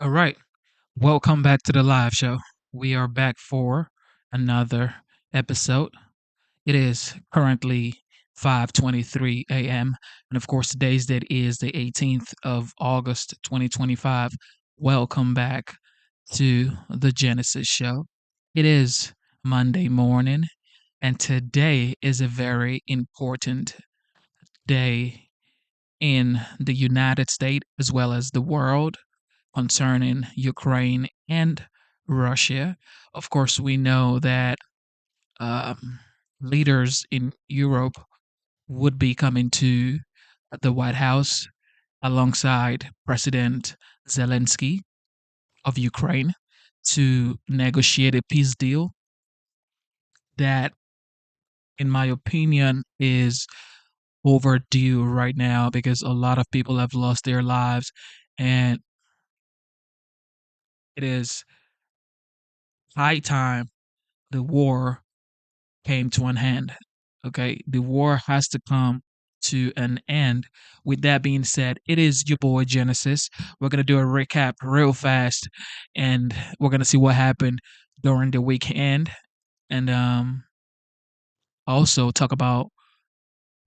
All right. Welcome back to the live show. We are back for another episode. It is currently 5:23 a.m. and of course today's date is the 18th of August 2025. Welcome back to the Genesis show. It is Monday morning and today is a very important day in the United States as well as the world concerning Ukraine and Russia. Of course, we know that um, leaders in Europe would be coming to the White House alongside President Zelensky of Ukraine to negotiate a peace deal that, in my opinion, is overdue right now because a lot of people have lost their lives and it is high time the war came to an end. Okay, the war has to come to an end. With that being said, it is your boy Genesis. We're gonna do a recap real fast, and we're gonna see what happened during the weekend, and also talk about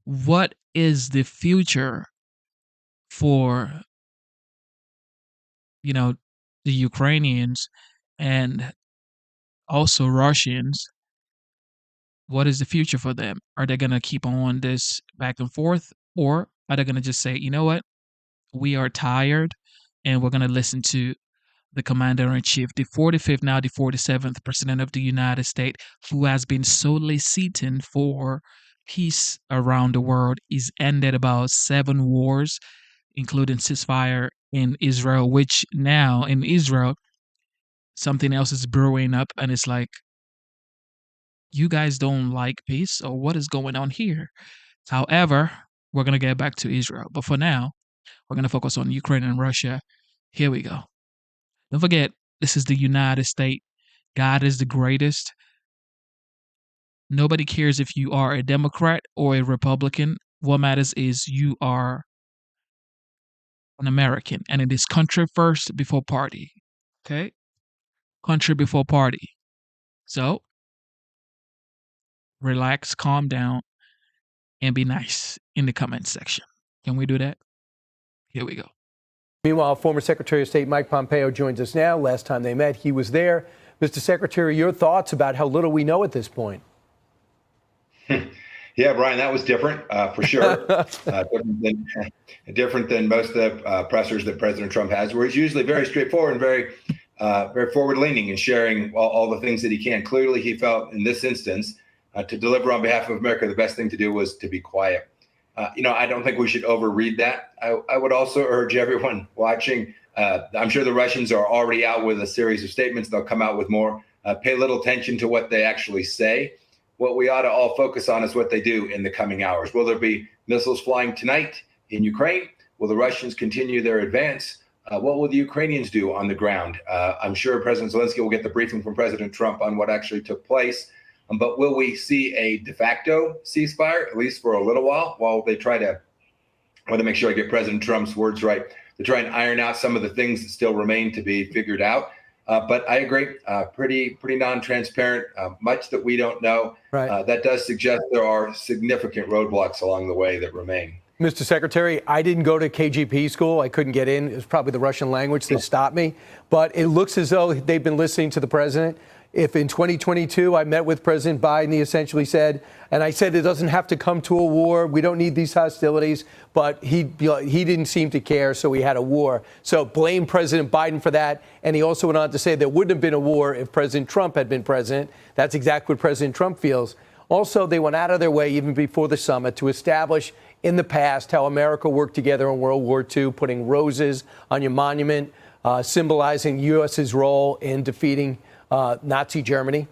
what is the future for you know the Ukrainians and also Russians. What is the future for them? Are they gonna keep on this back and forth, or are they gonna just say, you know what? We are tired and we're going to listen to the commander in chief, the 45th, now the 47th president of the United States, who has been soliciting for peace around the world. He's ended about 7 wars, including ceasefire in Israel, which now in Israel, something else is brewing up. And it's like, you guys don't like peace, or what is going on here? However, we're going to get back to Israel. But for now, we're going to focus on Ukraine and Russia. Here we go. Don't forget, this is the United States. God is the greatest. Nobody cares if you are a Democrat or a Republican. What matters is you are an American, and it is country first before party. Okay? Country before party. So, relax, calm down, and be nice in the comment section. Can we do that? Here we go. Meanwhile, former Secretary of State Mike Pompeo joins us now. Last time they met, he was there. Mr. Secretary, your thoughts about how little we know at this point? Yeah, Brian, that was different for sure. Different than most of the pressers that President Trump has, where he's usually very straightforward and very forward-leaning and sharing all the things that he can. Clearly, he felt in this instance to deliver on behalf of America, the best thing to do was to be quiet. I don't think we should overread that. I would also urge everyone watching. I'm sure the Russians are already out with a series of statements. They'll come out with more. Pay little attention to what they actually say. What we ought to all focus on is what they do in the coming hours. Will there be missiles flying tonight in Ukraine? Will the Russians continue their advance? What will the Ukrainians do on the ground? I'm sure President Zelensky will get the briefing from President Trump on what actually took place. But will we see a de facto ceasefire, at least for a little while they try to, I want to make sure I get President Trump's words right, to try and iron out some of the things that still remain to be figured out. But I agree, pretty non-transparent, much that we don't know. Right. That does suggest there are significant roadblocks along the way that remain. Mr. Secretary, I didn't go to KGB school. I couldn't get in. It was probably the Russian language that stopped me. But it looks as though they've been listening to the president. If in 2022 I met with President Biden, he essentially said, and I said it doesn't have to come to a war. We don't need these hostilities. But he didn't seem to care, so we had a war. So blame President Biden for that. And he also went on to say there wouldn't have been a war if President Trump had been president. That's exactly what President Trump feels. Also, they went out of their way, even before the summit, to establish in the past how America worked together in World War II, putting roses on your monument, symbolizing U.S.'s role in defeating Nazi Germany.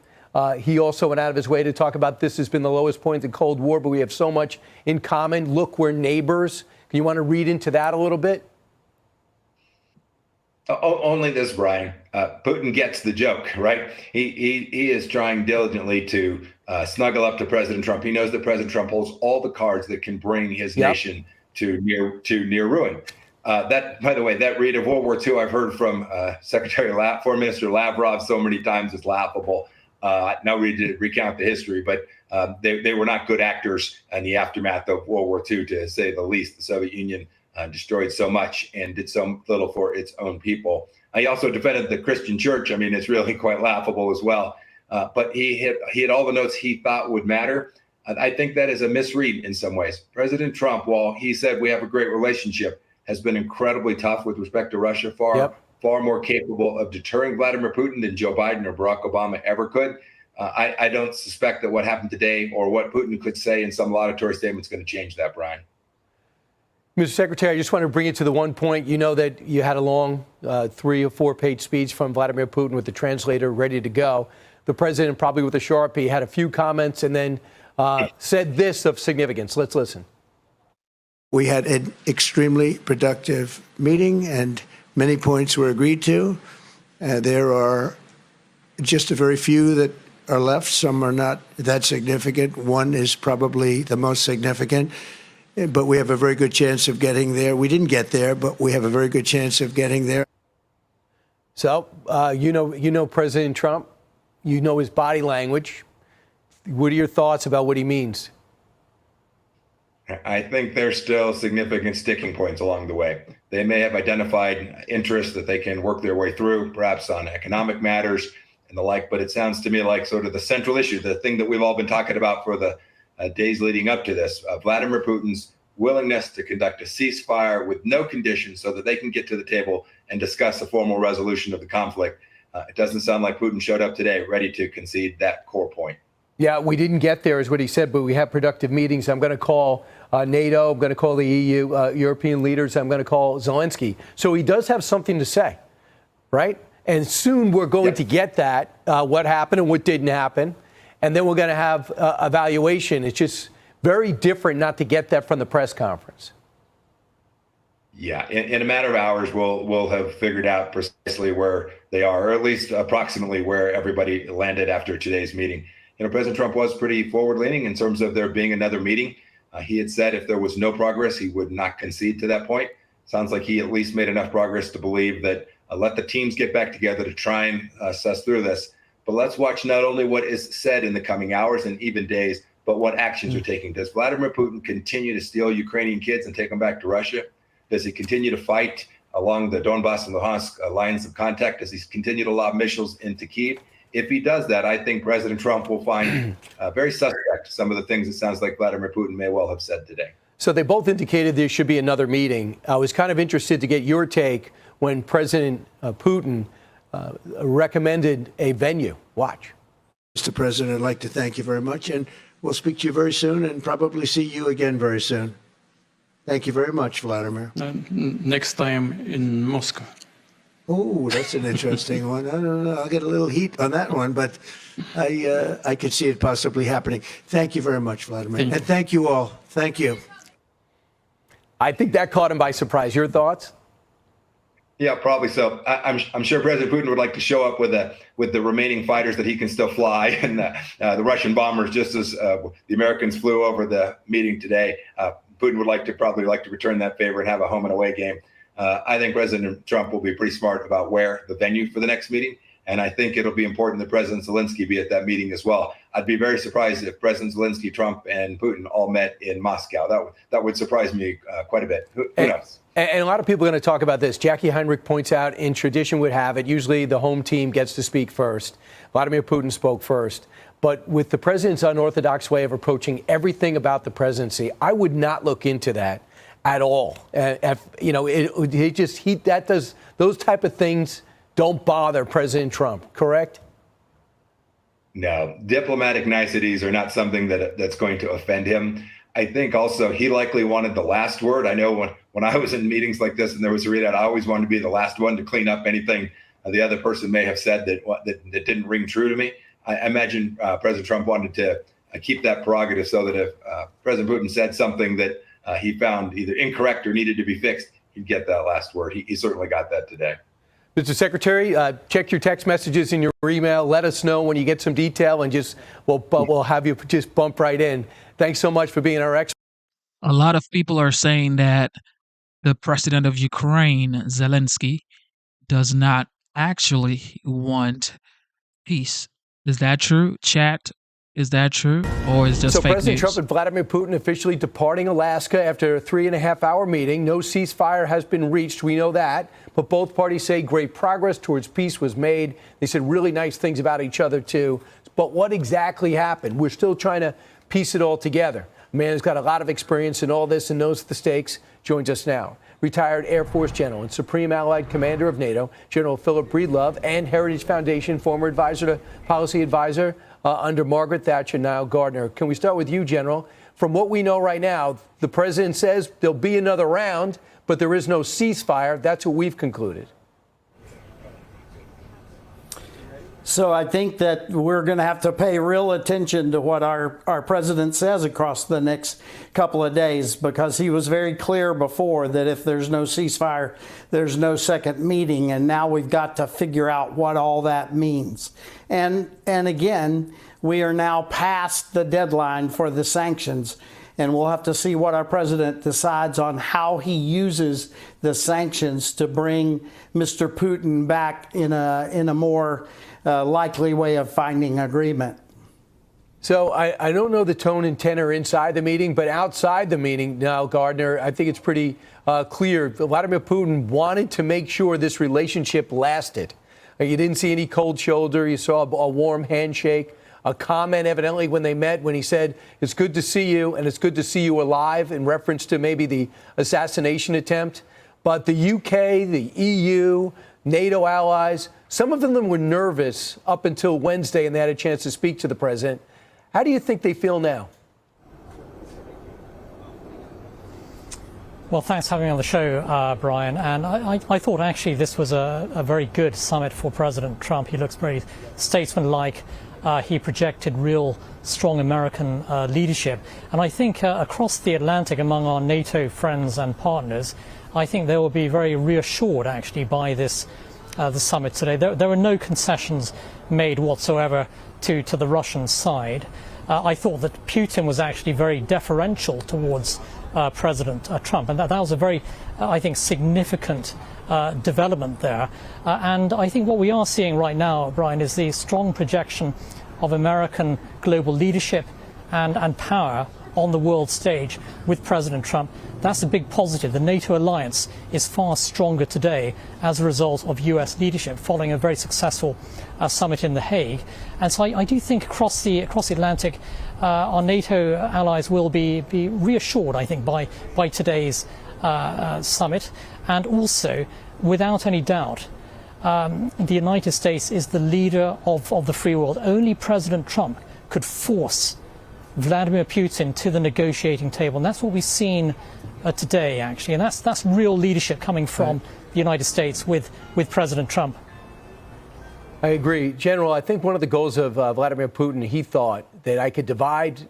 He also went out of his way to talk about this has been the lowest point in the Cold War, but we have so much in common. Look, we're neighbors. Do you want to read into that a little bit? Only this, Brian. Putin gets the joke, right? He is trying diligently to snuggle up to President Trump. He knows that President Trump holds all the cards that can bring his nation to near ruin. That, by the way, that read of World War II, I've heard from Foreign Minister Lavrov so many times, is laughable. No read to recount the history, but they were not good actors in the aftermath of World War II, to say the least. The Soviet Union destroyed so much and did so little for its own people. He also defended the Christian church. I mean, it's really quite laughable as well. But he hit all the notes he thought would matter. I think that is a misread in some ways. President Trump, while he said we have a great relationship, has been incredibly tough with respect to Russia, far more capable of deterring Vladimir Putin than Joe Biden or Barack Obama ever could. I don't suspect that what happened today or what Putin could say in some laudatory statement is going to change that, Brian. Mr. Secretary, I just want to bring it to the one point. You know that you had a long 3 or 4 page speech from Vladimir Putin with the translator ready to go. The president, probably with a Sharpie, had a few comments and then said this of significance. Let's listen. We had an extremely productive meeting and many points were agreed to. There are just a very few that are left. Some are not that significant. One is probably the most significant, but we have a very good chance of getting there. We didn't get there, but we have a very good chance of getting there. So, you know President Trump. You know his body language. What are your thoughts about what he means? I think there's still significant sticking points along the way. They may have identified interests that they can work their way through, perhaps on economic matters and the like, but it sounds to me like sort of the central issue, the thing that we've all been talking about for the days leading up to this, Vladimir Putin's willingness to conduct a ceasefire with no conditions so that they can get to the table and discuss a formal resolution of the conflict. It doesn't sound like Putin showed up today ready to concede that core point. Yeah, we didn't get there is what he said, but we have productive meetings. I'm going to call NATO. I'm going to call the EU, European leaders. I'm going to call Zelensky. So he does have something to say, right? And soon we're going to get that, what happened and what didn't happen. And then we're going to have evaluation. It's just very different not to get that from the press conference. Yeah, in a matter of hours, we'll have figured out precisely where they are, or at least approximately where everybody landed after today's meeting. You know, President Trump was pretty forward-leaning in terms of there being another meeting. He had said if there was no progress, he would not concede to that point. Sounds like he at least made enough progress to believe that let the teams get back together to try and suss through this. But let's watch not only what is said in the coming hours and even days, but what actions are taking. Does Vladimir Putin continue to steal Ukrainian kids and take them back to Russia? Does he continue to fight along the Donbass and Luhansk lines of contact? Does he continue to lob missiles into Kyiv? If he does that, I think President Trump will find very suspect some of the things it sounds like Vladimir Putin may well have said today. So they both indicated there should be another meeting. I was kind of interested to get your take when President Putin recommended a venue. Watch. Mr. President, I'd like to thank you very much, and we'll speak to you very soon and probably see you again very soon. Thank you very much, Vladimir. Next time in Moscow. Oh, that's an interesting one. I don't know. I'll get a little heat on that one, but I could see it possibly happening. Thank you very much, Vladimir. And thank you all. Thank you. I think that caught him by surprise. Your thoughts? Yeah, probably so. I'm sure President Putin would like to show up with the remaining fighters that he can still fly, and the Russian bombers, just as the Americans flew over the meeting today. Putin would probably like to return that favor and have a home and away game. I think President Trump will be pretty smart about where the venue for the next meeting. And I think it'll be important that President Zelensky be at that meeting as well. I'd be very surprised if President Zelensky, Trump, and Putin all met in Moscow. That would surprise me quite a bit. Who knows? And a lot of people are going to talk about this. Jackie Heinrich points out, in tradition would have it, usually the home team gets to speak first. Vladimir Putin spoke first. But with the president's unorthodox way of approaching everything about the presidency, I would not look into that at all. Those type of things don't bother President Trump, correct? No, diplomatic niceties are not something that's going to offend him. I think also he likely wanted the last word. I know when I was in meetings like this and there was a readout, I always wanted to be the last one to clean up anything the other person may have said that didn't ring true to me. I imagine President Trump wanted to keep that prerogative so that if President Putin said something that he found either incorrect or needed to be fixed, he'd get that last word. He certainly got that today. Mr. Secretary, check your text messages in your email. Let us know when you get some detail, and we'll have you just bump right in. Thanks so much for being our expert. A lot of people are saying that the president of Ukraine, Zelensky, does not actually want peace. Is that true, chat? Is that true, or is just so fake President news? Trump and Vladimir Putin officially departing Alaska after a 3.5-hour meeting. No ceasefire has been reached. We know that. But both parties say great progress towards peace was made. They said really nice things about each other, too. But what exactly happened? We're still trying to piece it all together. A man who's got a lot of experience in all this and knows the stakes joins us now. Retired Air Force General and Supreme Allied Commander of NATO, General Philip Breedlove, and Heritage Foundation former advisor to policy advisor under Margaret Thatcher, Niall Gardner. Can we start with you, General? From what we know right now, the president says there'll be another round, but there is no ceasefire. That's what we've concluded. So I think that we're going to have to pay real attention to what our president says across the next couple of days, because he was very clear before that if there's no ceasefire, there's no second meeting. And now we've got to figure out what all that means. And again, we are now past the deadline for the sanctions. And we'll have to see what our president decides on how he uses the sanctions to bring Mr. Putin back in a more likely way of finding agreement. So I don't know the tone and tenor inside the meeting, but outside the meeting, now, Gardner, I think it's pretty clear. Vladimir Putin wanted to make sure this relationship lasted. You didn't see any cold shoulder. You saw a warm handshake. A comment evidently when they met when he said, it's good to see you and it's good to see you alive, in reference to maybe the assassination attempt. But the UK, the EU, NATO allies, some of them were nervous up until Wednesday and they had a chance to speak to the president. How do you think they feel now? Well, thanks for having me on the show, Brian. And I thought actually this was a very good summit for President Trump. He looks very statesmanlike. He projected real strong American leadership. And I think across the Atlantic, among our NATO friends and partners, I think they will be very reassured actually by this the summit today. There were no concessions made whatsoever to the Russian side. I thought that Putin was actually very deferential towards President Trump, and that was a very, I think, significant development there. And I think what we are seeing right now, Brian, is the strong projection of American global leadership and power on the world stage with President Trump. That's a big positive. The NATO alliance is far stronger today as a result of US leadership following a very successful summit in The Hague. And so I do think across the Atlantic, our NATO allies will be reassured, I think, by today's summit. And also, without any doubt, the United States is the leader of the free world. Only President Trump could force Vladimir Putin to the negotiating table. And that's what we've seen today, actually. And that's real leadership coming from the United States with President Trump. I agree. General, I think one of the goals of Vladimir Putin, he thought that I could divide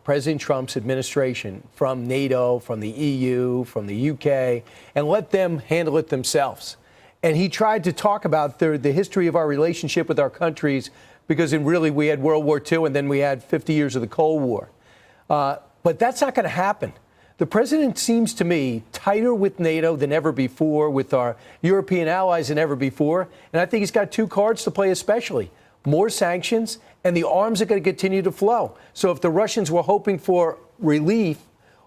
President Trump's administration from NATO, from the EU, from the UK, and let them handle it themselves. And he tried to talk about the history of our relationship with our countries, because really we had World War II and then we had 50 years of the Cold War. But that's not going to happen. The president seems to me tighter with NATO than ever before, with our European allies than ever before. And I think he's got two cards to play especially. More sanctions, and the arms are going to continue to flow. So if the Russians were hoping for relief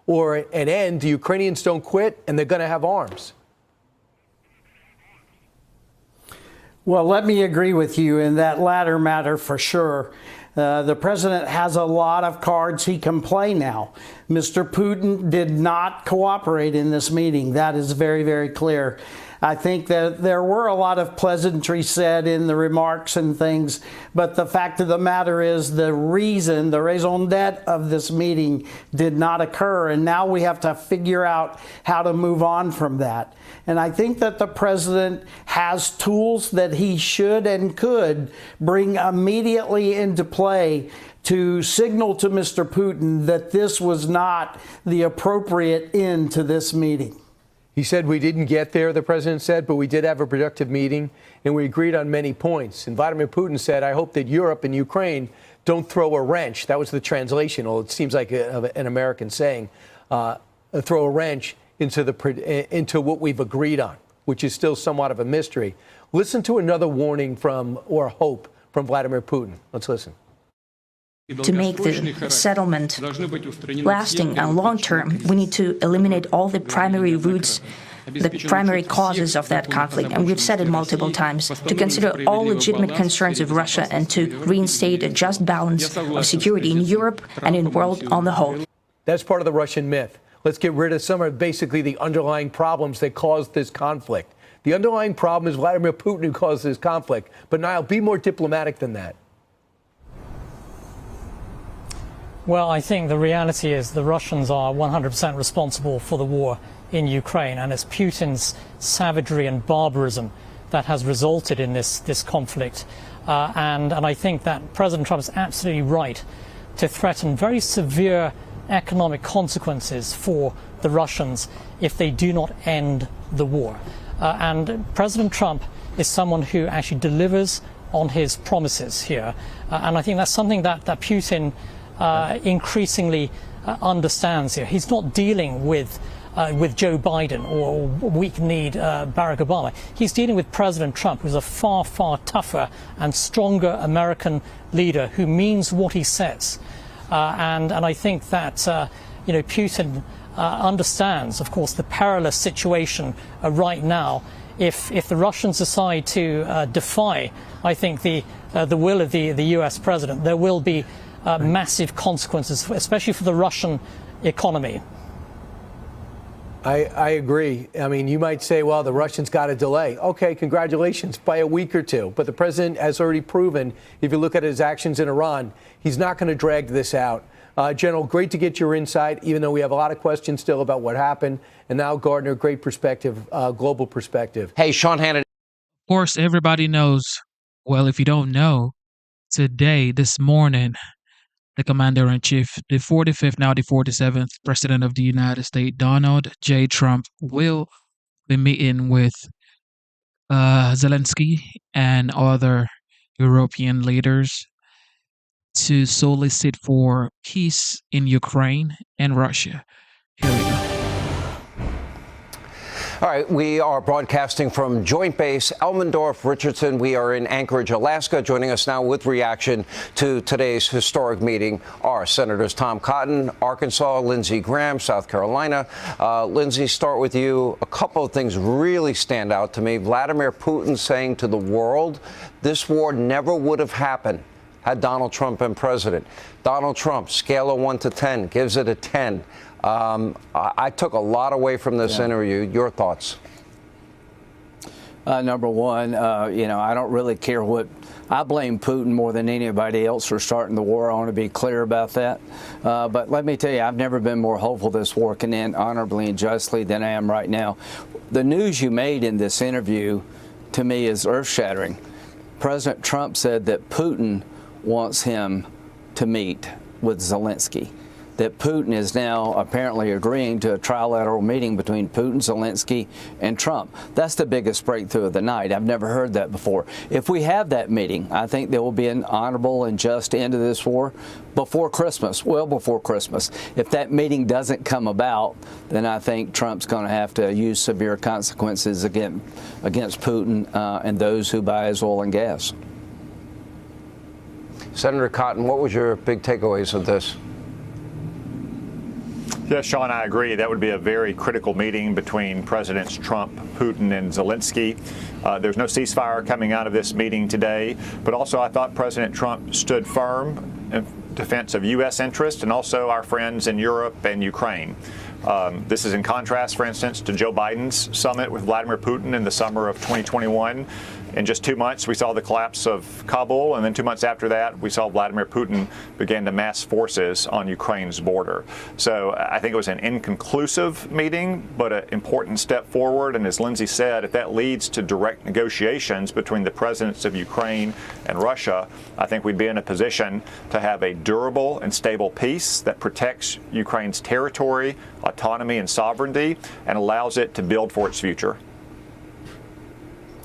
or an end, the Ukrainians don't quit and they're going to have arms. Well, let me agree with you in that latter matter for sure. The president has a lot of cards he can play now. Mr. Putin did not cooperate in this meeting. That is very, very clear. I think that there were a lot of pleasantries said in the remarks and things, but the fact of the matter is the raison d'etre of this meeting did not occur, and now we have to figure out how to move on from that. And I think that the president has tools that he should and could bring immediately into play to signal to Mr. Putin that this was not the appropriate end to this meeting. He said we didn't get there, the president said, but we did have a productive meeting, and we agreed on many points. And Vladimir Putin said, I hope that Europe and Ukraine don't throw a wrench. That was the translation. Well, it seems like an American saying, throw a wrench into what we've agreed on, which is still somewhat of a mystery. Listen to another warning or hope from Vladimir Putin. Let's listen. To make the settlement lasting and long term, we need to eliminate all the primary roots, the primary causes of that conflict. And we've said it multiple times, to consider all legitimate concerns of Russia and to reinstate a just balance of security in Europe and in the world on the whole. That's part of the Russian myth. Let's get rid of some of basically the underlying problems that caused this conflict. The underlying problem is Vladimir Putin who caused this conflict. But Niall, be more diplomatic than that. Well, I think the reality is the Russians are 100% responsible for the war in Ukraine, and it's Putin's savagery and barbarism that has resulted in this conflict. And I think that President Trump is absolutely right to threaten very severe economic consequences for the Russians if they do not end the war. And President Trump is someone who actually delivers on his promises here. And I think that's something that Putin increasingly understands here. He's not dealing with Joe Biden or weak-kneed Barack Obama. He's dealing with President Trump, who's a far, far tougher and stronger American leader who means what he says. And I think that Putin understands, of course, the perilous situation right now. If the Russians decide to defy, I think, the will of the U.S. president, there will be massive consequences, especially for the Russian economy. I agree. I mean, you might say, well, the Russians got a delay. Okay, congratulations, by a week or two. But the president has already proven, if you look at his actions in Iran, he's not going to drag this out. General, great to get your insight, even though we have a lot of questions still about what happened. And now, Gardner, great perspective, global perspective. Hey, Sean Hannity. Of course, everybody knows. Well, if you don't know, today, this morning, the Commander-in-Chief, the 45th, now the 47th President of the United States, Donald J. Trump, will be meeting with Zelensky and other European leaders to solicit for peace in Ukraine and Russia. Here we go. All right, we are broadcasting from Joint Base Elmendorf-Richardson. We are in Anchorage, Alaska. Joining us now with reaction to today's historic meeting are Senators Tom Cotton, Arkansas, Lindsey Graham, South Carolina. Lindsey, start with you. A couple of things really stand out to me. Vladimir Putin saying to the world, this war never would have happened had Donald Trump been president. Donald Trump, scale of 1 to 10, gives it a 10. I took a lot away from this interview. Your thoughts? Number one, I don't really care what. I blame Putin more than anybody else for starting the war. I want to be clear about that. But let me tell you, I've never been more hopeful this war can end honorably and justly than I am right now. The news you made in this interview, to me, is earth-shattering. President Trump said that Putin wants him to meet with Zelensky, that Putin is now apparently agreeing to a trilateral meeting between Putin, Zelensky, and Trump. That's the biggest breakthrough of the night. I've never heard that before. If we have that meeting, I think there will be an honorable and just end to this war before Christmas, well before Christmas. If that meeting doesn't come about, then I think Trump's going to have to use severe consequences against Putin and those who buy his oil and gas. Senator Cotton, what was your big takeaways of this? Yes, Sean, I agree. That would be a very critical meeting between Presidents Trump, Putin, and Zelensky. There's no ceasefire coming out of this meeting today, but also I thought President Trump stood firm in defense of U.S. interests and also our friends in Europe and Ukraine. This is in contrast, for instance, to Joe Biden's summit with Vladimir Putin in the summer of 2021. In just 2 months, we saw the collapse of Kabul, and then 2 months after that, we saw Vladimir Putin begin to mass forces on Ukraine's border. So I think it was an inconclusive meeting, but an important step forward. And as Lindsey said, if that leads to direct negotiations between the presidents of Ukraine and Russia, I think we'd be in a position to have a durable and stable peace that protects Ukraine's territory, autonomy, and sovereignty, and allows it to build for its future.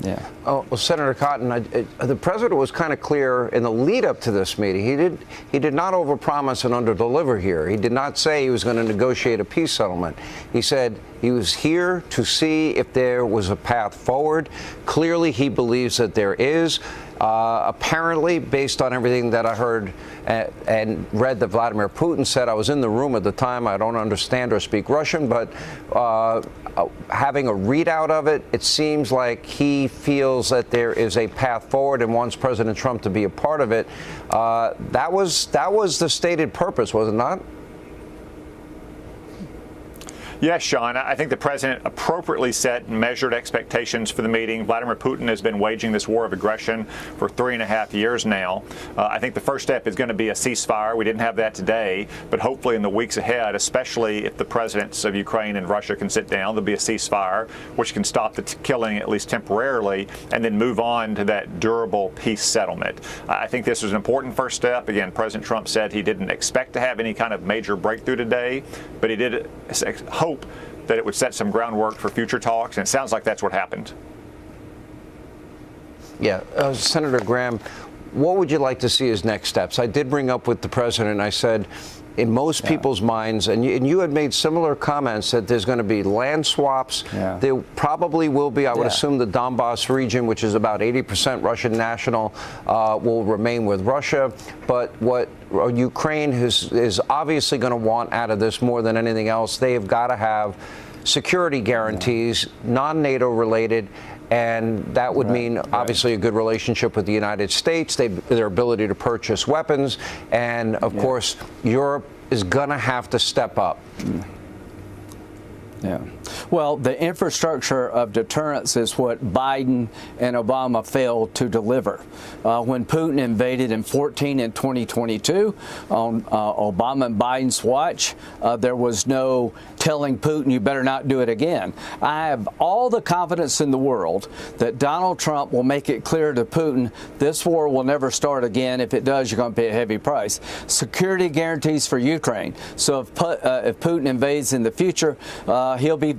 Yeah. Oh, well, Senator Cotton, the president was kind of clear in the lead up to this meeting. He did not overpromise and underdeliver here. He did not say he was going to negotiate a peace settlement. He said he was here to see if there was a path forward. Clearly, he believes that there is. Apparently, based on everything that I heard and read that Vladimir Putin said, I was in the room at the time. I don't understand or speak Russian, but having a readout of it, it seems like he feels that there is a path forward and wants President Trump to be a part of it. That was the stated purpose, was it not? Yes, Sean. I think the president appropriately set and measured expectations for the meeting. Vladimir Putin has been waging this war of aggression for 3.5 years now. I think the first step is going to be a ceasefire. We didn't have that today, but hopefully in the weeks ahead, especially if the presidents of Ukraine and Russia can sit down, there'll be a ceasefire, which can stop the killing at least temporarily, and then move on to that durable peace settlement. I think this was an important first step. Again, President Trump said he didn't expect to have any kind of major breakthrough today, but he did hope that it would set some groundwork for future talks, and it sounds like that's what happened. Yeah. Senator Graham, what would you like to see as next steps? I did bring up with the president, I said, in most people's minds, and you had made similar comments that there's going to be land swaps. Yeah. There probably will be, I would assume, the Donbass region, which is about 80% Russian national, will remain with Russia. But what Ukraine is obviously going to want out of this more than anything else, they have got to have security guarantees, non-NATO related. And that would mean, obviously, a good relationship with the United States, their ability to purchase weapons. And, of course, Europe is going to have to step up. Yeah. Well, the infrastructure of deterrence is what Biden and Obama failed to deliver. When Putin invaded in 2014 and 2022, on Obama and Biden's watch, there was no telling Putin, you better not do it again. I have all the confidence in the world that Donald Trump will make it clear to Putin, this war will never start again. If it does, you're going to pay a heavy price. Security guarantees for Ukraine. So if Putin invades in the future, he'll be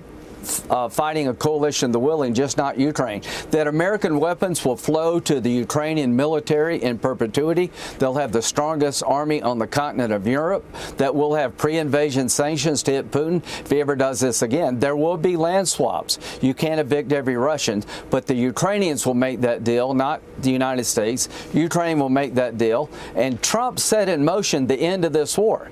fighting a coalition of the willing, just not Ukraine. That American weapons will flow to the Ukrainian military in perpetuity. They'll have the strongest army on the continent of Europe. That will have pre-invasion sanctions to hit Putin if he ever does this again. There will be land swaps. You can't evict every Russian, but the Ukrainians will make that deal, not the United States. Ukraine will make that deal. And Trump set in motion the end of this war.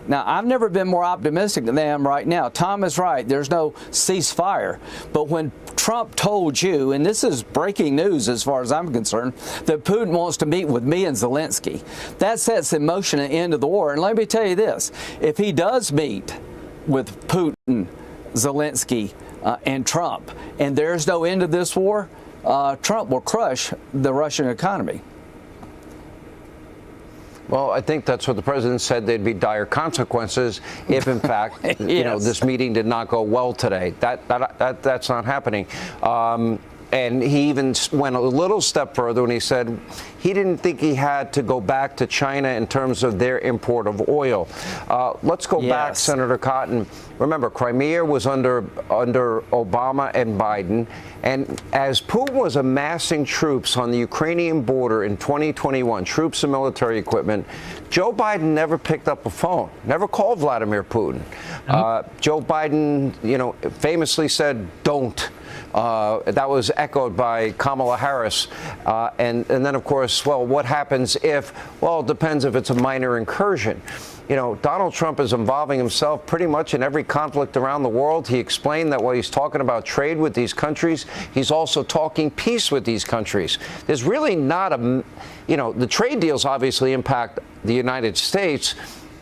Now, I've never been more optimistic than I am right now. Tom is right. There's no ceasefire. But when Trump told you, and this is breaking news as far as I'm concerned, that Putin wants to meet with me and Zelensky, that sets in motion an end of the war. And let me tell you this. If he does meet with Putin, Zelensky, and Trump, and there's no end of this war, Trump will crush the Russian economy. Well, I think that's what the president said. There'd be dire consequences if, in fact, you know, this meeting did not go well today. That's not happening. And he even went a little step further when he said he didn't think he had to go back to China in terms of their import of oil. Let's go back, Senator Cotton. Remember, Crimea was under Obama and Biden. And as Putin was amassing troops on the Ukrainian border in 2021, troops and military equipment, Joe Biden never picked up a phone, never called Vladimir Putin. Joe Biden, you know, famously said, don't. That was echoed by Kamala Harris. And then, of course, well, what happens if? Well, it depends if it's a minor incursion. You know, Donald Trump is involving himself pretty much in every conflict around the world. He explained that while he's talking about trade with these countries, he's also talking peace with these countries. There's really not a, you know, the trade deals obviously impact the United States.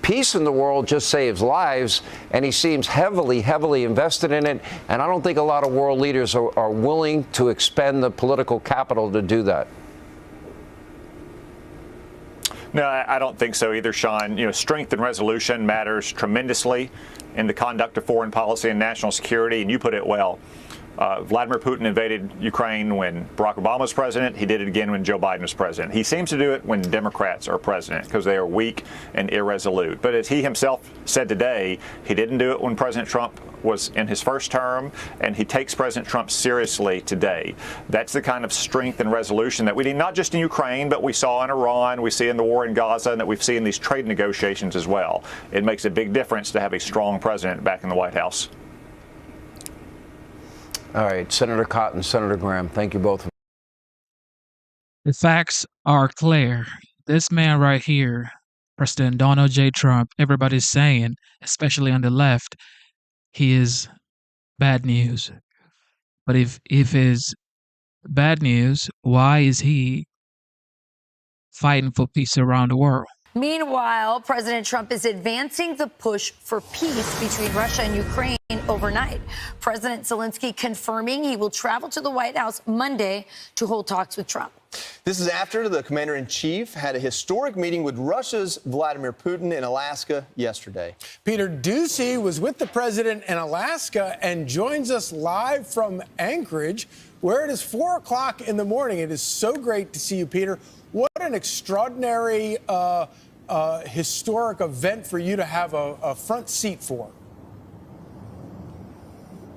Peace in the world just saves lives, and he seems heavily invested in it. And I don't think a lot of world leaders are willing to expend the political capital to do that. No, I don't think so either, Sean. You know, strength and resolution matters tremendously in the conduct of foreign policy and national security, and you put it well. Vladimir Putin invaded Ukraine when Barack Obama was president. He did it again when Joe Biden was president. He seems to do it when Democrats are president because they are weak and irresolute. But as he himself said today, he didn't do it when President Trump was in his first term, and he takes President Trump seriously today. That's the kind of strength and resolution that we need, not just in Ukraine, but we saw in Iran, we see in the war in Gaza, and that we've seen in these trade negotiations as well. It makes a big difference to have a strong president back in the White House. All right, Senator Cotton, Senator Graham, thank you both. The facts are clear. This man right here, President Donald J. Trump, everybody's saying, especially on the left, he is bad news. But if it's bad news, why is he fighting for peace around the world? Meanwhile, President Trump is advancing the push for peace between Russia and Ukraine overnight. President Zelensky confirming he will travel to the White House Monday to hold talks with Trump. This is after the commander-in-chief had a historic meeting with Russia's Vladimir Putin in Alaska yesterday. Peter Doocy was with the president in Alaska and joins us live from Anchorage, where it is 4 o'clock in the morning. It is so great to see you, Peter. What an extraordinary, historic event for you to have a front seat for.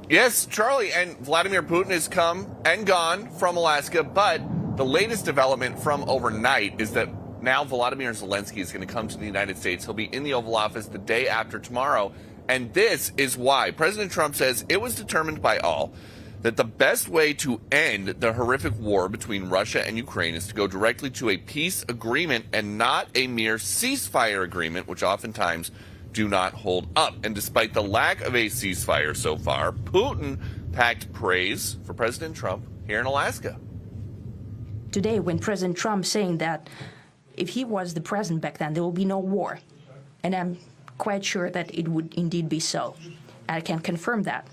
Yes, Charlie, and Vladimir Putin has come and gone from Alaska, but the latest development from overnight is that now Volodymyr Zelensky is going to come to the United States. He'll be in the Oval Office the day after tomorrow, and this is why President Trump says it was determined by all that the best way to end the horrific war between Russia and Ukraine is to go directly to a peace agreement and not a mere ceasefire agreement, which oftentimes do not hold up. And despite the lack of a ceasefire so far, Putin packed praise for President Trump here in Alaska. Today, when President Trump saying that if he was the president back then, there will be no war. And I'm quite sure that it would indeed be so. I can confirm that.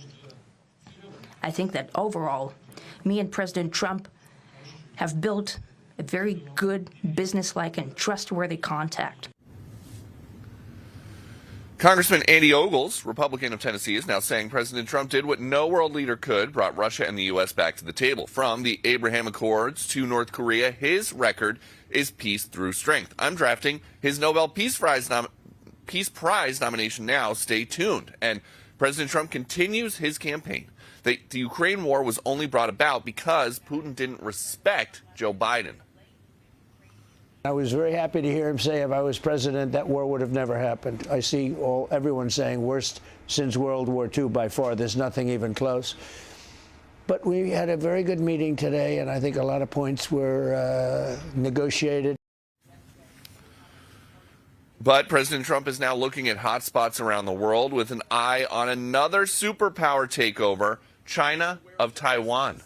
I think that overall, me and President Trump have built a very good, businesslike, and trustworthy contact. Congressman Andy Ogles, Republican of Tennessee, is now saying President Trump did what no world leader could, brought Russia and the U.S. back to the table. From the Abraham Accords to North Korea, his record is peace through strength. I'm drafting his Nobel Peace Prize nomination now. Stay tuned. And President Trump continues his campaign. The Ukraine war was only brought about because Putin didn't respect Joe Biden. I was very happy to hear him say if I was president, that war would have never happened. I see everyone saying worst since World War II by far. There's nothing even close. But we had a very good meeting today, and I think a lot of points were negotiated. But President Trump is now looking at hotspots around the world with an eye on another superpower takeover, China of Taiwan.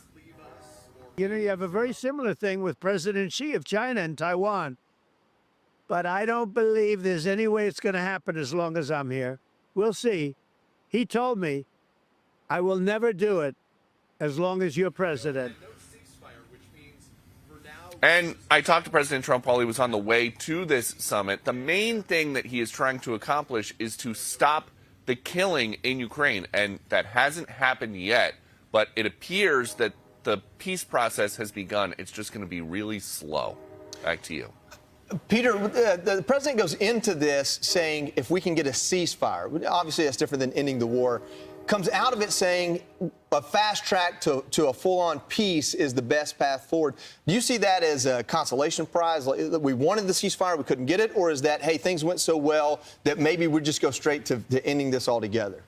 You know, you have a very similar thing with President Xi of China and Taiwan. But I don't believe there's any way it's going to happen as long as I'm here. We'll see. He told me, I will never do it as long as you're president. And I talked to President Trump while he was on the way to this summit. The main thing that he is trying to accomplish is to stop the killing in Ukraine. And that hasn't happened yet, but it appears that the peace process has begun. It's just going to be really slow. Back to you. Peter, the president goes into this saying if we can get a ceasefire, obviously that's different than ending the war, comes out of it saying a fast track to a full-on peace is the best path forward. Do you see that as a consolation prize? Like, we wanted the ceasefire, we couldn't get it? Or is that, hey, things went so well that maybe we'd just go straight to ending this altogether?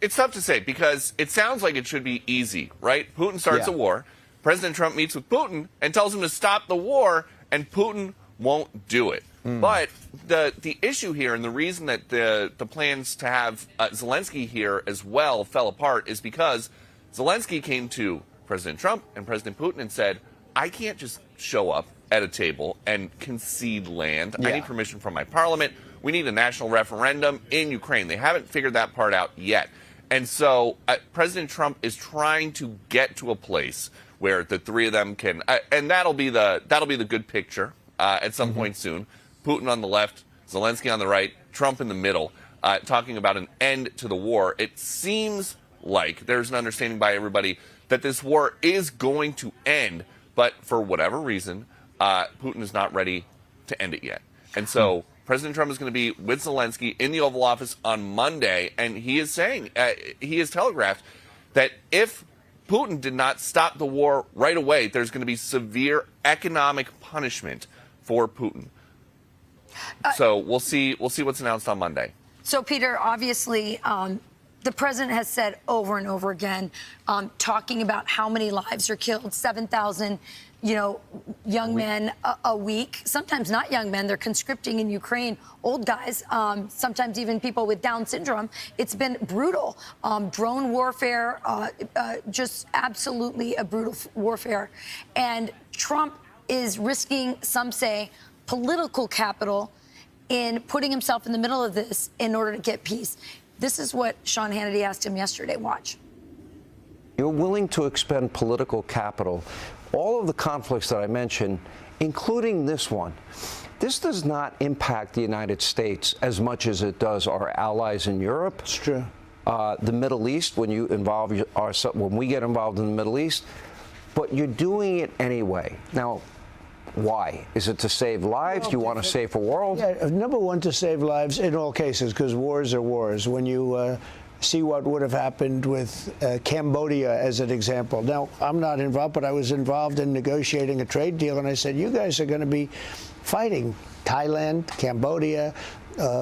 It's tough to say because it sounds like it should be easy, right? Putin starts a war. President Trump meets with Putin and tells him to stop the war, and Putin won't do it. But the issue here and the reason that the plans to have Zelensky here as well fell apart is because Zelensky came to President Trump and President Putin and said, I can't just show up at a table and concede land. I need permission from my parliament. We need a national referendum in Ukraine. They haven't figured that part out yet. And so President Trump is trying to get to a place where the three of them can, and that'll be the good picture at some point soon. Putin on the left, Zelensky on the right, Trump in the middle. talking about an end to the war. It seems like there's an understanding by everybody that this war is going to end, but for whatever reason, Putin is not ready to end it yet. And so President Trump is going to be with Zelensky in the Oval Office on Monday, and he is saying, he has telegraphed that if Putin did not stop the war right away, there's going to be severe economic punishment for Putin. So we'll see what's announced on Monday. So, Peter, obviously, the president has said over and over again, talking about how many lives are killed, 7,000, young men a week, sometimes not young men, they're conscripting in Ukraine, old guys, sometimes even people with Down syndrome. It's been brutal. Drone warfare, just absolutely a brutal warfare. And Trump is risking, some say, political capital in putting himself in the middle of this in order to get peace. This is what Sean Hannity asked him yesterday. Watch. You're willing to expend political capital. All of the conflicts that I mentioned, including this one, this does not impact the United States as much as it does our allies in Europe. It's true. The Middle East, when we get involved in the Middle East, but you're doing it anyway. Now, why? Is it to save lives? Do you want a safer world? Yeah, number one, to save lives in all cases, because wars are wars. When you see what would have happened with Cambodia as an example. Now, I'm not involved, but I was involved in negotiating a trade deal, and I said, you guys are going to be fighting Thailand, Cambodia,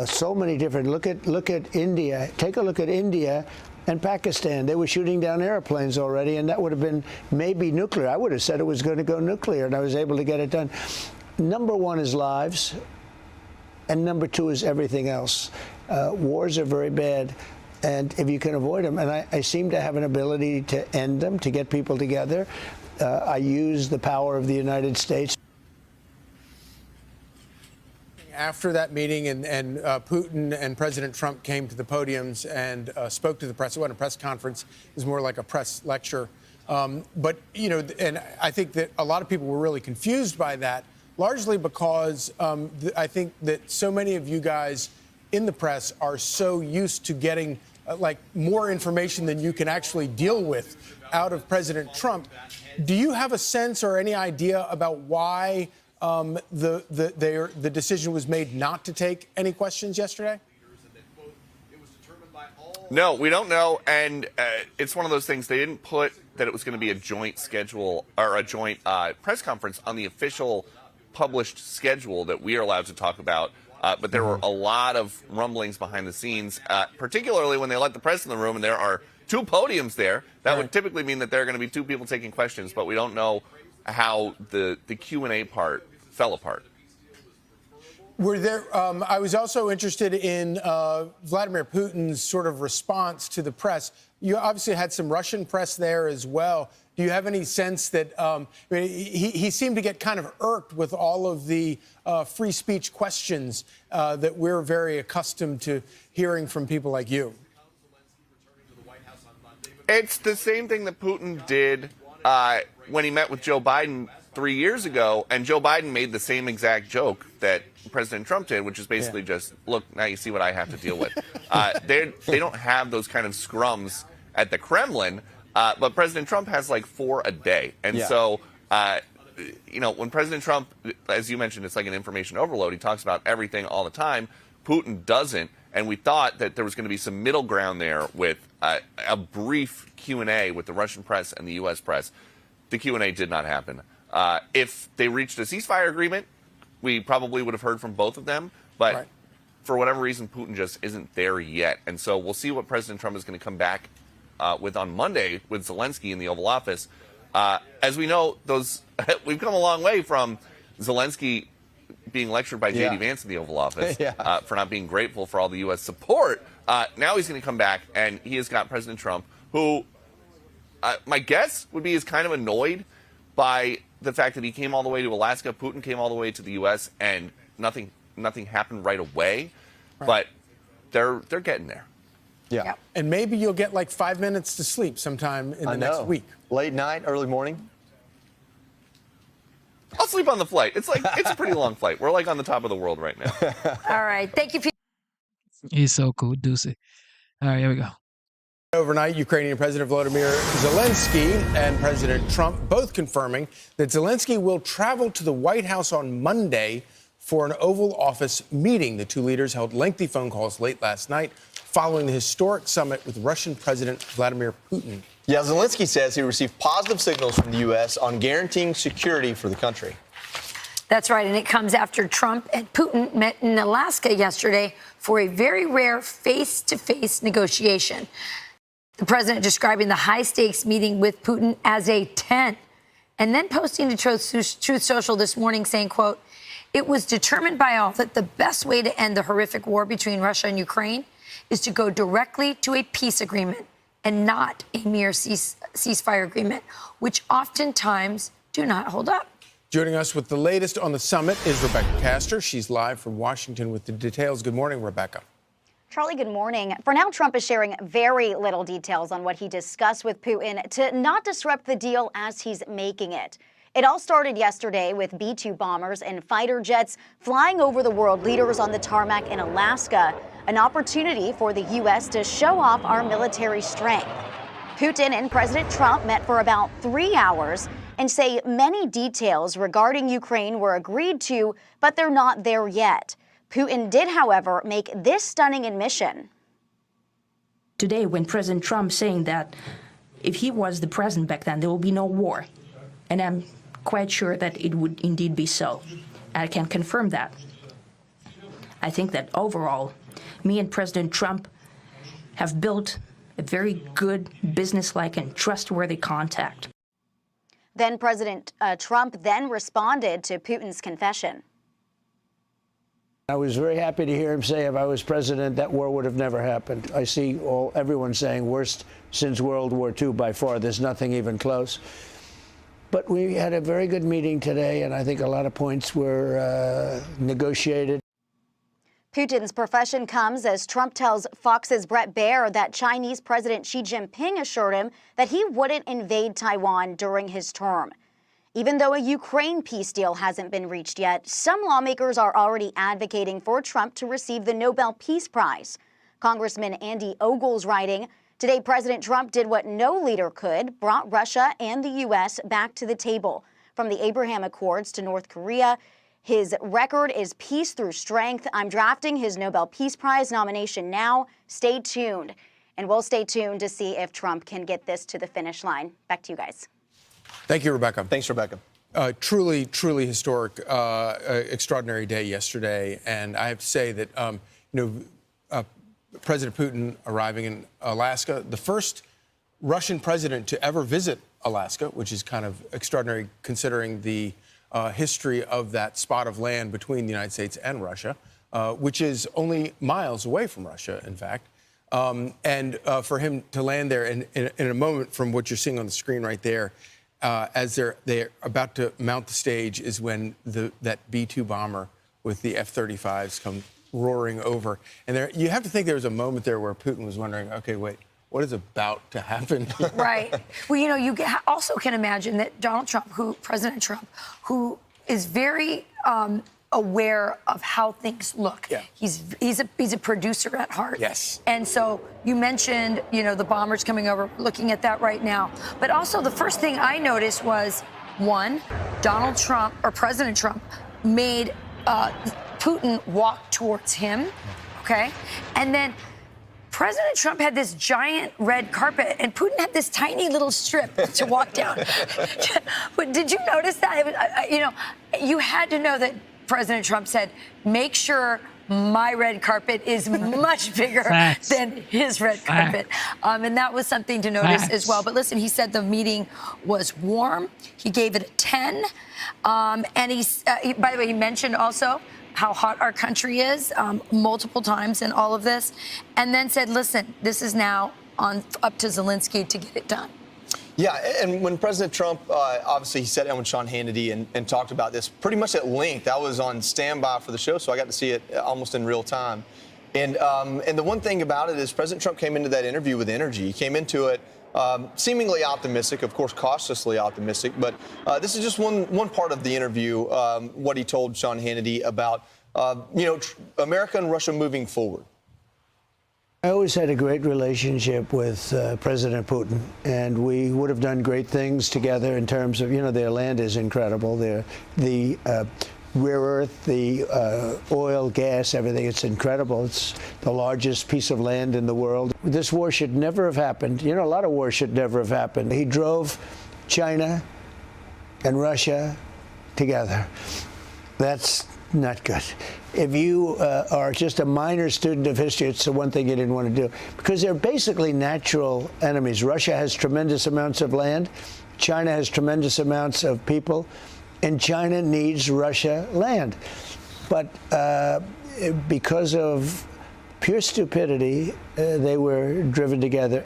so many different. Look at India. Take a look at India and Pakistan. They were shooting down airplanes already, and that would have been maybe nuclear. I would have said it was going to go nuclear, and I was able to get it done. Number one is lives, and number two is everything else. Wars are very bad, and if you can avoid them, and I seem to have an ability to end them, to get people together. I use the power of the United States. After that meeting and Putin and President Trump came to the podiums and spoke to the press. It wasn't a press conference. It was more like a press lecture. But, and I think that a lot of people were really confused by that, largely because I think that so many of you guys in the press are so used to getting more information than you can actually deal with out of President Trump. Do you have a sense or any idea about why the decision was made not to take any questions yesterday? No, we don't know, and it's one of those things. They didn't put that it was going to be a joint schedule or a joint press conference on the official published schedule that we are allowed to talk about. But there were a lot of rumblings behind the scenes, particularly when they let the press in the room, and there are two podiums there. That would typically mean that there are going to be two people taking questions, but we don't know how the Q&A part fell apart. Were there? I was also interested in Vladimir Putin's sort of response to the press. You obviously had some Russian press there as well. Do you have any sense that he seemed to get kind of irked with all of the free speech questions that we're very accustomed to hearing from people like you? It's the same thing that Putin did when he met with Joe Biden 3 years ago, and Joe Biden made the same exact joke that President Trump did, which is basically just, look, now you see what I have to deal with. They don't have those kind of scrums at the Kremlin, but President Trump has like 4 a day. And so, when President Trump, as you mentioned, it's like an information overload. He talks about everything all the time. Putin doesn't. And we thought that there was going to be some middle ground there with a brief Q&A with the Russian press and the U.S. press. The Q&A did not happen. If they reached a ceasefire agreement, we probably would have heard from both of them. But for whatever reason, Putin just isn't there yet. And so we'll see what President Trump is going to come back with on Monday with Zelensky in the Oval Office. As we know, we've come a long way from Zelensky being lectured by J.D. Vance in the Oval Office for not being grateful for all the U.S. support. Now he's going to come back, and he has got President Trump, who my guess would be is kind of annoyed by the fact that he came all the way to Alaska, Putin came all the way to the U.S., and nothing happened right away. But they're getting there. Yeah. And maybe you'll get like 5 minutes to sleep sometime in the next week. Late night, early morning. I'll sleep on the flight. It's a pretty long flight. We're like on the top of the world right now. All right. Thank you, Peter. He's so cool, Deucey. All right, here we go. Overnight, Ukrainian President Volodymyr Zelensky and President Trump both confirming that Zelensky will travel to the White House on Monday for an Oval Office meeting. The two leaders held lengthy phone calls late last night following the historic summit with Russian President Vladimir Putin. Yeah, Zelensky says he received positive signals from the U.S. on guaranteeing security for the country. That's right, and it comes after Trump and Putin met in Alaska yesterday for a very rare face-to-face negotiation. The president describing the high-stakes meeting with Putin as a 10, and then posting to Truth Social this morning saying, quote, "It was determined by all that the best way to end the horrific war between Russia and Ukraine is to go directly to a peace agreement and not a mere ceasefire agreement, which oftentimes do not hold up." Joining us with the latest on the summit is Rebecca Castor. She's live from Washington with the details. Good morning, Rebecca. Charlie, good morning. For now, Trump is sharing very little details on what he discussed with Putin to not disrupt the deal as he's making it. It all started yesterday with B-2 bombers and fighter jets flying over the world leaders on the tarmac in Alaska, an opportunity for the U.S. to show off our military strength. Putin and President Trump met for about 3 hours and say many details regarding Ukraine were agreed to, but they're not there yet. Putin did, however, make this stunning admission. Today, when President Trump saying that if he was the president back then, there will be no war. And I'm quite sure that it would indeed be so. I can confirm that. I think that overall, me and President Trump have built a very good, businesslike and trustworthy contact. Then President Trump then responded to Putin's confession. I was very happy to hear him say if I was president, that war would have never happened. I see everyone saying worst since World War II by far. There's nothing even close. But we had a very good meeting today, and I think a lot of points were negotiated. Putin's profession comes as Trump tells Fox's Bret Baier that Chinese President Xi Jinping assured him that he wouldn't invade Taiwan during his term. Even though a Ukraine peace deal hasn't been reached yet, some lawmakers are already advocating for Trump to receive the Nobel Peace Prize. Congressman Andy Ogles writing, "Today, President Trump did what no leader could, brought Russia and the U.S. back to the table. From the Abraham Accords to North Korea, his record is peace through strength. I'm drafting his Nobel Peace Prize nomination now. Stay tuned." And we'll stay tuned to see if Trump can get this to the finish line. Back to you guys. Thank you, Rebecca. Thanks, Rebecca. Truly historic, extraordinary day yesterday. And I have to say that, President Putin arriving in Alaska, the first Russian president to ever visit Alaska, which is kind of extraordinary considering the history of that spot of land between the United States and Russia, which is only miles away from Russia, in fact. And for him to land there in a moment from what you're seeing on the screen right there, as they're about to mount the stage, is when that B-2 bomber with the F-35s come roaring over. And you have to think there was a moment there where Putin was wondering, okay, wait, what is about to happen? Right. Well, you also can imagine that President Trump, who is very aware of how things look. Yeah. He's a producer at heart. Yes. And so you mentioned, the bombers coming over, looking at that right now. But also the first thing I noticed was, one, President Trump made Putin walk towards him, okay? And then President Trump had this giant red carpet, and Putin had this tiny little strip to walk down. But did you notice that? You had to know that President Trump said, make sure my red carpet is much bigger than his red carpet. And that was something to notice as well. But listen, he said the meeting was warm. He gave it a 10. And by the way, he mentioned also how hot our country is multiple times in all of this. And then said, listen, this is now up to Zelensky to get it done. Yeah, and when President Trump, obviously, he sat down with Sean Hannity and talked about this pretty much at length. I was on standby for the show, so I got to see it almost in real time. And the one thing about it is President Trump came into that interview with energy. He came into it seemingly optimistic, of course, cautiously optimistic. But this is just one part of the interview, what he told Sean Hannity about, America and Russia moving forward. I always had a great relationship with President Putin, and we would have done great things together in terms of, their land is incredible. The rare earth, the oil, gas, everything, it's incredible. It's the largest piece of land in the world. This war should never have happened. A lot of wars should never have happened. He drove China and Russia together. That's not good. If you are just a minor student of history, it's the one thing you didn't want to do, because they're basically natural enemies. Russia has tremendous amounts of land. China has tremendous amounts of people, and China needs Russia land. But because of pure stupidity, they were driven together.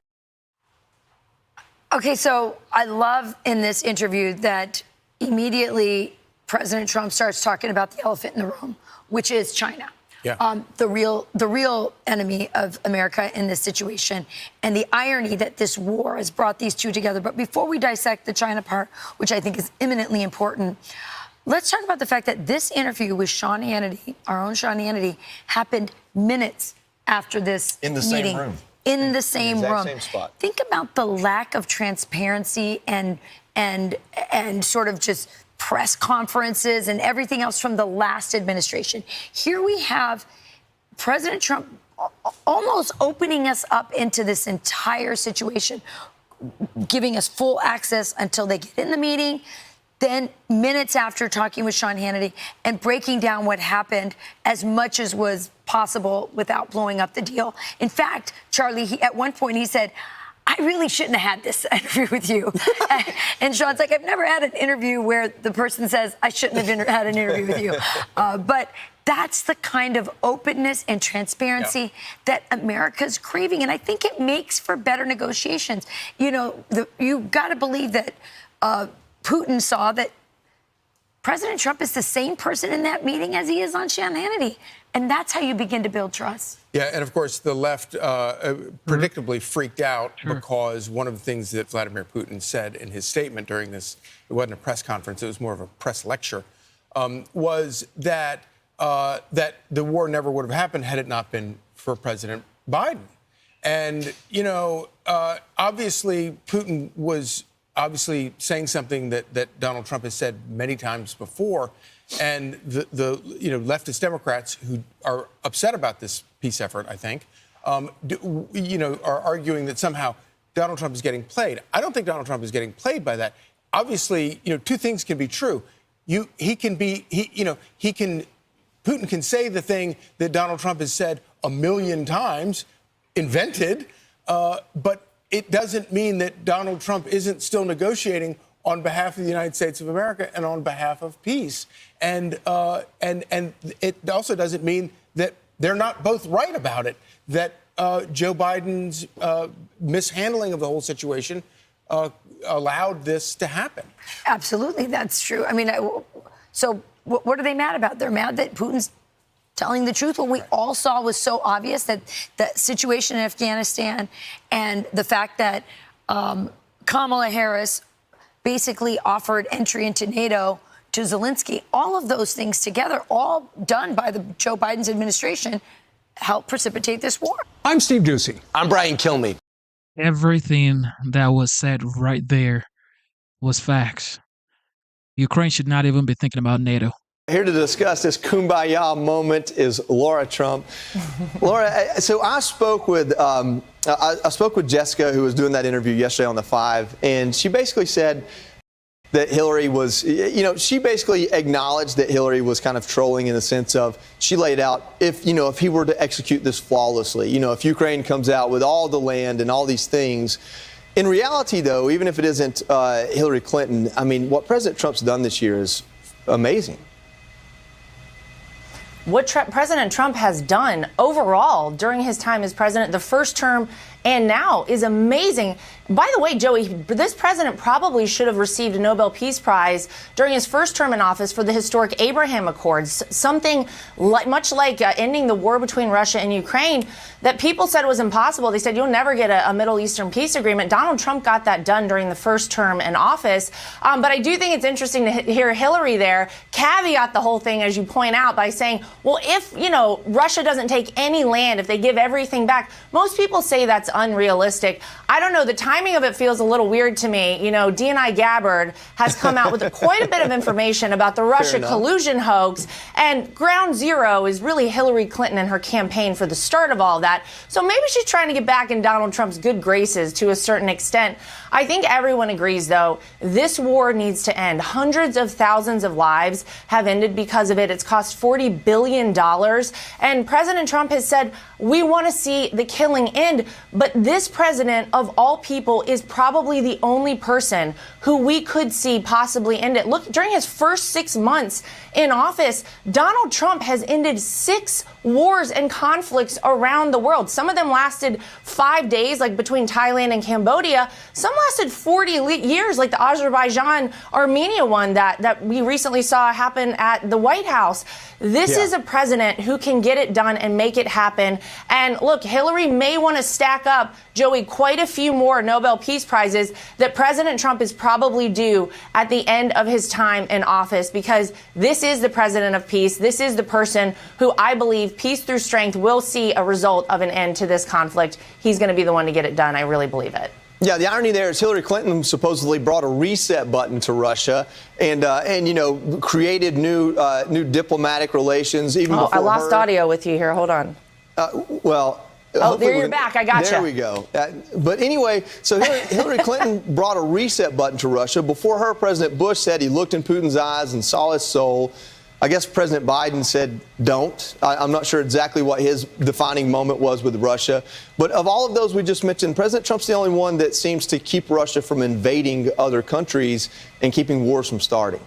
Okay, so I love in this interview that immediately President Trump starts talking about the elephant in the room, which is China. Yeah. The real enemy of America in this situation, and the irony that this war has brought these two together. But before we dissect the China part, which I think is eminently important, let's talk about the fact that this interview with Sean Hannity, our own Sean Hannity, happened minutes after this In the meeting. same room. In the same exact room. Same spot. Think about the lack of transparency and sort of just press conferences and everything else from the last administration. Here we have President Trump almost opening us up into this entire situation, giving us full access until they get in the meeting. Then minutes after talking with Sean Hannity and breaking down what happened as much as was possible without blowing up the deal. In fact, Charlie, at one point he said, I really shouldn't have had this interview with you. And Sean's like, I've never had an interview where the person says, I shouldn't have had an interview with you. But that's the kind of openness and transparency that America's craving. And I think it makes for better negotiations. You've got to believe that Putin saw that President Trump is the same person in that meeting as he is on Sean Hannity. And that's how you begin to build trust. Yeah, and of course, the left predictably freaked out because one of the things that Vladimir Putin said in his statement during this, it wasn't a press conference, it was more of a press lecture, was that that the war never would have happened had it not been for President Biden. And, obviously, Putin was obviously saying something that Donald Trump has said many times before. And the leftist Democrats who are upset about this peace effort, I think, are arguing that somehow Donald Trump is getting played. I don't think Donald Trump is getting played by that. Obviously, two things can be true. Putin can say the thing that Donald Trump has said 1,000,000 times, invented, but it doesn't mean that Donald Trump isn't still negotiating on behalf of the United States of America and on behalf of peace. And it also doesn't mean that they're not both right about it, that Joe Biden's mishandling of the whole situation allowed this to happen. Absolutely, that's true. I mean, so what are they mad about? They're mad that Putin's telling the truth. What we all saw was so obvious, that the situation in Afghanistan and the fact that Kamala Harris basically offered entry into NATO to Zelensky. All of those things together, all done by the Joe Biden's administration, helped precipitate this war. I'm Steve Doocy. I'm Brian Kilmeade. Everything that was said right there was facts. Ukraine should not even be thinking about NATO. Here to discuss this kumbaya moment is Laura Trump. Laura, so I spoke with Jessica, who was doing that interview yesterday on The Five, and she basically said that Hillary was, she basically acknowledged that Hillary was kind of trolling in the sense of, she laid out, if he were to execute this flawlessly, if Ukraine comes out with all the land and all these things. In reality, though, even if it isn't Hillary Clinton, I mean, what President Trump's done this year is amazing. What President Trump has done overall during his time as president, the first term and now is amazing. By the way, Joey, this president probably should have received a Nobel Peace Prize during his first term in office for the historic Abraham Accords, something much like ending the war between Russia and Ukraine that people said was impossible. They said you'll never get a Middle Eastern peace agreement. Donald Trump got that done during the first term in office. But I do think it's interesting to hear Hillary there caveat the whole thing, as you point out, by saying, well, if, Russia doesn't take any land, if they give everything back, most people say that's unrealistic. I don't know. The timing of it feels a little weird to me. DNI Gabbard has come out with quite a bit of information about the Russia collusion hoax, and ground zero is really Hillary Clinton and her campaign for the start of all that. So maybe she's trying to get back in Donald Trump's good graces to a certain extent. I think everyone agrees, though, this war needs to end. Hundreds of thousands of lives have ended because of it. It's cost $40 billion. And President Trump has said, we want to see the killing end. But this president, of all people, is probably the only person who we could see possibly end it. Look, during his first 6 months in office, Donald Trump has ended 6 wars and conflicts around the world. Some of them lasted 5 days, like between Thailand and Cambodia. Some lasted 40 years, like the Azerbaijan-Armenia one that we recently saw happen at the White House. This is a president who can get it done and make it happen. And look, Hillary may want to stack up, Joey, quite a few more Nobel Peace Prizes that President Trump is probably due at the end of his time in office, because this is the president of peace. This is the person who I believe peace through strength will see a result of an end to this conflict. He's going to be the one to get it done. I really believe it. Yeah, the irony there is Hillary Clinton supposedly brought a reset button to Russia and created new diplomatic relations. Even before I lost audio with you here. Hold on. There you're back. I gotcha. There we go. But anyway, so Hillary Clinton brought a reset button to Russia. Before her, President Bush said he looked in Putin's eyes and saw his soul. I guess President Biden said don't. I'm not sure exactly what his defining moment was with Russia. But of all of those we just mentioned, President Trump's the only one that seems to keep Russia from invading other countries and keeping wars from starting.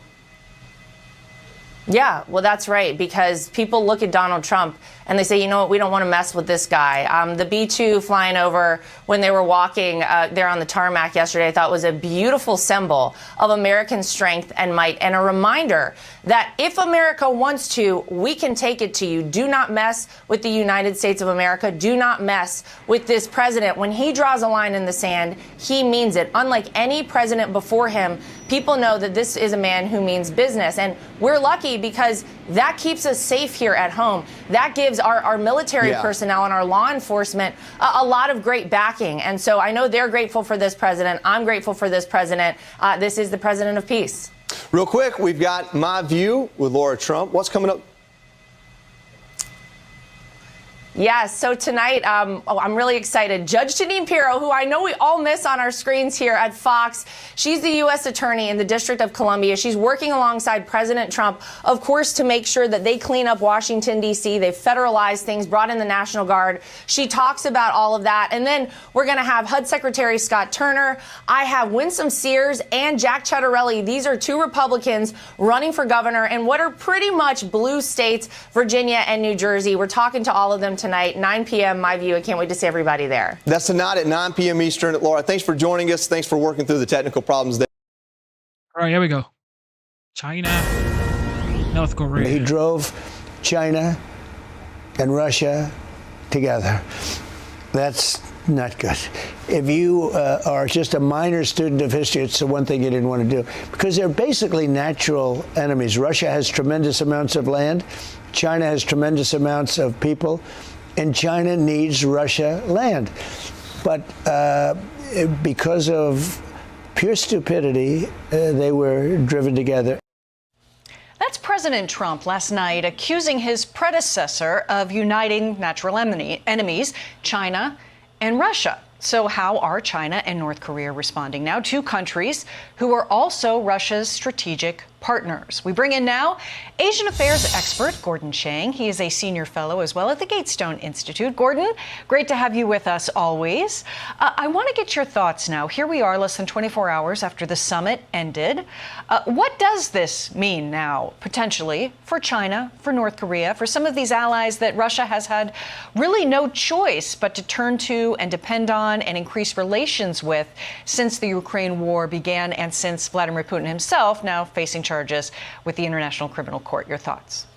Yeah, well, that's right, because people look at Donald Trump and they say, you know what, we don't want to mess with this guy. The B-2 flying over when they were walking there on the tarmac yesterday, I thought was a beautiful symbol of American strength and might, and a reminder that if America wants to, we can take it to you. Do not mess with the United States of America. Do not mess with this president. When he draws a line in the sand, he means it. Unlike any president before him, people know that this is a man who means business. And we're lucky because that keeps us safe here at home. That gives our military personnel and our law enforcement a lot of great backing. And so I know they're grateful for this president. I'm grateful for this president. This is the president of peace. Real quick, we've got My View with Laura Trump. What's coming up? Yes, so tonight, I'm really excited. Judge Jeanine Pirro, who I know we all miss on our screens here at Fox, she's the U.S. Attorney in the District of Columbia. She's working alongside President Trump, of course, to make sure that they clean up Washington, D.C. They've federalized things, brought in the National Guard. She talks about all of that. And then we're going to have HUD Secretary Scott Turner. I have Winsome Sears and Jack Ciattarelli. These are 2 Republicans running for governor in what are pretty much blue states, Virginia and New Jersey. We're talking to all of them tonight, 9 p.m., My View. I can't wait to see everybody there. That's tonight at 9 p.m. Eastern. Laura, thanks for joining us. Thanks for working through the technical problems there. All right, here we go. China, North Korea. He drove China and Russia together. That's not good. If you are just a minor student of history, it's the one thing you didn't want to do, because they're basically natural enemies. Russia has tremendous amounts of land. China has tremendous amounts of people, and China needs Russia land. But because of pure stupidity, they were driven together. That's President Trump last night accusing his predecessor of uniting natural enemies, China and Russia. So how are China and North Korea responding now? Two countries who are also Russia's strategic partners. We bring in now Asian affairs expert Gordon Chang. He is a senior fellow as well at the Gatestone Institute. Gordon, great to have you with us always. I want to get your thoughts now. Here we are less than 24 hours after the summit ended. What does this mean now, potentially, for China, for North Korea, for some of these allies that Russia has had really no choice but to turn to and depend on and increase relations with since the Ukraine war began and since Vladimir Putin himself now facing charges with the International Criminal Court? Your thoughts?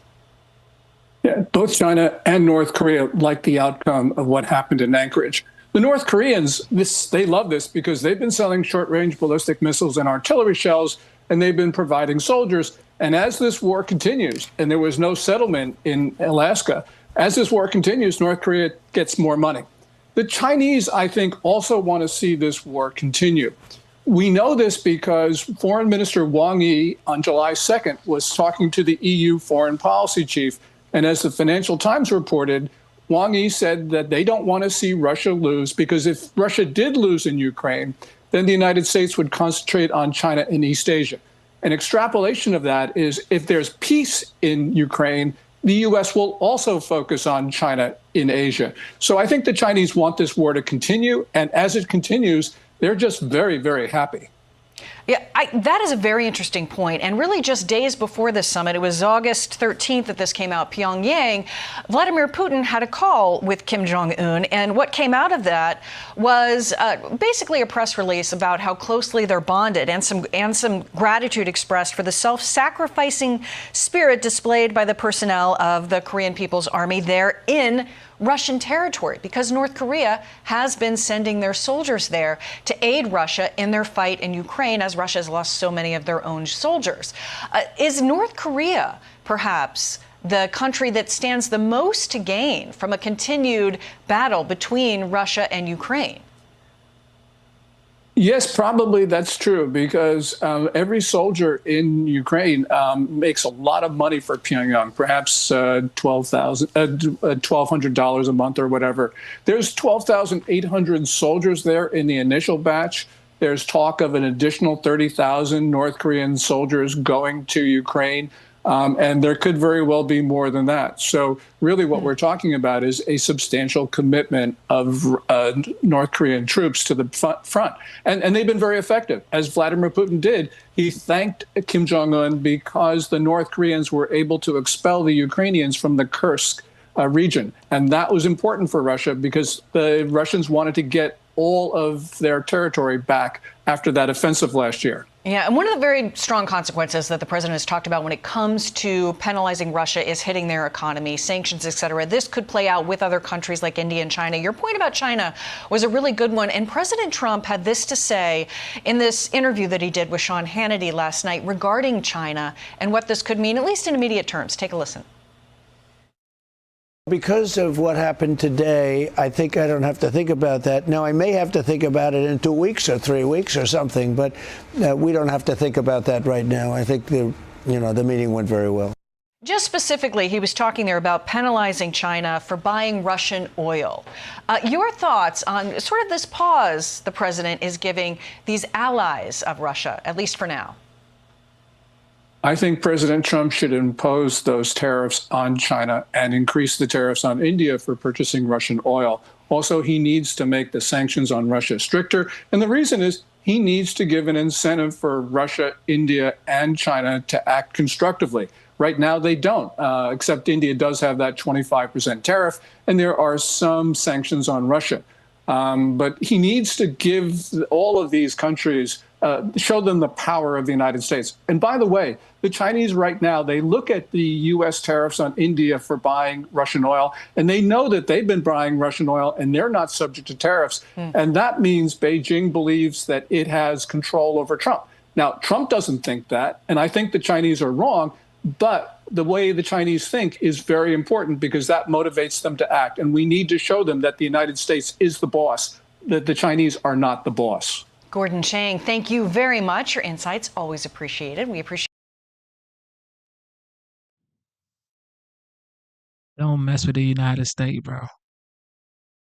Yeah, both China and North Korea like the outcome of what happened in Anchorage. The North Koreans, they love this because they've been selling short-range ballistic missiles and artillery shells, and they've been providing soldiers. And as this war continues, and there was no settlement in Alaska, as this war continues, North Korea gets more money. The Chinese, I think, also want to see this war continue. We know this because Foreign Minister Wang Yi on July 2nd was talking to the EU foreign policy chief. And as the Financial Times reported, Wang Yi said that they don't want to see Russia lose because if Russia did lose in Ukraine, then the United States would concentrate on China and East Asia. An extrapolation of that is if there's peace in Ukraine, the U.S. will also focus on China in Asia. So I think the Chinese want this war to continue. And as it continues, they're just very, very happy. Yeah, that is a very interesting point. And really just days before this summit, it was August 13th that this came out, Pyongyang, Vladimir Putin had a call with Kim Jong-un. And what came out of that was basically a press release about how closely they're bonded and some gratitude expressed for the self-sacrificing spirit displayed by the personnel of the Korean People's Army there in Russian territory, because North Korea has been sending their soldiers there to aid Russia in their fight in Ukraine, as Russia has lost so many of their own soldiers. Is North Korea perhaps the country that stands the most to gain from a continued battle between Russia and Ukraine? Yes, probably that's true, because every soldier in Ukraine makes a lot of money for Pyongyang, perhaps $1,200 a month or whatever. There's 12,800 soldiers there in the initial batch. There's talk of an additional 30,000 North Korean soldiers going to Ukraine. And there could very well be more than that. So really what we're talking about is a substantial commitment of North Korean troops to the front. And they've been very effective. As Vladimir Putin did, he thanked Kim Jong-un because the North Koreans were able to expel the Ukrainians from the Kursk region. And that was important for Russia because the Russians wanted to get all of their territory back after that offensive last year. Yeah, and one of the very strong consequences that the president has talked about when it comes to penalizing Russia is hitting their economy, sanctions, et cetera. This could play out with other countries like India and China. Your point about China was a really good one. And President Trump had this to say in this interview that he did with Sean Hannity last night regarding China and what this could mean, at least in immediate terms. Take a listen. Because of what happened today, I think I don't have to think about that. Now, I may have to think about it in 2 weeks or 3 weeks or something, but we don't have to think about that right now. I think the meeting went very well. Just specifically, he was talking there about penalizing China for buying Russian oil. Your thoughts on sort of this pause the president is giving these allies of Russia, at least for now? I think President Trump should impose those tariffs on China and increase the tariffs on India for purchasing Russian oil. Also, he needs to make the sanctions on Russia stricter. And the reason is he needs to give an incentive for Russia, India, and China to act constructively. Right now, they don't, except India does have that 25% tariff, and there are some sanctions on Russia. But he needs to give all of these countries, show them the power of the United States. And by the way, the Chinese right now, they look at the U.S. tariffs on India for buying Russian oil, and they know that they've been buying Russian oil and they're not subject to tariffs. And that means Beijing believes that it has control over Trump. Now, Trump doesn't think that, and I think the Chinese are wrong, but the way the Chinese think is very important because that motivates them to act. And we need to show them that the United States is the boss, that the Chinese are not the boss. Gordon Chang, thank you very much. Your insights always appreciated. We appreciate. Don't mess with the United States, bro.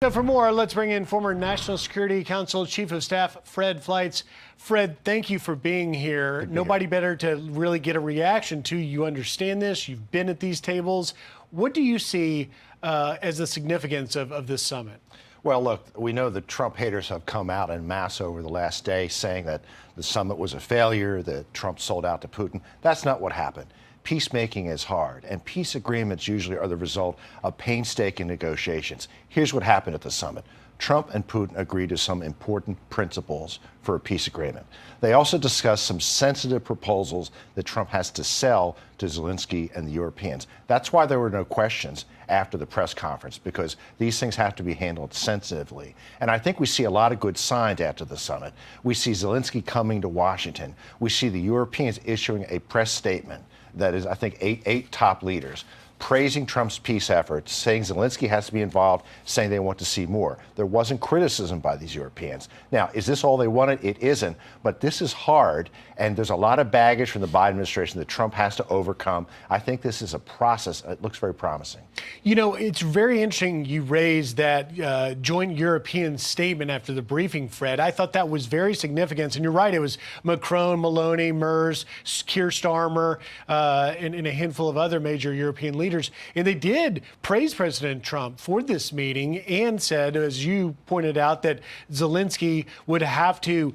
So for more, let's bring in former National Security Council Chief of Staff Fred Fleitz. Fred, thank you for being here. Nobody better to really get a reaction to. You understand this. You've been at these tables. What do you see as the significance of this summit? Well, look, we know the Trump haters have come out en masse over the last day saying that the summit was a failure, that Trump sold out to Putin. That's not what happened. Peacemaking is hard, and peace agreements usually are the result of painstaking negotiations. Here's what happened at the summit. Trump and Putin agreed to some important principles for a peace agreement. They also discussed some sensitive proposals that Trump has to sell to Zelensky and the Europeans. That's why there were no questions after the press conference, because these things have to be handled sensitively. And I think we see a lot of good signs after the summit. We see Zelensky coming to Washington. We see the Europeans issuing a press statement that is, I think, eight top leaders praising Trump's peace efforts, saying Zelensky has to be involved, saying they want to see more. There wasn't criticism by these Europeans. Now, is this all they wanted? It isn't, but this is hard, and there's a lot of baggage from the Biden administration that Trump has to overcome. I think this is a process. It looks very promising. You know, it's very interesting you raised that joint European statement after the briefing, Fred. I thought that was very significant, and you're right, it was Macron, Meloni, Merz, Keir Starmer, and a handful of other major European leaders. And they did praise President Trump for this meeting and said, as you pointed out, that Zelensky would have to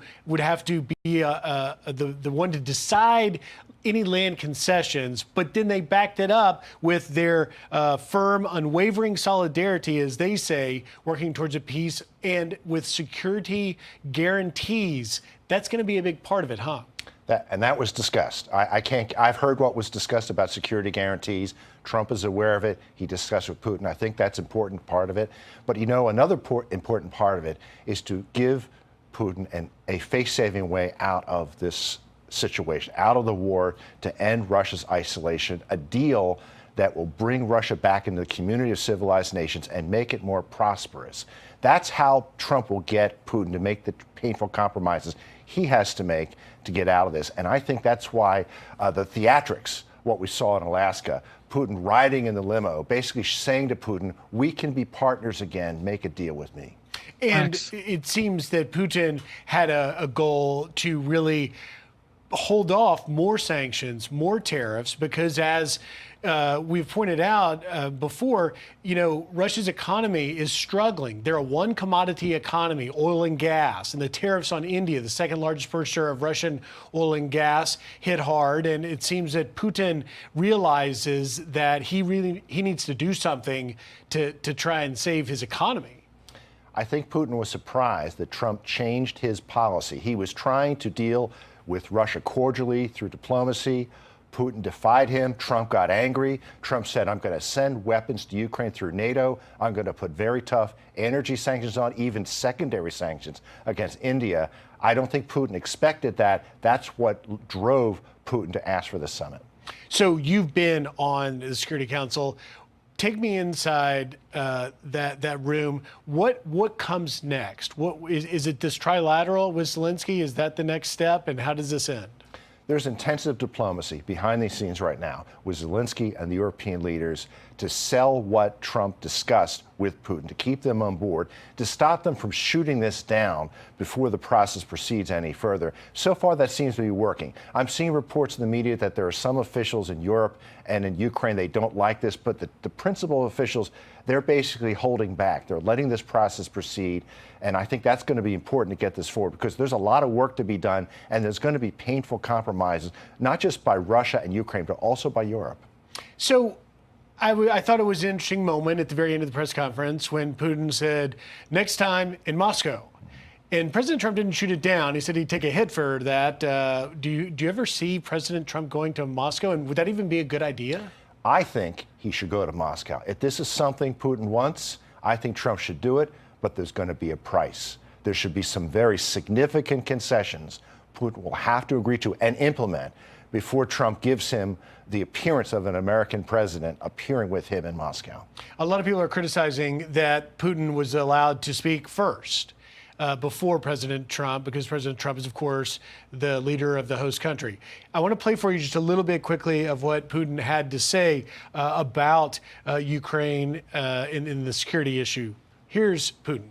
be the one to decide any land concessions. But then they backed it up with their firm, unwavering solidarity, as they say, working towards a peace and with security guarantees. That's going to be a big part of it, huh? That was discussed. I've heard what was discussed about security guarantees. Trump is aware of it. He discussed with Putin. I think that's an important part of it. But, you know, another important part of it is to give Putin a face-saving way out of this situation, out of the war, to end Russia's isolation, a deal that will bring Russia back into the community of civilized nations and make it more prosperous. That's how Trump will get Putin to make the painful compromises he has to make to get out of this. And I think that's why the theatrics, what we saw in Alaska, Putin riding in the limo, basically saying to Putin, we can be partners again, make a deal with me. And it seems that Putin had a goal to really hold off more sanctions, more tariffs, because as we've pointed out before, you know, Russia's economy is struggling. They're a one commodity economy, oil and gas, and the tariffs on India, the second largest purchaser of Russian oil and gas, hit hard. And it seems that Putin realizes that he needs to do something to try and save his economy. I think Putin was surprised that Trump changed his policy. He was trying to deal with Russia cordially through diplomacy. Putin defied him. Trump got angry. Trump said, I'm going to send weapons to Ukraine through NATO. I'm going to put very tough energy sanctions on, even secondary sanctions against India. I don't think Putin expected that. That's what drove Putin to ask for the summit. So you've been on the Security Council. Take me inside that room. What comes next? What is it? This trilateral with Zelensky? Is that the next step? And how does this end? There's intensive diplomacy behind the scenes right now with Zelensky and the European leaders to sell what Trump discussed with Putin, to keep them on board, to stop them from shooting this down before the process proceeds any further. So far, that seems to be working. I'm seeing reports in the media that there are some officials in Europe and in Ukraine, they don't like this, but the principal officials, they're basically holding back. They're letting this process proceed. And I think that's going to be important to get this forward, because there's a lot of work to be done, and there's going to be painful compromises, not just by Russia and Ukraine, but also by Europe. So I thought it was an interesting moment at the very end of the press conference when Putin said, next time in Moscow. And President Trump didn't shoot it down. He said he'd take a hit for that. Do you ever see President Trump going to Moscow? And would that even be a good idea? I think he should go to Moscow. If this is something Putin wants, I think Trump should do it, but there's going to be a price. There should be some very significant concessions Putin will have to agree to and implement before Trump gives him the appearance of an American president appearing with him in Moscow. A lot of people are criticizing that Putin was allowed to speak first before President Trump, because President Trump is, of course, the leader of the host country. I want to play for you just a little bit quickly of what Putin had to say about Ukraine in the security issue Here's Putin.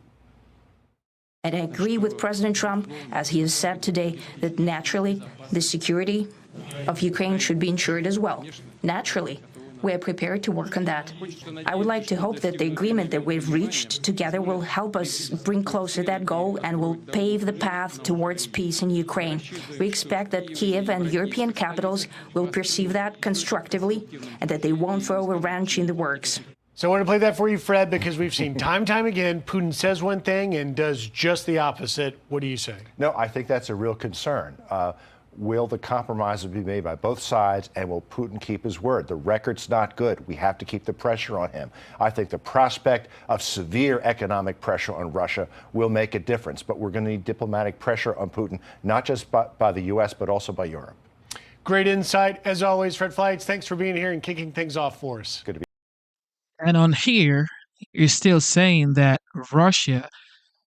And I agree with President Trump, as he has said today, that naturally the security of Ukraine should be ensured as well. Naturally, we are prepared to work on that. I would like to hope that the agreement that we've reached together will help us bring closer that goal and will pave the path towards peace in Ukraine. We expect that Kiev and European capitals will perceive that constructively and that they won't throw a wrench in the works. So I want to play that for you, Fred, because we've seen time and time again, Putin says one thing and does just the opposite. What do you say? No, I think that's a real concern. Will the compromises be made by both sides, and will Putin keep his word? The record's not good. We have to keep the pressure on him. I think the prospect of severe economic pressure on Russia will make a difference, but we're going to need diplomatic pressure on Putin, not just by the U.S., but also by Europe. Great insight. As always, Fred Fleitz, thanks for being here and kicking things off for us. Good to be. And on here, you're still saying that Russia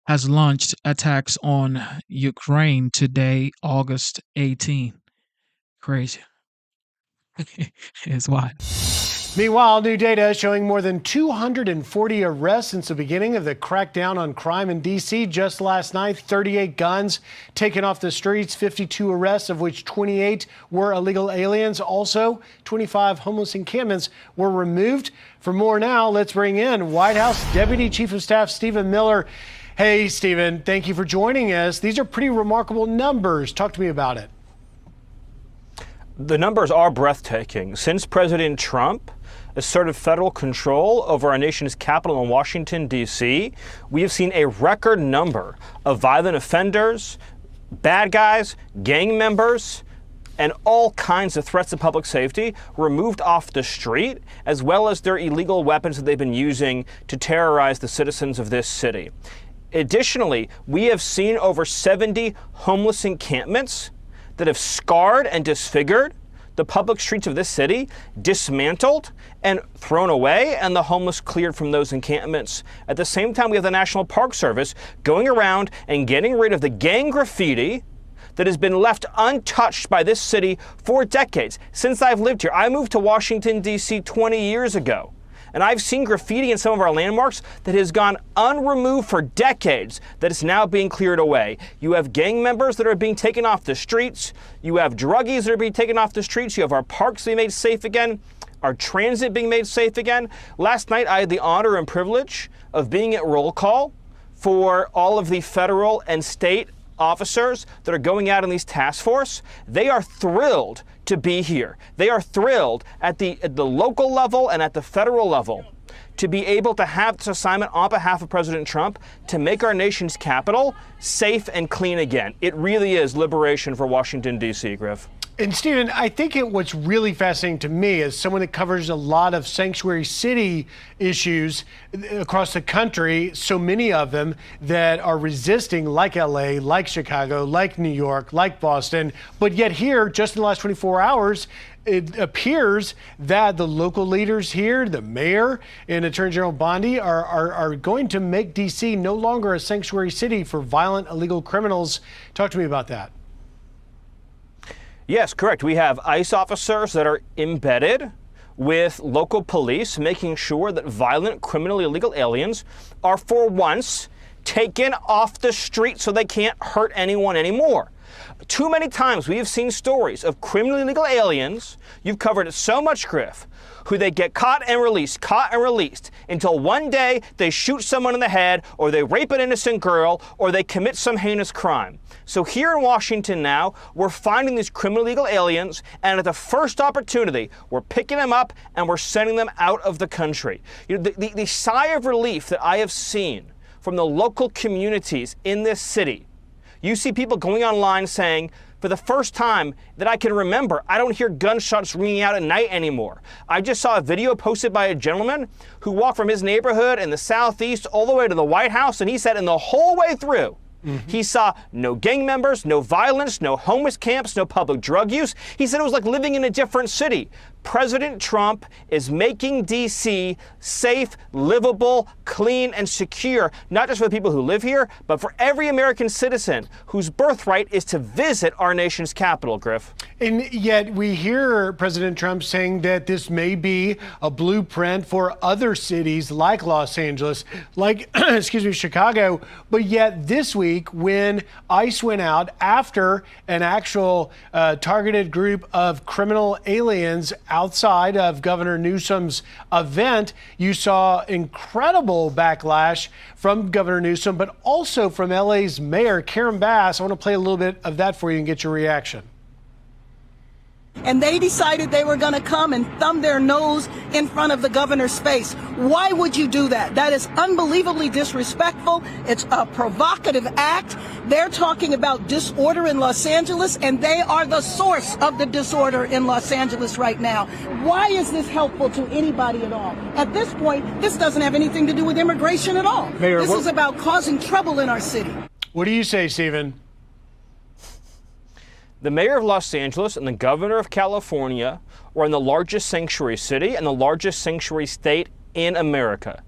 has launched attacks on Ukraine today, August 18. Crazy. It's wild. Meanwhile, new data showing more than 240 arrests since the beginning of the crackdown on crime in D.C. Just last night, 38 guns taken off the streets, 52 arrests, of which 28 were illegal aliens. Also, 25 homeless encampments were removed. For more now, let's bring in White House Deputy Chief of Staff Stephen Miller. Hey, Stephen, thank you for joining us. These are pretty remarkable numbers. Talk to me about it. The numbers are breathtaking. Since President Trump asserted federal control over our nation's capital in Washington, D.C., we have seen a record number of violent offenders, bad guys, gang members, and all kinds of threats to public safety removed off the street, as well as their illegal weapons that they've been using to terrorize the citizens of this city. Additionally, we have seen over 70 homeless encampments that have scarred and disfigured the public streets of this city, dismantled and thrown away, and the homeless cleared from those encampments. At the same time, we have the National Park Service going around and getting rid of the gang graffiti that has been left untouched by this city for decades. Since I've lived here, I moved to Washington, D.C. 20 years ago. And I've seen graffiti in some of our landmarks that has gone unremoved for decades that is now being cleared away. You have gang members that are being taken off the streets. You have druggies that are being taken off the streets. You have our parks being made safe again, our transit being made safe again. Last night, I had the honor and privilege of being at roll call for all of the federal and state officers that are going out in these task force. They are thrilled to be here. They are thrilled at the local level and at the federal level to be able to have this assignment on behalf of President Trump to make our nation's capital safe and clean again. It really is liberation for Washington, D.C., Griff. And Stephen, I think what's really fascinating to me as someone that covers a lot of sanctuary city issues across the country, so many of them that are resisting, like LA, like Chicago, like New York, like Boston. But yet here, just in the last 24 hours, it appears that the local leaders here, the mayor and Attorney General Bondi, are going to make D.C. no longer a sanctuary city for violent, illegal criminals. Talk to me about that. Yes, correct. We have ICE officers that are embedded with local police, making sure that violent, criminally illegal aliens are for once taken off the street so they can't hurt anyone anymore. Too many times we have seen stories of criminally illegal aliens, you've covered it so much, Griff, who they get caught and released, until one day they shoot someone in the head, or they rape an innocent girl, or they commit some heinous crime. So here in Washington now, we're finding these criminally illegal aliens, and at the first opportunity, we're picking them up and we're sending them out of the country. You know, the sigh of relief that I have seen from the local communities in this city, you see people going online saying, for the first time that I can remember, I don't hear gunshots ringing out at night anymore. I just saw a video posted by a gentleman who walked from his neighborhood in the southeast all the way to the White House, and he said in the whole way through, he saw no gang members, no violence, no homeless camps, no public drug use. He said it was like living in a different city. President Trump is making D.C. safe, livable, clean, and secure, not just for the people who live here, but for every American citizen whose birthright is to visit our nation's capital, Griff. And yet we hear President Trump saying that this may be a blueprint for other cities like Los Angeles, like, Chicago. But yet this week, when ICE went out after an actual targeted group of criminal aliens outside of Governor Newsom's event, you saw incredible backlash from Governor Newsom, but also from LA's Mayor Karen Bass. I want to play a little bit of that for you and get your reaction. And they decided they were going to come and thumb their nose in front of the governor's face. Why would you do that? That is unbelievably disrespectful. It's a provocative act. They're talking about disorder in Los Angeles, and they are the source of the disorder in Los Angeles right now. Why is this helpful to anybody at all? At this point, this doesn't have anything to do with immigration at all. Mayor, this is about causing trouble in our city. What do you say, Stephen? The mayor of Los Angeles and the governor of California are in the largest sanctuary city and the largest sanctuary state in America.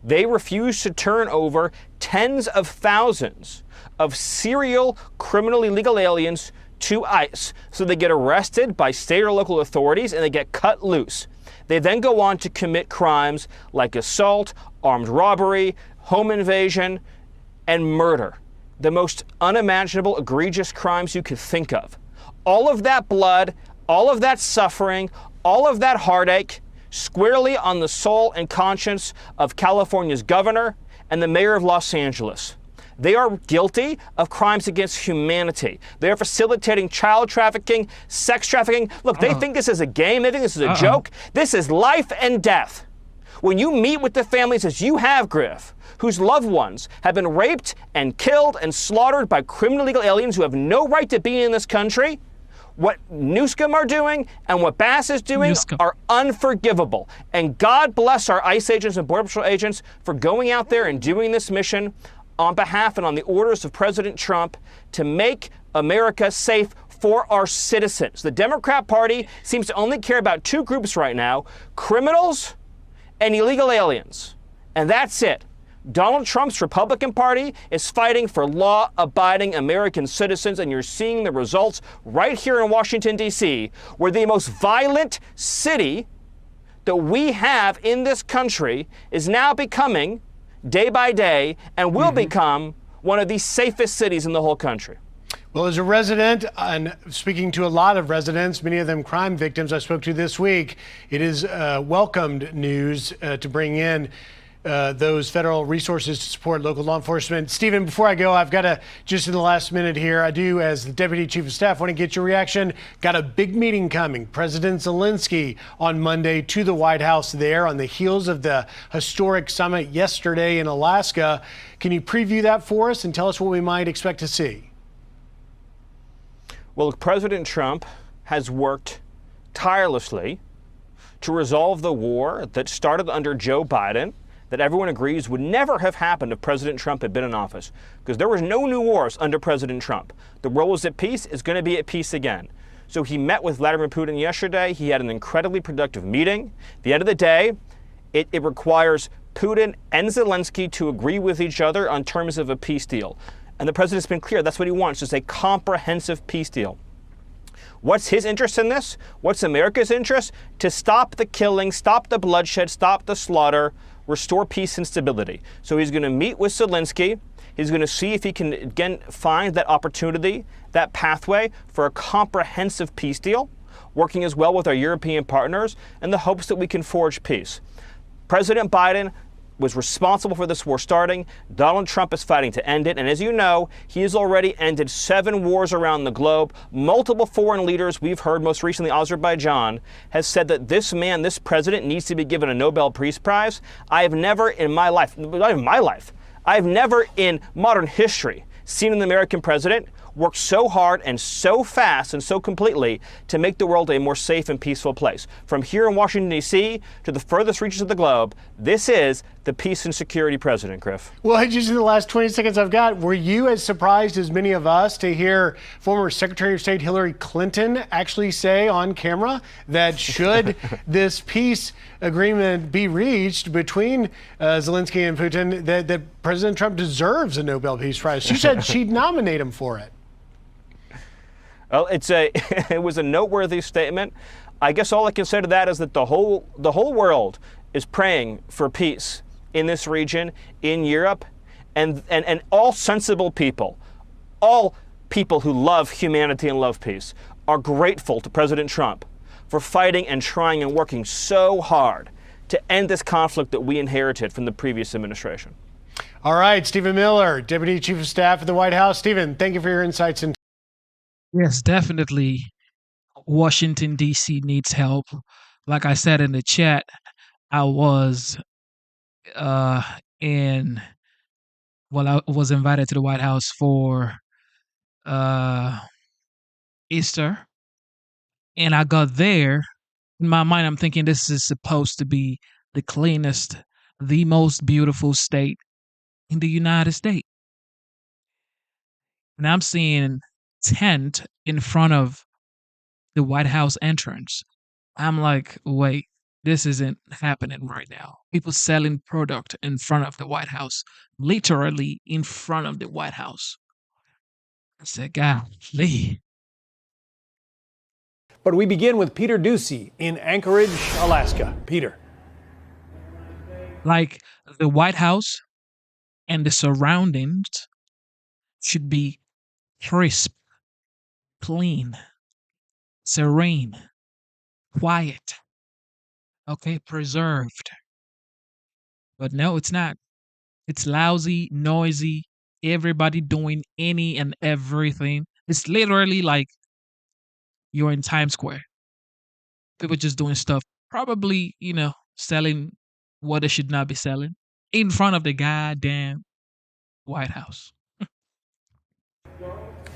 They refuse to turn over tens of thousands of serial criminal illegal aliens to ICE. So they get arrested by state or local authorities and they get cut loose. They then go on to commit crimes like assault, armed robbery, home invasion, and murder. The most unimaginable, egregious crimes you could think of. All of that blood, all of that suffering, all of that heartache, squarely on the soul and conscience of California's governor and the mayor of Los Angeles. They are guilty of crimes against humanity. They are facilitating child trafficking, sex trafficking. Look, they think this is a game. They think this is a joke. This is life and death. When you meet with the families, as you have, Griff, whose loved ones have been raped and killed and slaughtered by criminal illegal aliens who have no right to be in this country, what Newsom are doing and what Bass is doing are unforgivable. And God bless our ICE agents and Border Patrol agents for going out there and doing this mission on behalf and on the orders of President Trump to make America safe for our citizens. The Democrat Party seems to only care about two groups right now, criminals and illegal aliens. And that's it. Donald Trump's Republican Party is fighting for law-abiding American citizens, and you're seeing the results right here in Washington, D.C., where the most violent city that we have in this country is now becoming, day by day, and will become one of the safest cities in the whole country. Well, as a resident, and speaking to a lot of residents, many of them crime victims I spoke to this week, it is welcomed news to bring in those federal resources to support local law enforcement. Stephen, before I go, I've got to, just in the last minute here, I do, as the Deputy Chief of Staff, want to get your reaction. Got a big meeting coming. President Zelensky on Monday to the White House there on the heels of the historic summit yesterday in Alaska. Can you preview that for us and tell us what we might expect to see? Well, President Trump has worked tirelessly to resolve the war that started under Joe Biden, that everyone agrees would never have happened if President Trump had been in office, because there was no new wars under President Trump. The world was at peace, is going to be at peace again. So he met with Vladimir Putin yesterday. He had an incredibly productive meeting. At the end of the day, it requires Putin and Zelensky to agree with each other on terms of a peace deal. And the president's been clear, that's what he wants, just a comprehensive peace deal. What's his interest in this? What's America's interest? To stop the killing, stop the bloodshed, stop the slaughter, restore peace and stability. So he's going to meet with Zelensky. He's going to see if he can, again, find that opportunity, that pathway for a comprehensive peace deal, working as well with our European partners in the hopes that we can forge peace. President Biden was responsible for this war starting. Donald Trump is fighting to end it. And as you know, he has already ended 7 wars around the globe. Multiple foreign leaders, we've heard most recently Azerbaijan, has said that this man, this president, needs to be given a Nobel Peace Prize. I have never in my life, not even my life, I have never in modern history seen an American president worked so hard and so fast and so completely to make the world a more safe and peaceful place. From here in Washington, D.C. to the furthest reaches of the globe, this is the peace and security president, Griff. Well, just in the last 20 seconds I've got, were you as surprised as many of us to hear former Secretary of State Hillary Clinton actually say on camera that should this peace agreement be reached between Zelensky and Putin, that President Trump deserves a Nobel Peace Prize? She said she'd nominate him for it. Well, it was a noteworthy statement. I guess all I can say to that is that the whole world is praying for peace in this region, in Europe, and all sensible people, all people who love humanity and love peace, are grateful to President Trump for fighting and trying and working so hard to end this conflict that we inherited from the previous administration. All right, Stephen Miller, Deputy Chief of Staff at the White House. Stephen, thank you for your insights. Yes, definitely. Washington, D.C. needs help. Like I said in the chat, I was I was invited to the White House for Easter, and I got there. In my mind, I'm thinking this is supposed to be the cleanest, the most beautiful state in the United States. And I'm seeing tent in front of the White House entrance. I'm like, wait, this isn't happening right now. People selling product in front of the White House, literally in front of the White House. I said, golly. But we begin with Peter Doocy in Anchorage, Alaska. Peter. Like the White House and the surroundings should be crisp, clean, serene, quiet, okay, preserved. But no, it's not. It's lousy, noisy, everybody doing any and everything. It's literally like you're in Times Square. People just doing stuff, probably, selling what they should not be selling in front of the goddamn White House.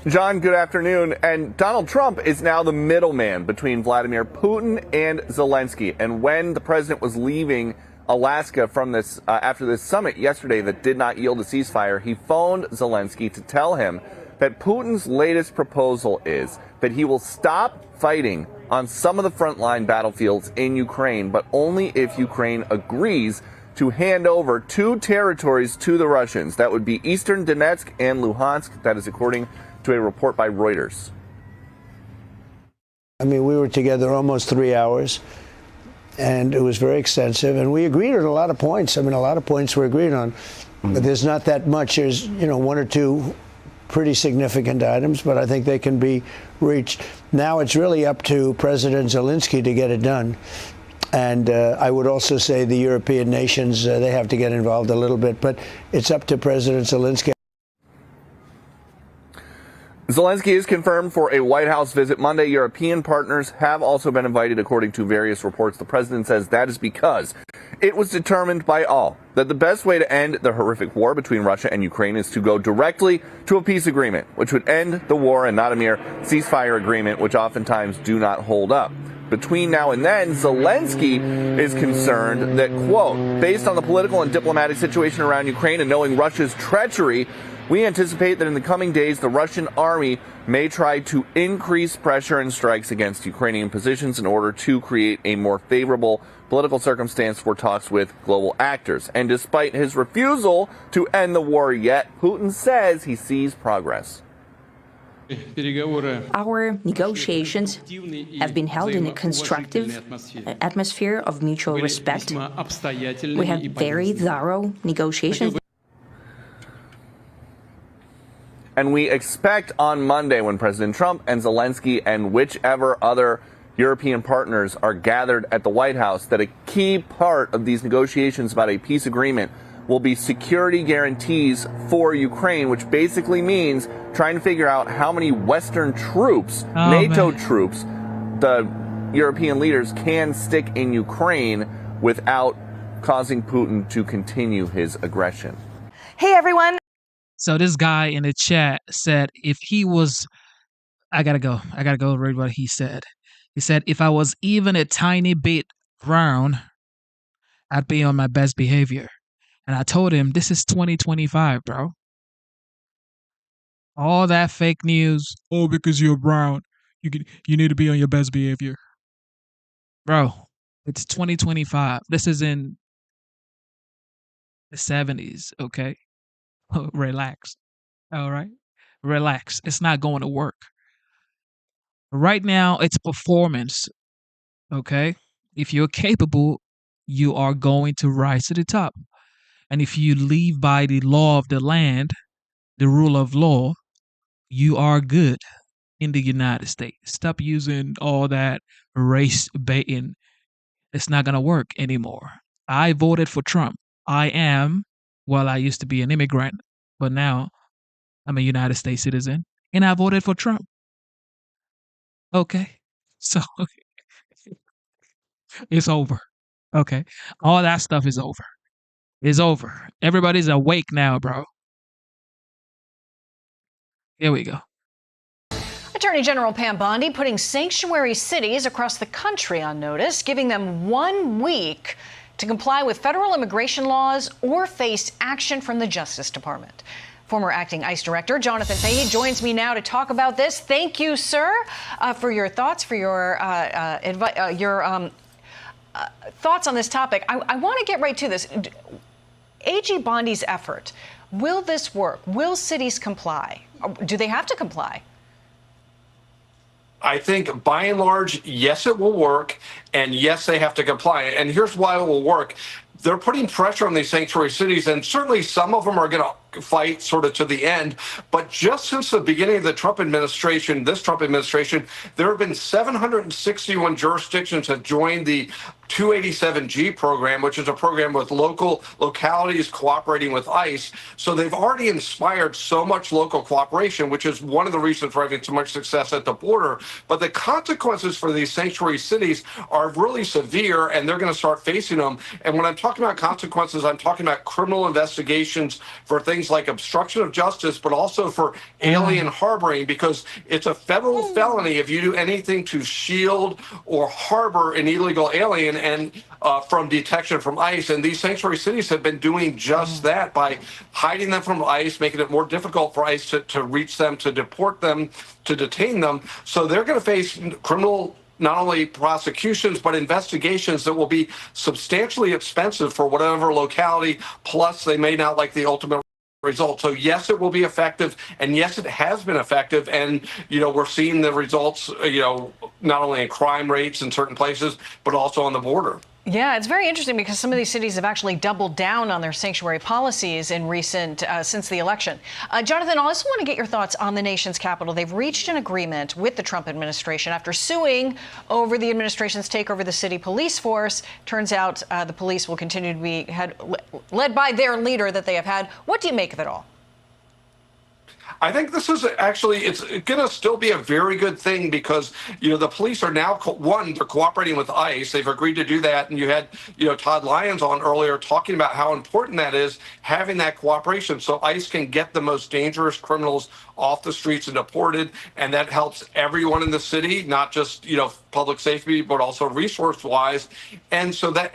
John, good afternoon. And Donald Trump is now the middleman between Vladimir Putin and Zelensky. And when the president was leaving Alaska from this after this summit yesterday that did not yield a ceasefire, he phoned Zelensky to tell him that Putin's latest proposal is that he will stop fighting on some of the frontline battlefields in Ukraine, but only if Ukraine agrees to hand over 2 territories to the Russians. That would be Eastern Donetsk and Luhansk. That is according to a report by Reuters. I mean, we were together almost 3 hours, and it was very extensive, and we agreed on a lot of points. I mean, a lot of points were agreed on, but there's not that much. There's, 1 or 2 pretty significant items, but I think they can be reached. Now it's really up to President Zelensky to get it done. And I would also say the European nations, they have to get involved a little bit, but it's up to President Zelensky. Zelensky is confirmed for a White House visit Monday. European partners have also been invited, according to various reports. The president says that is because it was determined by all that the best way to end the horrific war between Russia and Ukraine is to go directly to a peace agreement, which would end the war and not a mere ceasefire agreement, which oftentimes do not hold up. Between now and then, Zelensky is concerned that, quote, based on the political and diplomatic situation around Ukraine and knowing Russia's treachery, we anticipate that in the coming days, the Russian army may try to increase pressure and strikes against Ukrainian positions in order to create a more favorable political circumstance for talks with global actors. And despite his refusal to end the war yet, Putin says he sees progress. Our negotiations have been held in a constructive atmosphere of mutual respect. We have very thorough negotiations. And we expect on Monday, when President Trump and Zelensky and whichever other European partners are gathered at the White House, that a key part of these negotiations about a peace agreement will be security guarantees for Ukraine, which basically means trying to figure out how many Western troops, NATO troops, the European leaders can stick in Ukraine without causing Putin to continue his aggression. Hey, everyone. So this guy in the chat said if he was, I gotta go read what he said. He said, if I was even a tiny bit brown, I'd be on my best behavior. And I told him, this is 2025, bro. All that fake news, oh, because you're brown, you need to be on your best behavior. Bro, it's 2025. This is in the 70s, okay? Relax. All right? Relax. It's not going to work. Right now, it's performance, okay? If you're capable, you are going to rise to the top. And if you live by the law of the land, the rule of law, you are good in the United States. Stop using all that race baiting. It's not going to work anymore. I voted for Trump. I used to be an immigrant, but now I'm a United States citizen, and I voted for Trump. Okay. So it's over. Okay. All that stuff is over. It's over. Everybody's awake now, bro. Here we go. Attorney General Pam Bondi putting sanctuary cities across the country on notice, giving them 1 week to comply with federal immigration laws or face action from the Justice Department. Former acting ICE Director Jonathan Fahey joins me now to talk about this. Thank you, sir, for your thoughts, for your thoughts on this topic. I want to get right to this. AG Bondi's effort, will this work? Will cities comply? Do they have to comply? I think by and large, yes, it will work. And yes, they have to comply. And here's why it will work. They're putting pressure on these sanctuary cities, and certainly some of them are going to fight sort of to the end. But just since the beginning of the Trump administration, this Trump administration, there have been 761 jurisdictions have joined the 287G program, which is a program with localities cooperating with ICE. So they've already inspired so much local cooperation, which is one of the reasons for having so much success at the border. But the consequences for these sanctuary cities are really severe, and they're going to start facing them. And when I'm talking about consequences, I'm talking about criminal investigations for things like obstruction of justice, but also for alien harboring, because it's a federal felony if you do anything to shield or harbor an illegal alien and from detection from ICE. And these sanctuary cities have been doing just that by hiding them from ICE, making it more difficult for ICE to reach them, to deport them, to detain them. So they're going to face criminal not only prosecutions, but investigations that will be substantially expensive for whatever locality, plus they may not like the ultimate result. So yes, it will be effective, and yes, it has been effective. And we're seeing the results, not only in crime rates in certain places, but also on the border. Yeah, it's very interesting because some of these cities have actually doubled down on their sanctuary policies in recent since the election. Jonathan, I also want to get your thoughts on the nation's capital. They've reached an agreement with the Trump administration after suing over the administration's takeover of the city police force. Turns out the police will continue to be led by their leader that they have had. What do you make of it all? I think this is actually, it's going to still be a very good thing because, the police are now, they're cooperating with ICE. They've agreed to do that. And you had, Todd Lyons on earlier talking about how important that is, having that cooperation so ICE can get the most dangerous criminals off the streets and deported. And that helps everyone in the city, not just, public safety, but also resource wise. And so that,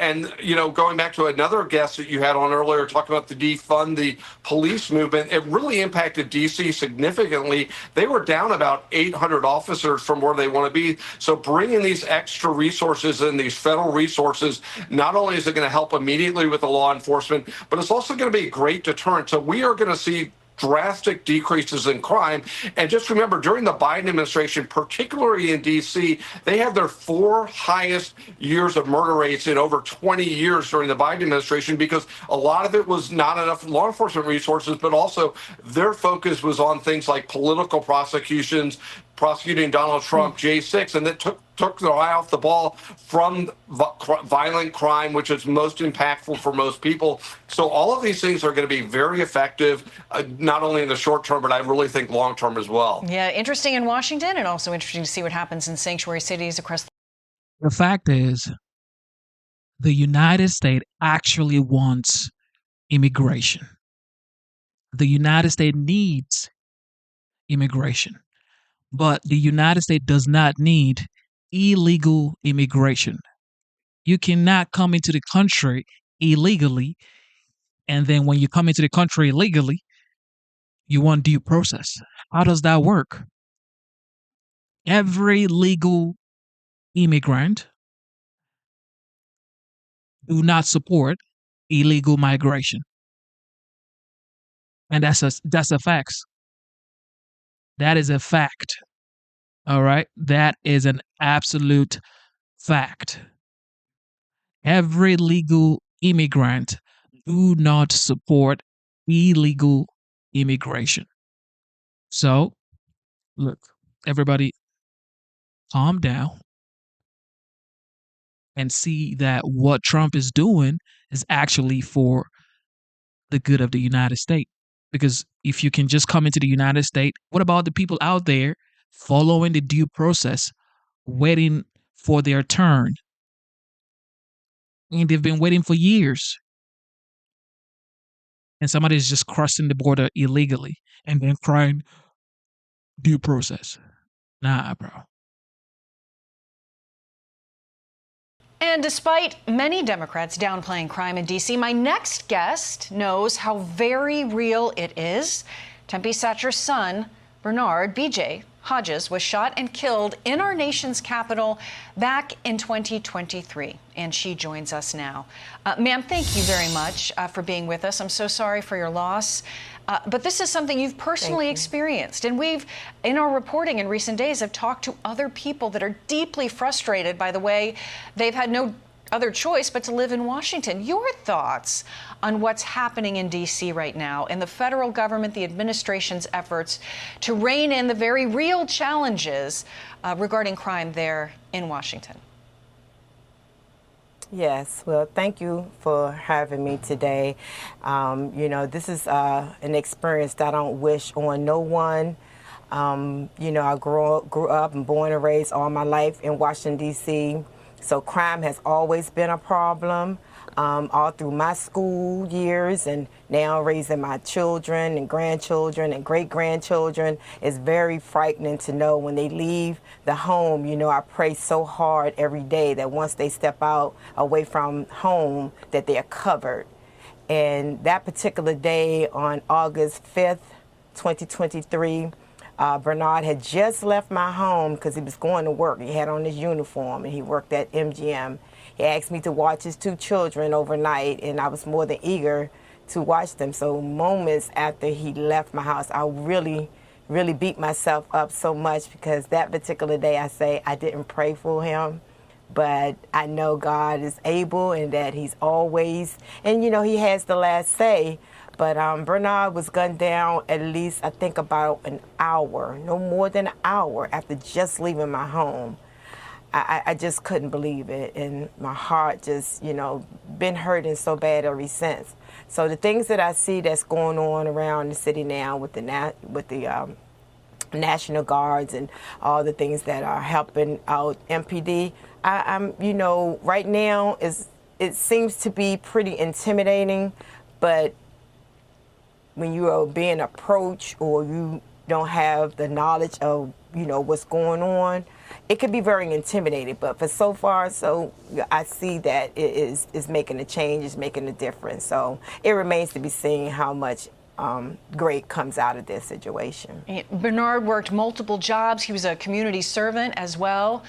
going back to another guest that you had on earlier, talking about the defund the police movement, it really impacted DC significantly. They were down about 800 officers from where they want to be. So bringing these extra resources and these federal resources, not only is it going to help immediately with the law enforcement, but it's also going to be a great deterrent. So we are going to see drastic decreases in crime. And just remember, during the Biden administration, particularly in D.C., they had their 4 highest years of murder rates in over 20 years during the Biden administration, because a lot of it was not enough law enforcement resources, but also their focus was on things like political prosecutions, prosecuting Donald Trump, J6, and that took their eye off the ball from violent crime, which is most impactful for most people. So all of these things are going to be very effective, not only in the short term, but I really think long term as well. Yeah, interesting in Washington, and also interesting to see what happens in sanctuary cities across the fact is, the United States actually wants immigration. the United States needs immigration, but the United States does not need illegal immigration. You cannot come into the country illegally, and then when you come into the country illegally, you want due process. How does that work? Every legal immigrant do not support illegal migration. And that's a fact. That is a fact. All right? That is an absolute fact. Every legal immigrant do not support illegal immigration. So, look, everybody calm down and see that what Trump is doing is actually for the good of the United States. Because if you can just come into the United States, what about the people out there following the due process, waiting for their turn? And they've been waiting for years. And somebody is just crossing the border illegally and then crying due process. Nah, bro. And despite many Democrats downplaying crime in D.C., my next guest knows how very real it is. Tempe Satcher's son, Bernard B.J. Hodges, was shot and killed in our nation's capital back in 2023. And she joins us now. Ma'am, thank you very much for being with us. I'm so sorry for your loss. But this is something you've personally experienced. And we've, in our reporting in recent days, have talked to other people that are deeply frustrated by the way they've had no other choice but to live in Washington. Your thoughts on what's happening in D.C. right now and the federal government, the administration's efforts to rein in the very real challenges regarding crime there in Washington? Yes, well, thank you for having me today. You know, this is an experience that I don't wish on no one. You know, I grew up and born and raised all my life in Washington, D.C., so crime has always been a problem all through my school years, and now raising my children and grandchildren and great-grandchildren. It's very frightening to know when they leave the home. You know, I pray so hard every day that once they step out away from home that they are covered. And that particular day on August 5th, 2023, Bernard had just left my home because he was going to work. He had on his uniform and he worked at MGM. He asked me to watch his 2 children overnight, and I was more than eager to watch them. So moments after he left my house, I really beat myself up so much because that particular day I didn't pray for him. But I know God is able and that he's always, and you know, he has the last say. But Bernard was gunned down at least, I think, about an hour, no more than an hour after just leaving my home. I just couldn't believe it, and my heart just, you know, been hurting so bad ever since. So the things that I see that's going on around the city now with the National Guards and all the things that are helping out MPD, I'm, you know, right now it seems to be pretty intimidating, but when you are being approached or you don't have the knowledge of, you know, what's going on, it could be very intimidating. But for so far, so I see that it is making a change, is making a difference. So it remains to be seen how much great comes out of this situation. Bernard worked multiple jobs. He was a community servant as well.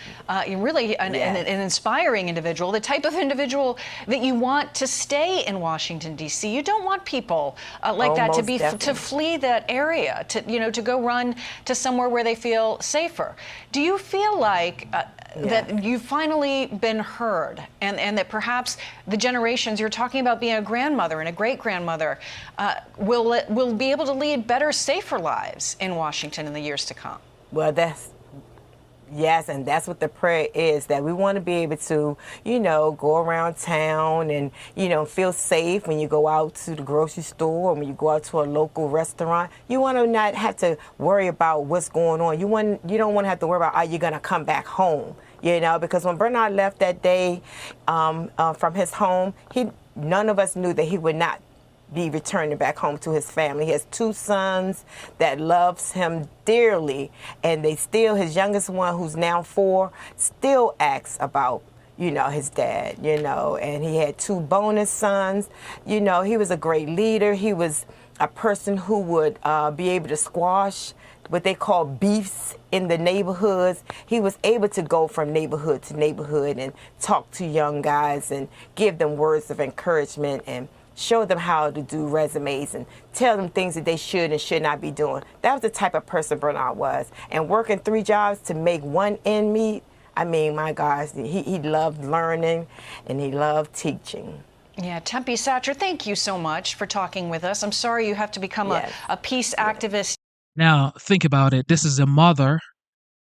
Really an inspiring individual, the type of individual that you want to stay in Washington, D.C. You don't want people like that to flee that area, to go run to somewhere where they feel safer. Do you feel like that you've finally been heard, and that perhaps the generations you're talking about, being a grandmother and a great-grandmother, will be able to lead better, safer lives in Washington in the years to come? Well, yes, and that's what the prayer is, that we want to be able to, you know, go around town and, you know, feel safe when you go out to the grocery store or when you go out to a local restaurant. You want to not have to worry about what's going on. You don't want to have to worry about, are you going to come back home? You know, because when Bernard left that day from his home, none of us knew that he would not be returning back home to his family. He has 2 sons that loves him dearly, and they still, his youngest one, who's now 4, still asks about, you know, his dad, you know, and he had 2 bonus sons. You know, he was a great leader. He was a person who would be able to squash what they call beefs in the neighborhoods. He was able to go from neighborhood to neighborhood and talk to young guys and give them words of encouragement and show them how to do resumes and tell them things that they should and should not be doing. That was the type of person Bernard was. And working 3 jobs to make one end meet, I mean, my gosh, he loved learning and he loved teaching. Yeah, Tempe Satcher, thank you so much for talking with us. I'm sorry you have to become a peace activist. Now, think about it. This is a mother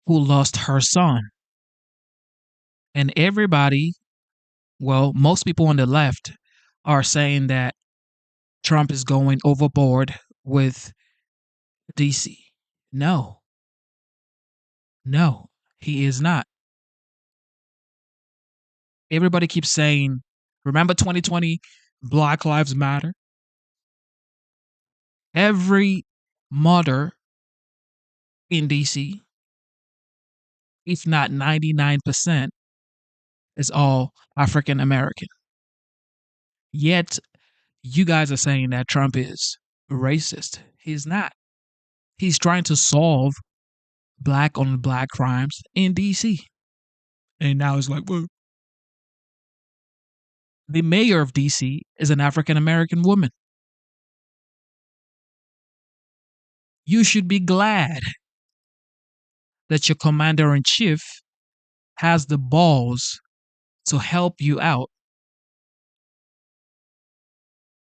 who lost her son. And everybody, well, most people on the left are saying that Trump is going overboard with DC. No. No, he is not. Everybody keeps saying, remember 2020, Black Lives Matter? Every mother in DC, if not 99%, is all African American. Yet, you guys are saying that Trump is racist. He's not. He's trying to solve black on black crimes in DC. And now it's like, well, the mayor of DC is an African American woman. You should be glad that your commander-in-chief has the balls to help you out.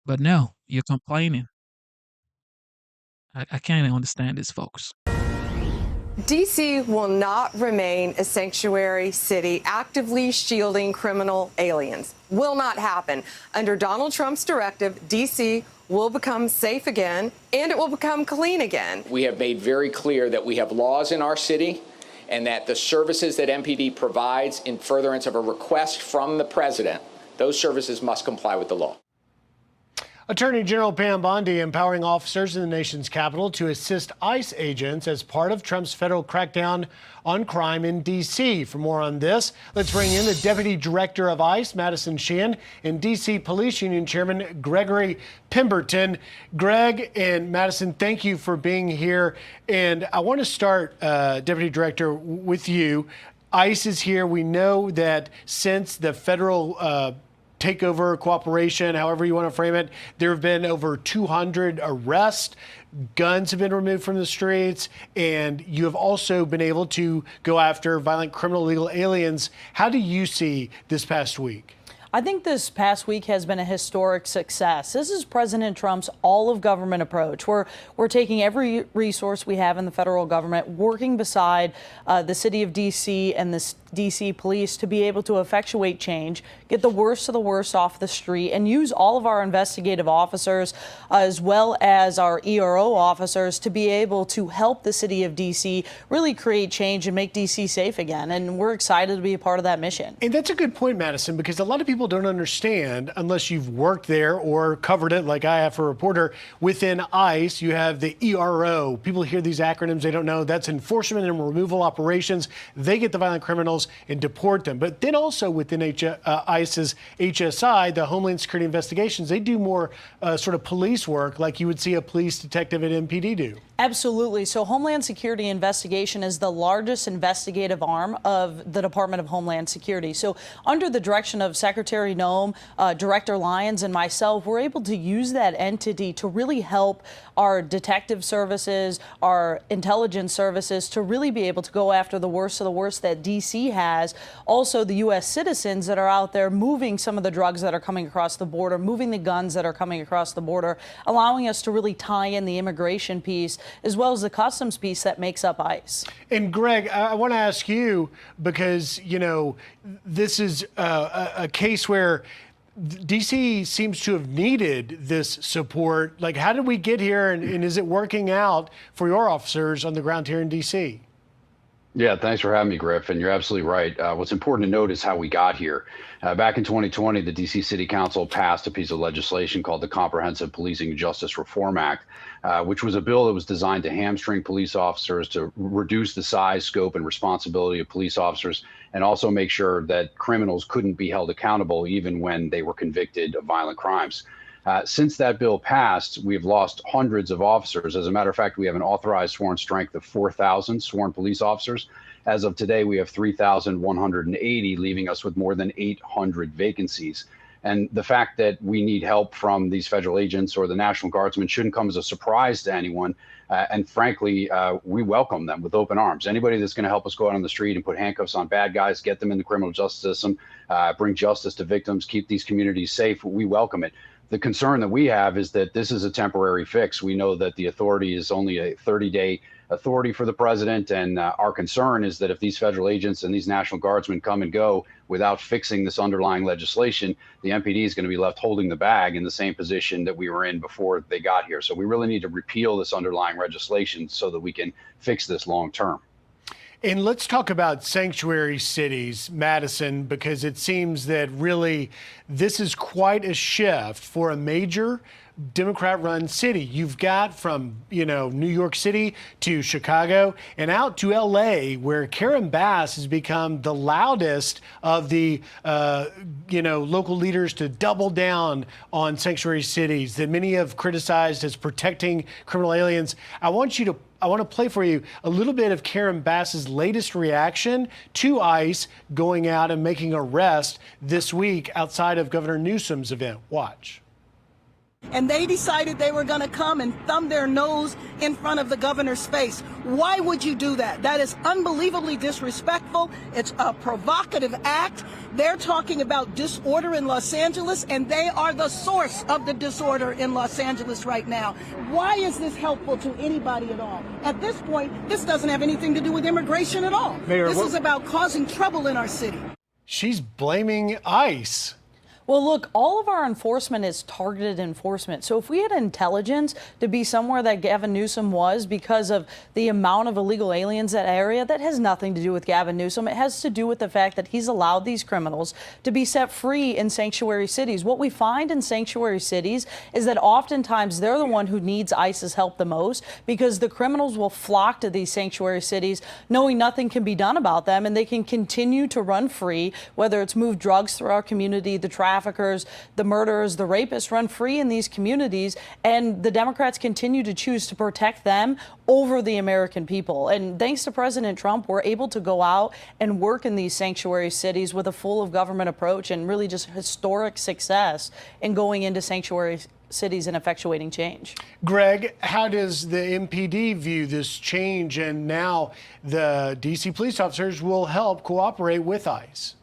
But no, you're complaining. I can't understand this, folks. D.C. will not remain a sanctuary city actively shielding criminal aliens. Will not happen. Under Donald Trump's directive, D.C. will become safe again, and it will become clean again. We have made very clear that we have laws in our city and that the services that MPD provides in furtherance of a request from the president, those services must comply with the law. Attorney General Pam Bondi empowering officers in the nation's capital to assist ICE agents as part of Trump's federal crackdown on crime in D.C. For more on this, let's bring in the Deputy Director of ICE, Madison Sheehan, and D.C. Police Union Chairman Gregory Pemberton. Greg and Madison, thank you for being here. And I want to start, Deputy Director, with you. ICE is here. We know that since the federal takeover, cooperation, however you want to frame it, there have been over 200 arrests. Guns have been removed from the streets, and you have also been able to go after violent criminal illegal aliens. How do you see this past week? I think this past week has been a historic success. This is President Trump's all-of-government approach. We're taking every resource we have in the federal government, working beside the city of D.C. and the D.C. police to be able to effectuate change, get the worst of the worst off the street, and use all of our investigative officers as well as our ERO officers to be able to help the city of D.C. really create change and make D.C. safe again. And we're excited to be a part of that mission. And that's a good point, Madison, because a lot of people don't understand, unless you've worked there or covered it like I have for a reporter, within ICE, you have the ERO. People hear these acronyms, they don't know. That's Enforcement and Removal Operations. They get the violent criminals and deport them. But then also within ICE's HSI, the Homeland Security Investigations, they do more sort of police work like you would see a police detective at MPD do. Absolutely. So Homeland Security Investigation is the largest investigative arm of the Department of Homeland Security. So under the direction of Secretary Noem, Director Lyons, and myself, we're able to use that entity to really help our detective services, our intelligence services, to really be able to go after the worst of the worst that D.C. has. Also, the U.S. citizens that are out there moving some of the drugs that are coming across the border, moving the guns that are coming across the border, allowing us to really tie in the immigration piece as well as the customs piece that makes up ICE. And Greg, I want to ask you, because, you know, this is a case where D.C. seems to have needed this support. Like, how did we get here, and is it working out for your officers on the ground here in D.C.? Yeah, thanks for having me, Griff. And you're absolutely right. What's important to note is how we got here. Back in 2020, the D.C. City Council passed a piece of legislation called the Comprehensive Policing and Justice Reform Act, which was a bill that was designed to hamstring police officers, to reduce the size, scope, and responsibility of police officers, and also make sure that criminals couldn't be held accountable even when they were convicted of violent crimes. Since that bill passed, we've lost hundreds of officers. As a matter of fact, we have an authorized sworn strength of 4,000 sworn police officers. As of today, we have 3,180, leaving us with more than 800 vacancies. And the fact that we need help from these federal agents or the National Guardsmen shouldn't come as a surprise to anyone. And frankly, we welcome them with open arms. Anybody that's going to help us go out on the street and put handcuffs on bad guys, get them in the criminal justice system, bring justice to victims, keep these communities safe, we welcome it. The concern that we have is that this is a temporary fix. We know that the authority is only a 30-day authority for the president, and our concern is that if these federal agents and these National Guardsmen come and go without fixing this underlying legislation, the MPD is going to be left holding the bag in the same position that we were in before they got here. So we really need to repeal this underlying legislation so that we can fix this long term. And let's talk about sanctuary cities, Madison, because it seems that really this is quite a shift for a major Democrat-run city. You've got from, New York City to Chicago and out to L.A., where Karen Bass has become the loudest of the, local leaders to double down on sanctuary cities that many have criticized as protecting criminal aliens. I want to play for you a little bit of Karen Bass's latest reaction to ICE going out and making an arrest this week outside of Governor Newsom's event. Watch. And they decided they were going to come and thumb their nose in front of the governor's face. Why would you do that? That is unbelievably disrespectful. It's a provocative act. They're talking about disorder in Los Angeles, and they are the source of the disorder in Los Angeles right now. Why is this helpful to anybody at all? At this point, this doesn't have anything to do with immigration at all. Mayor, this is about causing trouble in our city. She's blaming ICE. Well, look, all of our enforcement is targeted enforcement. So if we had intelligence to be somewhere that Gavin Newsom was because of the amount of illegal aliens in that area, that has nothing to do with Gavin Newsom. It has to do with the fact that he's allowed these criminals to be set free in sanctuary cities. What we find in sanctuary cities is that oftentimes they're the one who needs ICE's help the most, because the criminals will flock to these sanctuary cities knowing nothing can be done about them, and they can continue to run free, whether it's move drugs through our community, the traffickers, the murderers, the rapists run free in these communities, and the Democrats continue to choose to protect them over the American people. And thanks to President Trump, we're able to go out and work in these sanctuary cities with a full of government approach, and really just historic success in going into sanctuary cities and effectuating change. Greg, how does the MPD view this change, and now the D.C. police officers will help cooperate with ICE?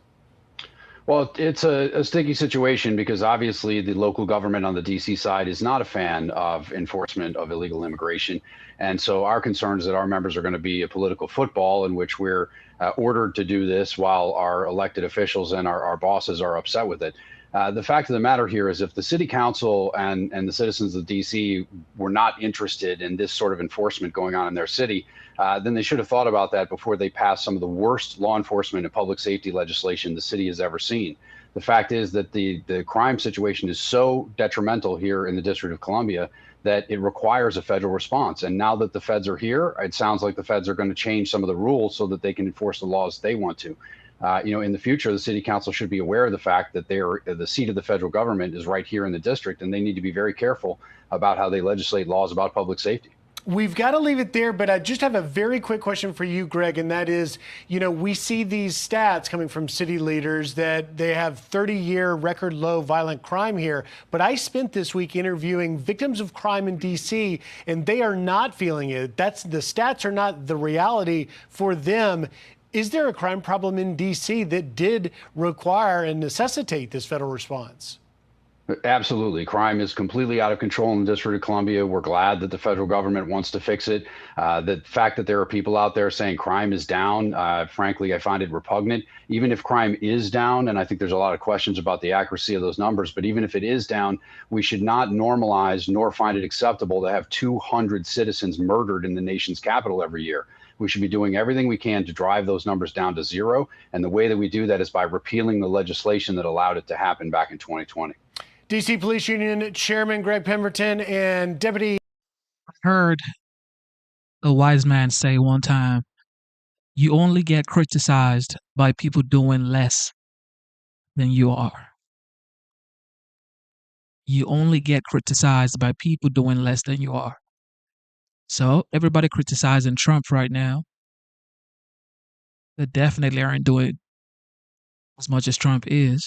Well, it's a sticky situation because obviously the local government on the D.C. side is not a fan of enforcement of illegal immigration. And so our concern is that our members are going to be a political football in which we're ordered to do this while our elected officials and our bosses are upset with it. The fact of the matter here is if the city council and the citizens of D.C. were not interested in this sort of enforcement going on in their city, then they should have thought about that before they passed some of the worst law enforcement and public safety legislation the city has ever seen. The fact is that the crime situation is so detrimental here in the District of Columbia that it requires a federal response. And now that the feds are here, it sounds like the feds are going to change some of the rules so that they can enforce the laws they want to. In the future, the city council should be aware of the fact that the seat of the federal government is right here in the district, and they need to be very careful about how they legislate laws about public safety. We've got to leave it there, but I just have a very quick question for you, Greg, and that is, we see these stats coming from city leaders that they have 30-year record low violent crime here. But I spent this week interviewing victims of crime in D.C., and they are not feeling it. The stats are not the reality for them. Is there a crime problem in D.C. that did require and necessitate this federal response? Absolutely. Crime is completely out of control in the District of Columbia. We're glad that the federal government wants to fix it. The fact that there are people out there saying crime is down, frankly, I find it repugnant. Even if crime is down, and I think there's a lot of questions about the accuracy of those numbers, but even if it is down, we should not normalize nor find it acceptable to have 200 citizens murdered in the nation's capital every year. We should be doing everything we can to drive those numbers down to zero. And the way that we do that is by repealing the legislation that allowed it to happen back in 2020. DC Police Union Chairman Greg Pemberton and Deputy. I heard a wise man say one time, you only get criticized by people doing less than you are. You only get criticized by people doing less than you are. So everybody criticizing Trump right now, they definitely aren't doing as much as Trump is.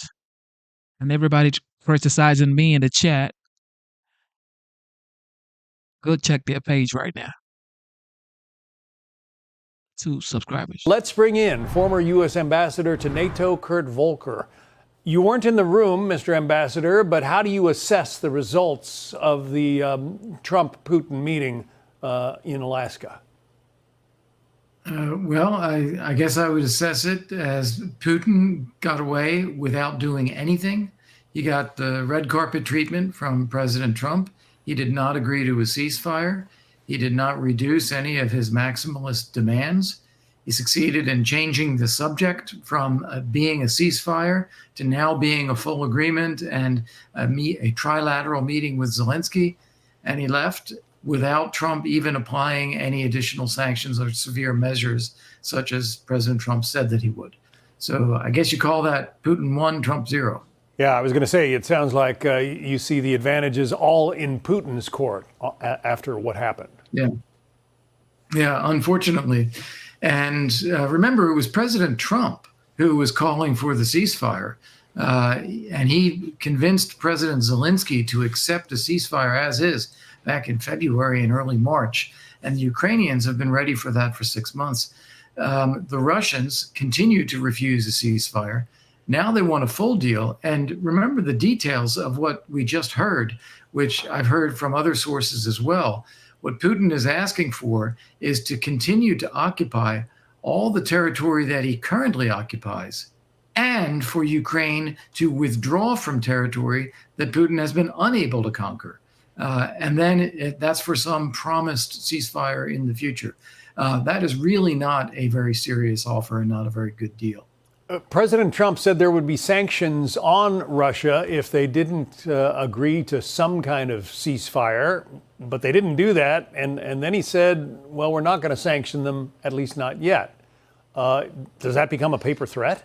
And everybody criticizing me in the chat, go check their page right now. 2 subscribers. Let's bring in former U.S. Ambassador to NATO, Kurt Volker. You weren't in the room, Mr. Ambassador, but how do you assess the results of the Trump-Putin meeting in Alaska? Well, I guess I would assess it as Putin got away without doing anything. He got the red carpet treatment from President Trump. He did not agree to a ceasefire. He did not reduce any of his maximalist demands. He succeeded in changing the subject from being a ceasefire to now being a full agreement and a trilateral meeting with Zelensky. And he left without Trump even applying any additional sanctions or severe measures, such as President Trump said that he would. So I guess you call that Putin 1, Trump 0. Yeah, I was going to say, it sounds like you see the advantages all in Putin's court after what happened. Yeah, unfortunately. And remember, it was President Trump who was calling for the ceasefire. And he convinced President Zelensky to accept a ceasefire as is back in February and early March. And the Ukrainians have been ready for that for 6 months. The Russians continue to refuse a ceasefire. Now they want a full deal. And remember the details of what we just heard, which I've heard from other sources as well. What Putin is asking for is to continue to occupy all the territory that he currently occupies, and for Ukraine to withdraw from territory that Putin has been unable to conquer. And then that's for some promised ceasefire in the future. That is really not a very serious offer and not a very good deal. President Trump said there would be sanctions on Russia if they didn't agree to some kind of ceasefire, but they didn't do that. And then he said, well, we're not going to sanction them, at least not yet. Does that become a paper threat?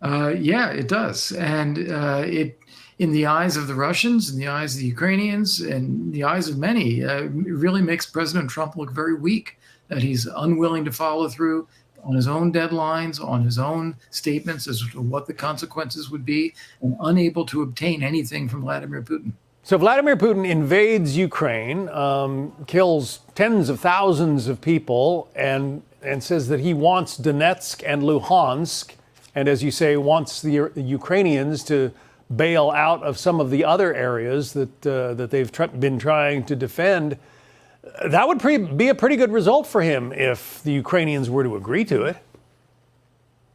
Yeah, it does. And it, in the eyes of the Russians, in the eyes of the Ukrainians, and in the eyes of many, it really makes President Trump look very weak, that he's unwilling to follow through on his own deadlines, on his own statements as to what the consequences would be, and unable to obtain anything from Vladimir Putin. So Vladimir Putin invades Ukraine, kills tens of thousands of people, and says that he wants Donetsk and Luhansk, and as you say, wants the Ukrainians to bail out of some of the other areas that they've been trying to defend. That would be a pretty good result for him if the Ukrainians were to agree to it.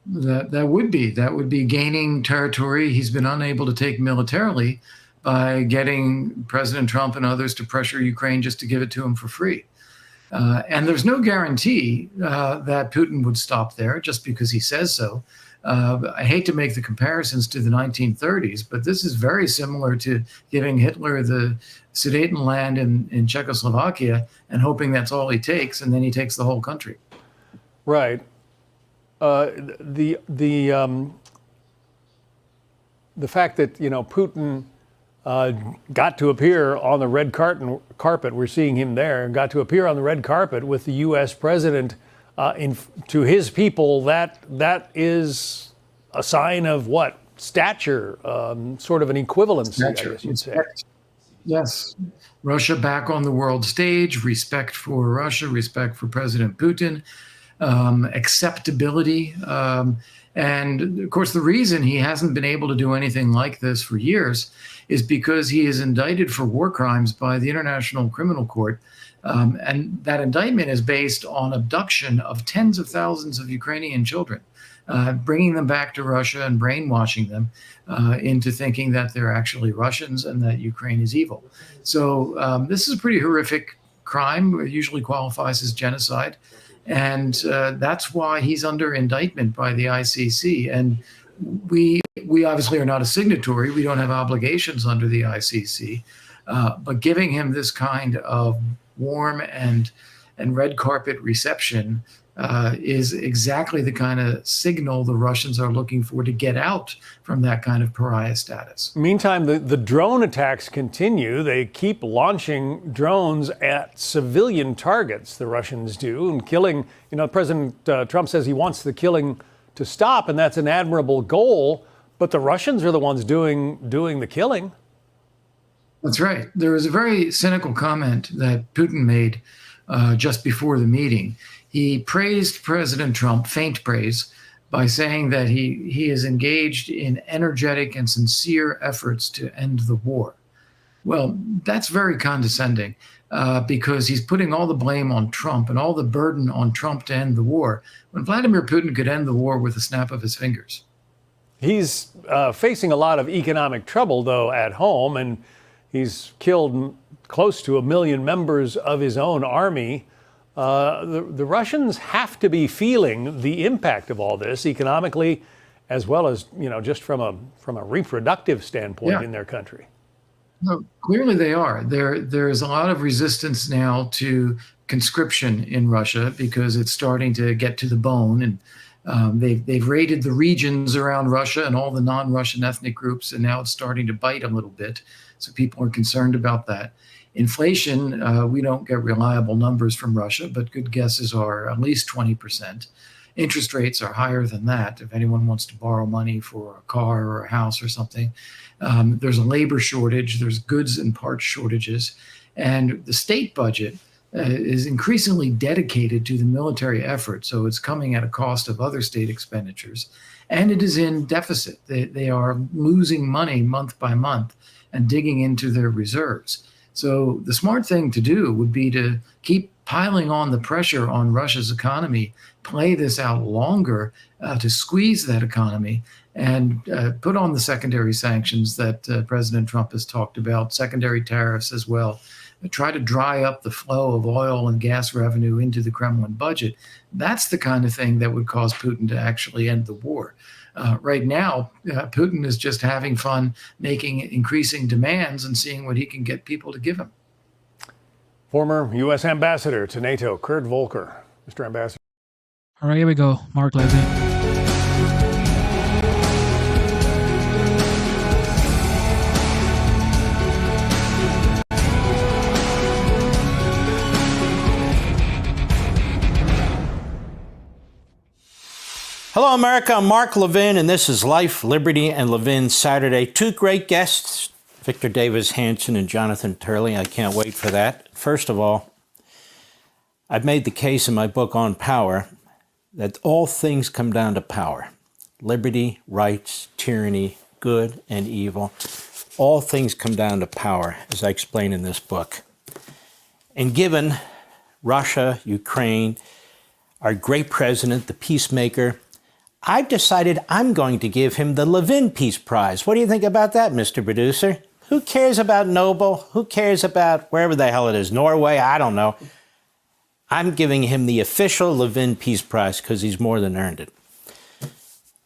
That would be gaining territory he's been unable to take militarily by getting President Trump and others to pressure Ukraine just to give it to him for free. And there's no guarantee that Putin would stop there just because he says so. I hate to make the comparisons to the 1930s, but this is very similar to giving Hitler the Sudetenland in Czechoslovakia and hoping that's all he takes, and then he takes the whole country. Right. The fact that Putin got to appear on the red carpet, we're seeing him there, got to appear on the red carpet with the U.S. president to his people, that is a sign of what? Stature, sort of an equivalency, I guess you'd say. Yes. Russia back on the world stage, respect for Russia, respect for President Putin, acceptability. And of course, the reason he hasn't been able to do anything like this for years is because he is indicted for war crimes by the International Criminal Court. And that indictment is based on abduction of tens of thousands of Ukrainian children, bringing them back to Russia and brainwashing them into thinking that they're actually Russians and that Ukraine is evil. So this is a pretty horrific crime. It usually qualifies as genocide. And that's why he's under indictment by the ICC. And we obviously are not a signatory. We don't have obligations under the ICC. But giving him this kind of warm and red carpet reception is exactly the kind of signal the Russians are looking for to get out from that kind of pariah status. Meantime, the drone attacks continue. They keep launching drones at civilian targets, the Russians do, and killing. President Trump says he wants the killing to stop, and that's an admirable goal, but the Russians are the ones doing the killing. That's right. There was a very cynical comment that Putin made just before the meeting. He praised President Trump, faint praise, by saying that he is engaged in energetic and sincere efforts to end the war. Well, that's very condescending because he's putting all the blame on Trump and all the burden on Trump to end the war, when Vladimir Putin could end the war with a snap of his fingers. He's facing a lot of economic trouble, though, at home, and he's killed close to 1 million members of his own army. The Russians have to be feeling the impact of all this economically, as well as just from a reproductive standpoint in their country. No, clearly they are. There is a lot of resistance now to conscription in Russia because it's starting to get to the bone, and they've raided the regions around Russia and all the non-Russian ethnic groups, and now it's starting to bite a little bit. So people are concerned about that. Inflation, we don't get reliable numbers from Russia, but good guesses are at least 20%. Interest rates are higher than that. If anyone wants to borrow money for a car or a house or something, there's a labor shortage, there's goods and parts shortages, and the state budget is increasingly dedicated to the military effort. So it's coming at a cost of other state expenditures, and it is in deficit. They are losing money month by month and digging into their reserves. So the smart thing to do would be to keep piling on the pressure on Russia's economy, play this out longer to squeeze that economy, and put on the secondary sanctions that President Trump has talked about, secondary tariffs as well. Try to dry up the flow of oil and gas revenue into the Kremlin budget. That's the kind of thing that would cause Putin to actually end the war. Right now, Putin is just having fun making increasing demands and seeing what he can get people to give him. Former U.S. Ambassador to NATO, Kurt Volker. Mr. Ambassador. All right, here we go. Mark Levin. Hello, America. I'm Mark Levin, and this is Life, Liberty, and Levin Saturday. Two great guests, Victor Davis Hanson and Jonathan Turley. I can't wait for that. First of all, I've made the case in my book on power that all things come down to power. Liberty, rights, tyranny, good and evil. All things come down to power, as I explain in this book. And given Russia, Ukraine, our great president, the peacemaker, I've decided I'm going to give him the Levin Peace Prize. What do you think about that, Mr. Producer? Who cares about Nobel? Who cares about wherever the hell it is? Norway? I don't know. I'm giving him the official Levin Peace Prize because he's more than earned it.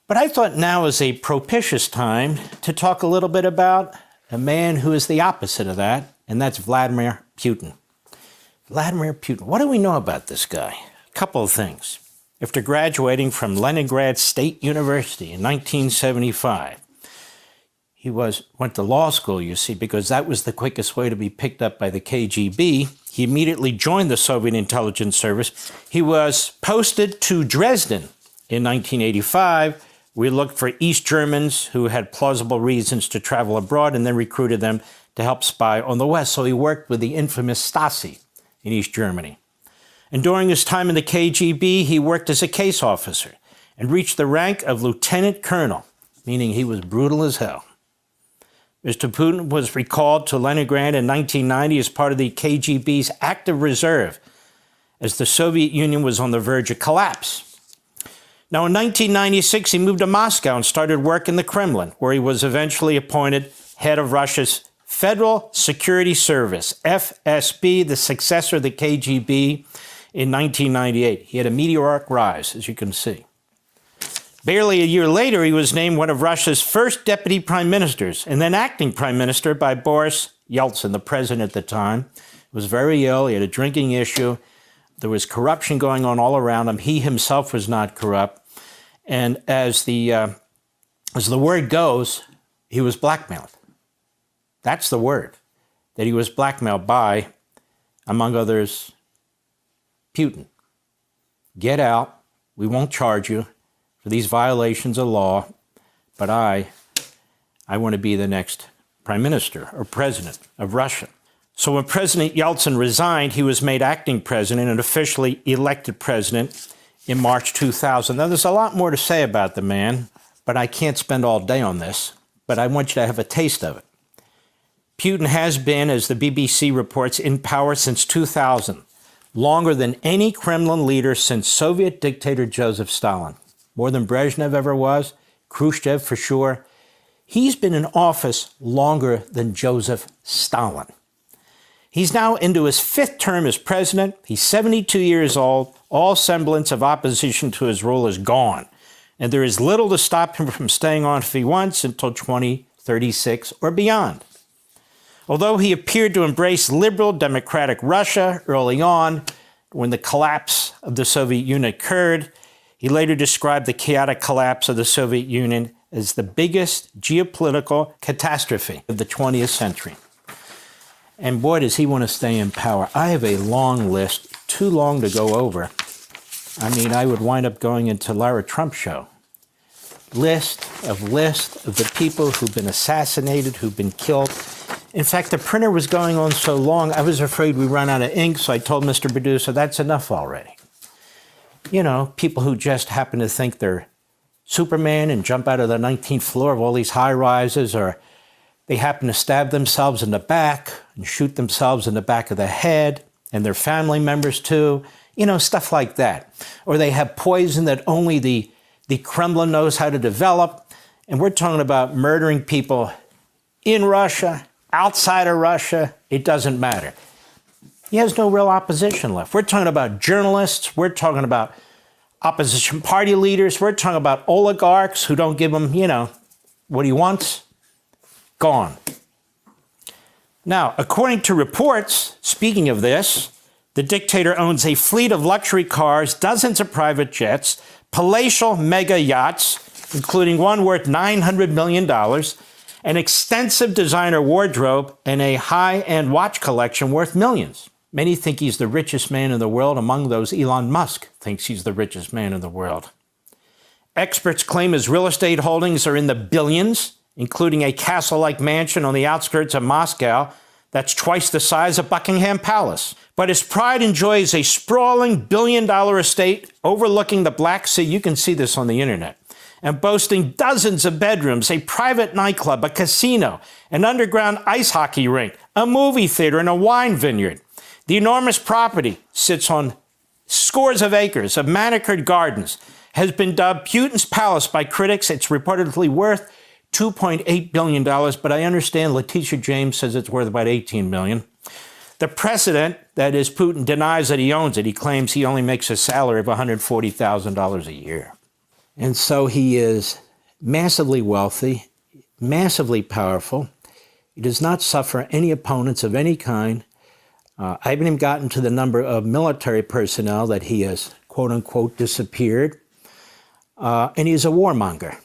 But I thought now is a propitious time to talk a little bit about a man who is the opposite of that, and that's Vladimir Putin. Vladimir Putin. What do we know about this guy? A couple of things. After graduating from Leningrad State University in 1975, he went to law school, you see, because that was the quickest way to be picked up by the KGB. He immediately joined the Soviet intelligence service. He was posted to Dresden in 1985. We looked for East Germans who had plausible reasons to travel abroad and then recruited them to help spy on the West. So he worked with the infamous Stasi in East Germany. And during his time in the KGB, he worked as a case officer. and reached the rank of lieutenant colonel, meaning he was brutal as hell. Mr. Putin was recalled to Leningrad in 1990 as part of the KGB's active reserve, as the Soviet Union was on the verge of collapse. Now, in 1996, he moved to Moscow and started work in the Kremlin, where he was eventually appointed head of Russia's Federal Security Service, FSB, the successor of the KGB, in 1998. He had a meteoric rise, as you can see. Barely a year later, he was named one of Russia's first deputy prime ministers and then acting prime minister by Boris Yeltsin, the president at the time. He was very ill. He had a drinking issue. There was corruption going on all around him. He himself was not corrupt. And as the word goes, he was blackmailed. That's the word, that he was blackmailed by, among others, Putin. Get out. We won't charge you for these violations of law, but I want to be the next prime minister or president of Russia. So when President Yeltsin resigned, he was made acting president and officially elected president in March 2000. Now, there's a lot more to say about the man, but I can't spend all day on this, but I want you to have a taste of it. Putin has been, as the BBC reports, in power since 2000, longer than any Kremlin leader since Soviet dictator Joseph Stalin. More than Brezhnev ever was, Khrushchev for sure. He's been in office longer than Joseph Stalin. He's now into his 5th term as president. He's 72 years old. All semblance of opposition to his rule is gone. And there is little to stop him from staying on if he wants until 2036 or beyond. Although he appeared to embrace liberal democratic Russia early on, when the collapse of the Soviet Union occurred, he later described the chaotic collapse of the Soviet Union as the biggest geopolitical catastrophe of the 20th century. And boy, does he want to stay in power. I have a long list, too long to go over. I mean, I would wind up going into Lara Trump show. List of the people who've been assassinated, who've been killed. In fact, the printer was going on so long, I was afraid we'd run out of ink, so I told Mr. Producer, that's enough already. You know, people who just happen to think they're Superman and jump out of the 19th floor of all these high rises, or they happen to stab themselves in the back and shoot themselves in the back of the head, and their family members too, you know, stuff like that. Or they have poison that only the Kremlin knows how to develop. And we're talking about murdering people in Russia, outside of Russia, it doesn't matter. He has no real opposition left. We're talking about journalists. We're talking about opposition party leaders. We're talking about oligarchs who don't give him, you know, what he wants. Gone. Now, according to reports, speaking of this, the dictator owns a fleet of luxury cars, dozens of private jets, palatial mega yachts, including one worth $900 million, an extensive designer wardrobe, and a high-end watch collection worth millions. Many think he's the richest man in the world. Among those, Elon Musk thinks he's the richest man in the world. Experts claim his real estate holdings are in the billions, including a castle-like mansion on the outskirts of Moscow that's twice the size of Buckingham Palace. But his pride enjoys a sprawling billion-dollar estate overlooking the Black Sea. You can see this on the internet. And boasting dozens of bedrooms, a private nightclub, a casino, an underground ice hockey rink, a movie theater, and a wine vineyard. The enormous property sits on scores of acres of manicured gardens, has been dubbed Putin's Palace by critics. It's reportedly worth $2.8 billion, but I understand Letitia James says it's worth about $18 million. The president, that is Putin, denies that he owns it. He claims he only makes a salary of $140,000 a year. And so he is massively wealthy, massively powerful. He does not suffer any opponents of any kind. I haven't even gotten to the number of military personnel that he has, quote unquote, disappeared. And he's a warmonger.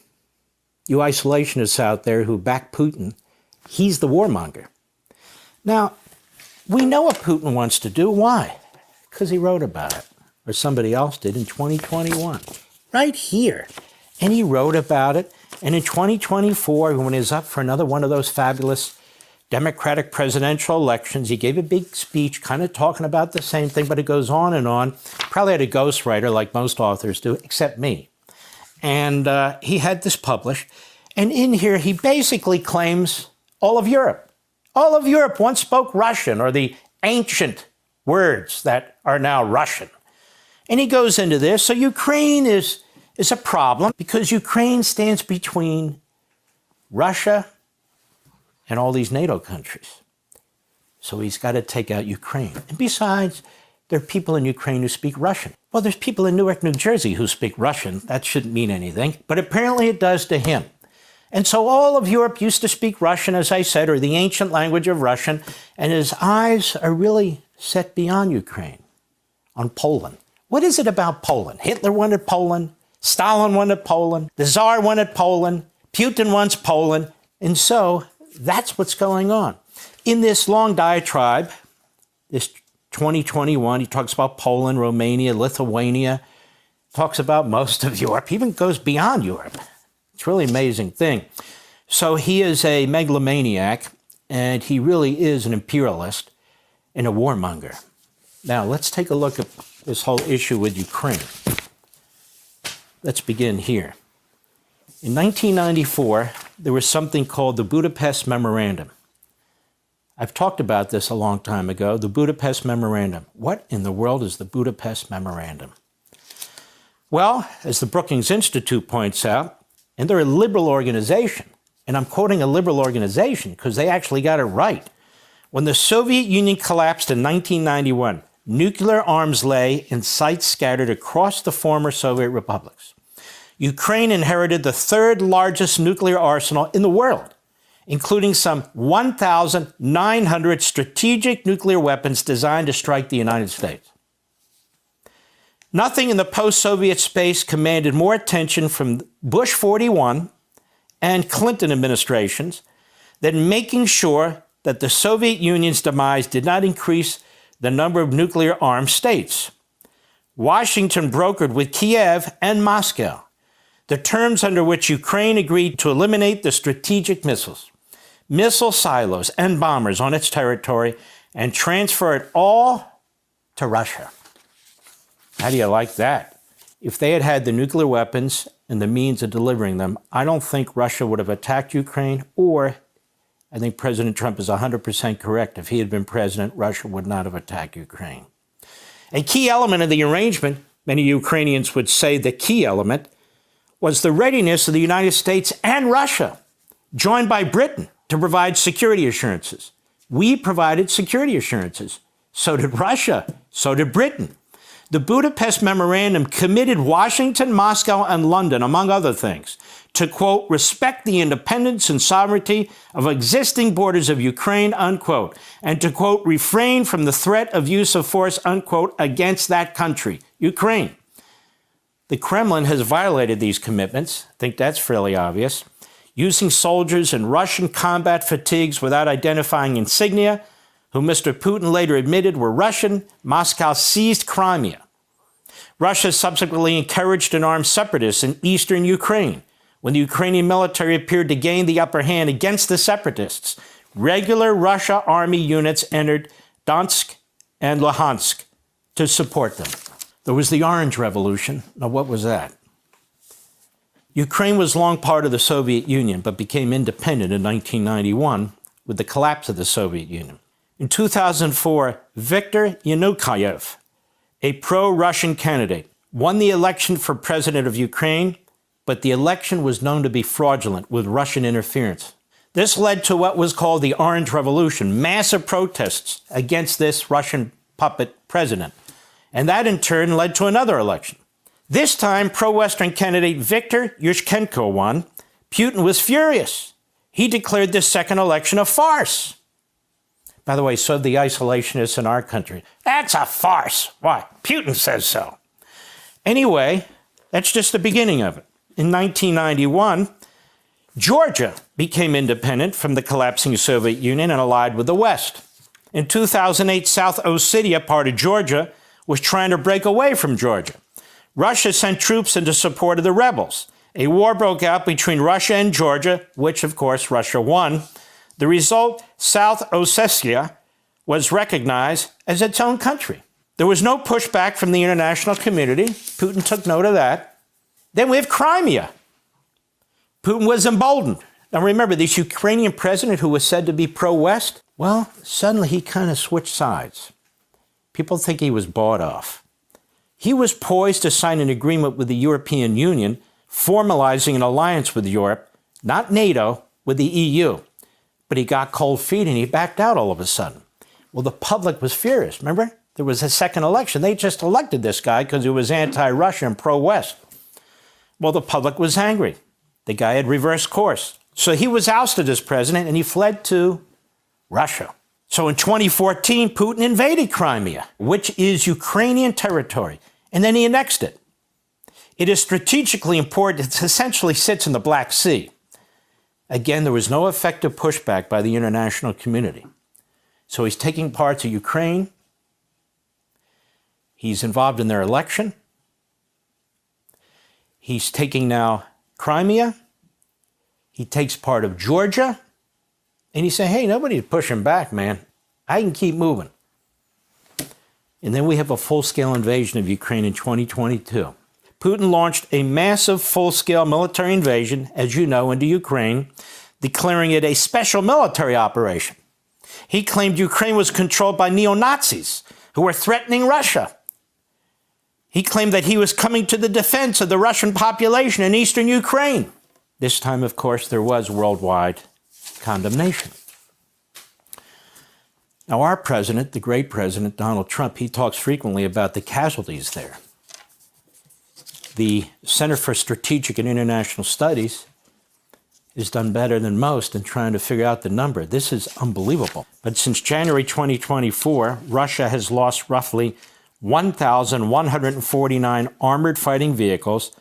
You isolationists out there who back Putin, he's the warmonger. Now, we know what Putin wants to do. Why? Because he wrote about it, or somebody else did in 2021, right here. And he wrote about it. And in 2024, when he's up for another one of those fabulous Democratic presidential elections, he gave a big speech kind of talking about the same thing, but it goes on and on. Probably had a ghostwriter like most authors do, except me. And he had this published. And in here, he basically claims all of Europe once spoke Russian, or the ancient words that are now Russian. And he goes into this. So Ukraine is a problem because Ukraine stands between Russia and all these NATO countries. So he's got to take out Ukraine. And besides, there are people in Ukraine who speak Russian. Well, there's people in Newark, New Jersey who speak Russian. That shouldn't mean anything, but apparently it does to him. And so all of Europe used to speak Russian, as I said, or the ancient language of Russian, and his eyes are really set beyond Ukraine, on Poland. What is it about Poland? Hitler wanted Poland, Stalin wanted Poland, the Tsar wanted Poland, Putin wants Poland, and so that's what's going on. In this long diatribe, this 2021, he talks about Poland, Romania, Lithuania, talks about most of Europe, even goes beyond Europe. It's a really amazing thing. So he is a megalomaniac, and he really is an imperialist and a warmonger. Now, let's take a look at this whole issue with Ukraine. Let's begin here. In 1994, there was something called the Budapest Memorandum. I've talked about this a long time ago, the Budapest Memorandum. What in the world is the Budapest Memorandum? Well, as the Brookings Institute points out, and they're a liberal organization, and I'm quoting a liberal organization because they actually got it right. When the Soviet Union collapsed in 1991, nuclear arms lay in sites scattered across the former Soviet republics. Ukraine inherited the third largest nuclear arsenal in the world, including some 1,900 strategic nuclear weapons designed to strike the United States. Nothing in the post-Soviet space commanded more attention from Bush 41 and Clinton administrations than making sure that the Soviet Union's demise did not increase the number of nuclear-armed states. Washington brokered with Kiev and Moscow the terms under which Ukraine agreed to eliminate the strategic missiles, missile silos, and bombers on its territory and transfer it all to Russia. How do you like that? If they had had the nuclear weapons and the means of delivering them, I don't think Russia would have attacked Ukraine, or I think President Trump is 100% correct. If he had been president, Russia would not have attacked Ukraine. A key element of the arrangement, many Ukrainians would say the key element, was the readiness of the United States and Russia, joined by Britain, to provide security assurances. We provided security assurances. So did Russia. So did Britain. The Budapest Memorandum committed Washington, Moscow, and London, among other things, to, quote, respect the independence and sovereignty of existing borders of Ukraine, unquote, and to, quote, refrain from the threat of use of force, unquote, against that country, Ukraine. The Kremlin has violated these commitments. I think that's fairly obvious. Using soldiers in Russian combat fatigues without identifying insignia, who Mr. Putin later admitted were Russian, Moscow seized Crimea. Russia subsequently encouraged and armed separatists in eastern Ukraine. When the Ukrainian military appeared to gain the upper hand against the separatists, regular Russia army units entered Donetsk and Luhansk to support them. There was the Orange Revolution. Now, what was that? Ukraine was long part of the Soviet Union, but became independent in 1991 with the collapse of the Soviet Union. In 2004, Viktor Yanukovych, a pro-Russian candidate, won the election for president of Ukraine, but the election was known to be fraudulent with Russian interference. This led to what was called the Orange Revolution, massive protests against this Russian puppet president. And that in turn led to another election. This time, pro-Western candidate Viktor Yushchenko won. Putin was furious. He declared this second election a farce. By the way, so the isolationists in our country. That's a farce. Why? Putin says so. Anyway, that's just the beginning of it. In 1991, Georgia became independent from the collapsing Soviet Union and allied with the West. In 2008, South Ossetia, part of Georgia, was trying to break away from Georgia. Russia sent troops into support of the rebels. A war broke out between Russia and Georgia, which, of course, Russia won. The result, South Ossetia was recognized as its own country. There was no pushback from the international community. Putin took note of that. Then we have Crimea. Putin was emboldened. Now remember, this Ukrainian president who was said to be pro-West, well, suddenly he kind of switched sides. People think he was bought off. He was poised to sign an agreement with the European Union, formalizing an alliance with Europe, not NATO, with the EU. But he got cold feet and he backed out all of a sudden. Well, the public was furious. Remember? There was a second election. They just elected this guy because he was anti-Russia and pro-West. Well, the public was angry. The guy had reversed course. So he was ousted as president and he fled to Russia. So in 2014, Putin invaded Crimea, which is Ukrainian territory, and then he annexed it. It is strategically important. It essentially sits in the Black Sea. Again, there was no effective pushback by the international community. So he's taking parts of Ukraine. He's involved in their election. He's taking now Crimea. He takes part of Georgia. And he said, hey, nobody's pushing back, man. I can keep moving. And then we have a full-scale invasion of Ukraine in 2022. Putin launched a massive full-scale military invasion, as you know, into Ukraine, declaring it a special military operation. He claimed Ukraine was controlled by neo-Nazis who were threatening Russia. He claimed that he was coming to the defense of the Russian population in eastern Ukraine. This time, of course, there was worldwide condemnation. Now, our president, the great president, Donald Trump, he talks frequently about the casualties there. The Center for Strategic and International Studies has done better than most in trying to figure out the number. This is unbelievable. But since January 2024, Russia has lost roughly 1,149 armored fighting vehicles,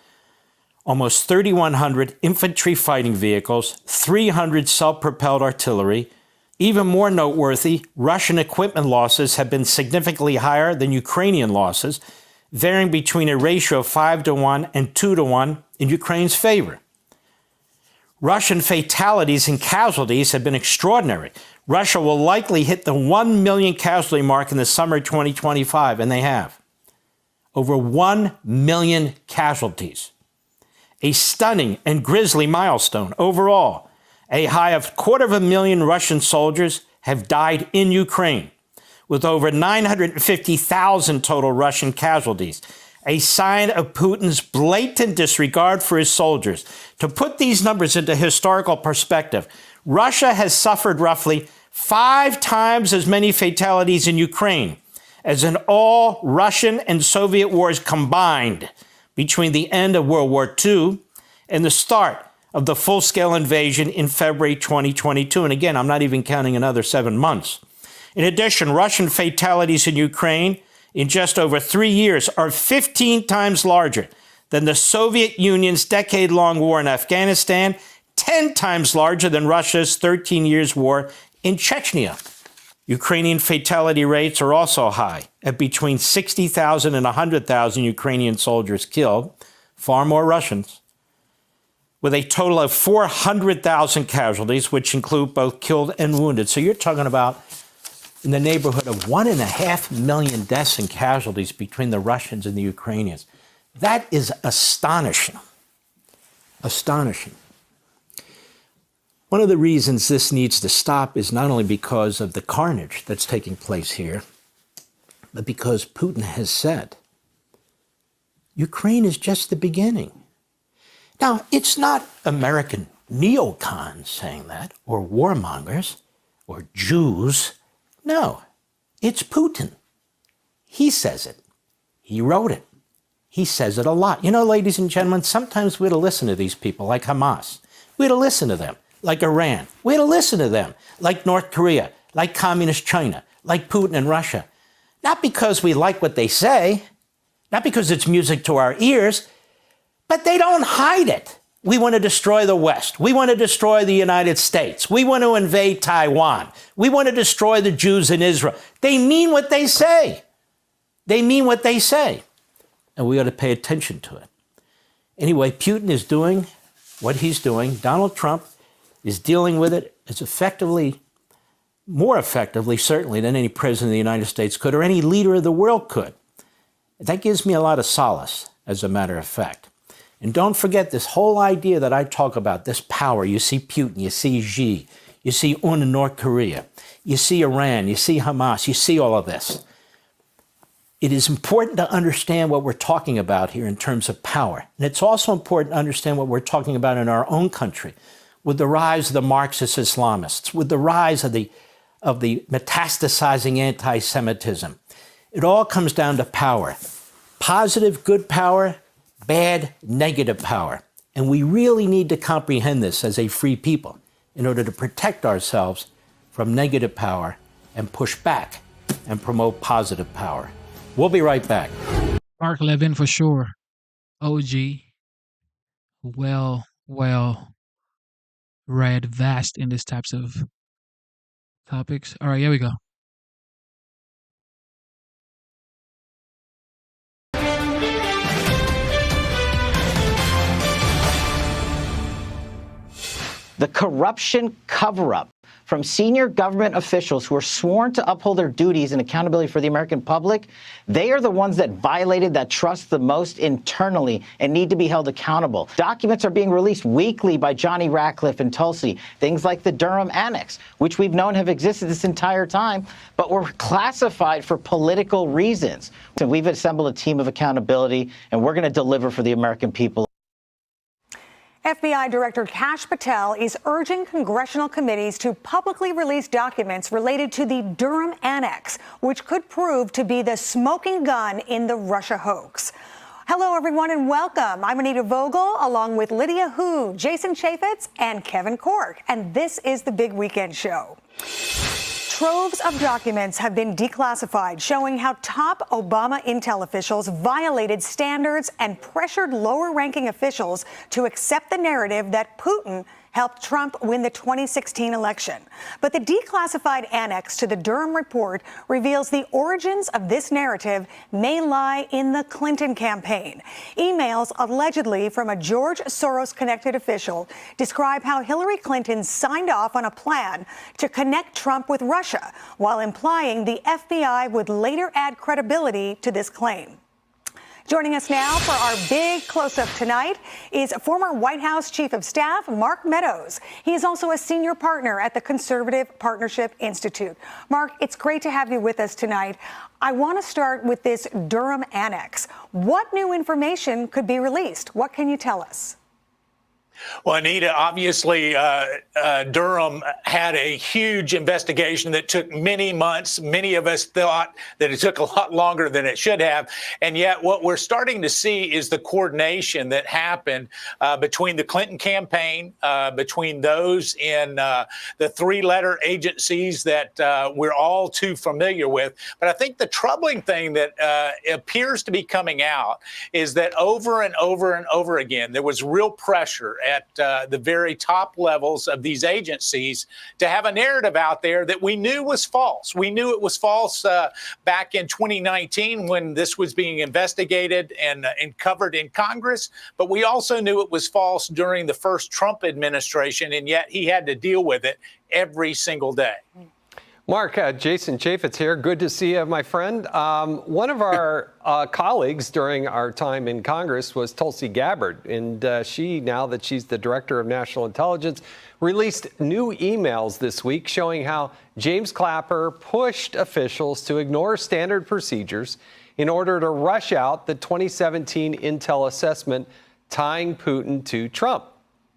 almost 3,100 infantry fighting vehicles, 300 self-propelled artillery. Even more noteworthy, Russian equipment losses have been significantly higher than Ukrainian losses, varying between a ratio of 5-to-1 and 2-to-1 in Ukraine's favor. Russian fatalities and casualties have been extraordinary. Russia will likely hit the 1 million casualty mark in the summer of 2025, and they have. Over 1 million casualties. A stunning and grisly milestone. Overall, a high of 250,000 Russian soldiers have died in Ukraine, with over 950,000 total Russian casualties, a sign of Putin's blatant disregard for his soldiers. To put these numbers into historical perspective, Russia has suffered roughly 5 times as many fatalities in Ukraine as in all Russian and Soviet wars combined between the end of World War II and the start of the full-scale invasion in February 2022. And again, I'm not even counting another 7 months. In addition, Russian fatalities in Ukraine in just over 3 years are 15 times larger than the Soviet Union's decade-long war in Afghanistan, 10 times larger than Russia's 13 years war in Chechnya. Ukrainian fatality rates are also high, at between 60,000 and 100,000 Ukrainian soldiers killed, far more Russians, with a total of 400,000 casualties, which include both killed and wounded. So you're talking about in the neighborhood of 1.5 million deaths and casualties between the Russians and the Ukrainians. That is astonishing. Astonishing. One of the reasons this needs to stop is not only because of the carnage that's taking place here, but because Putin has said, Ukraine is just the beginning. Now, it's not American neocons saying that, or warmongers, or Jews. No, it's Putin. He says it. He wrote it. He says it a lot. You know, ladies and gentlemen, sometimes we had to listen to these people like Hamas. We had to listen to them like Iran. We had to listen to them like North Korea, like Communist China, like Putin and Russia. Not because we like what they say, not because it's music to our ears, but they don't hide it. We want to destroy the West. We want to destroy the United States. We want to invade Taiwan. We want to destroy the Jews in Israel. They mean what they say. They mean what they say. And we ought to pay attention to it. Anyway, Putin is doing what he's doing. Donald Trump is dealing with it as effectively, more effectively, certainly, than any president of the United States could or any leader of the world could. That gives me a lot of solace, as a matter of fact. And don't forget this whole idea that I talk about, this power. You see Putin, you see Xi, you see Un in North Korea, you see Iran, you see Hamas, you see all of this. It is important to understand what we're talking about here in terms of power. And it's also important to understand what we're talking about in our own country with the rise of the Marxist Islamists, with the rise of the metastasizing anti-Semitism. It all comes down to power. Positive, good power, bad, negative power. And we really need to comprehend this as a free people in order to protect ourselves from negative power and push back and promote positive power. We'll be right back. Mark Levin for sure. OG. Well read, vast in these types of topics. All right, here we go. The corruption cover-up from senior government officials who are sworn to uphold their duties and accountability for the American public, they are the ones that violated that trust the most internally and need to be held accountable. Documents are being released weekly by Johnny Ratcliffe and Tulsi, things like the Durham Annex, which we've known have existed this entire time, but were classified for political reasons. So we've assembled a team of accountability, and we're going to deliver for the American people. FBI Director Kash Patel is urging congressional committees to publicly release documents related to the Durham Annex, which could prove to be the smoking gun in the Russia hoax. Hello, everyone, and welcome. I'm Anita Vogel, along with Lydia Hu, Jason Chaffetz, and Kevin Corke, and this is the Big Weekend Show. Troves of documents have been declassified showing how top Obama intel officials violated standards and pressured lower-ranking officials to accept the narrative that Putin helped Trump win the 2016 election. But the declassified annex to the Durham report reveals the origins of this narrative may lie in the Clinton campaign. Emails allegedly from a George Soros-connected official describe how Hillary Clinton signed off on a plan to connect Trump with Russia, while implying the FBI would later add credibility to this claim. Joining us now for our big close-up tonight is former White House Chief of Staff Mark Meadows. He is also a senior partner at the Conservative Partnership Institute. Mark, it's great to have you with us tonight. I want to start with this Durham Annex. What new information could be released? What can you tell us? Well, Anita, obviously, Durham had a huge investigation that took many months. Many of us thought that it took a lot longer than it should have. And yet what we're starting to see is the coordination that happened between the Clinton campaign, between those in the three-letter agencies that we're all too familiar with. But I think the troubling thing that appears to be coming out is that over and over and over again, there was real pressure at the very top levels of these agencies to have a narrative out there that we knew was false. We knew it was false back in 2019 when this was being investigated and covered in Congress, but we also knew it was false during the first Trump administration, and yet he had to deal with it every single day. Mark, Jason Chaffetz here. Good to see you, my friend. One of our colleagues during our time in Congress was Tulsi Gabbard, and she, now that she's the Director of National Intelligence, released new emails this week showing how James Clapper pushed officials to ignore standard procedures in order to rush out the 2017 intel assessment tying Putin to Trump.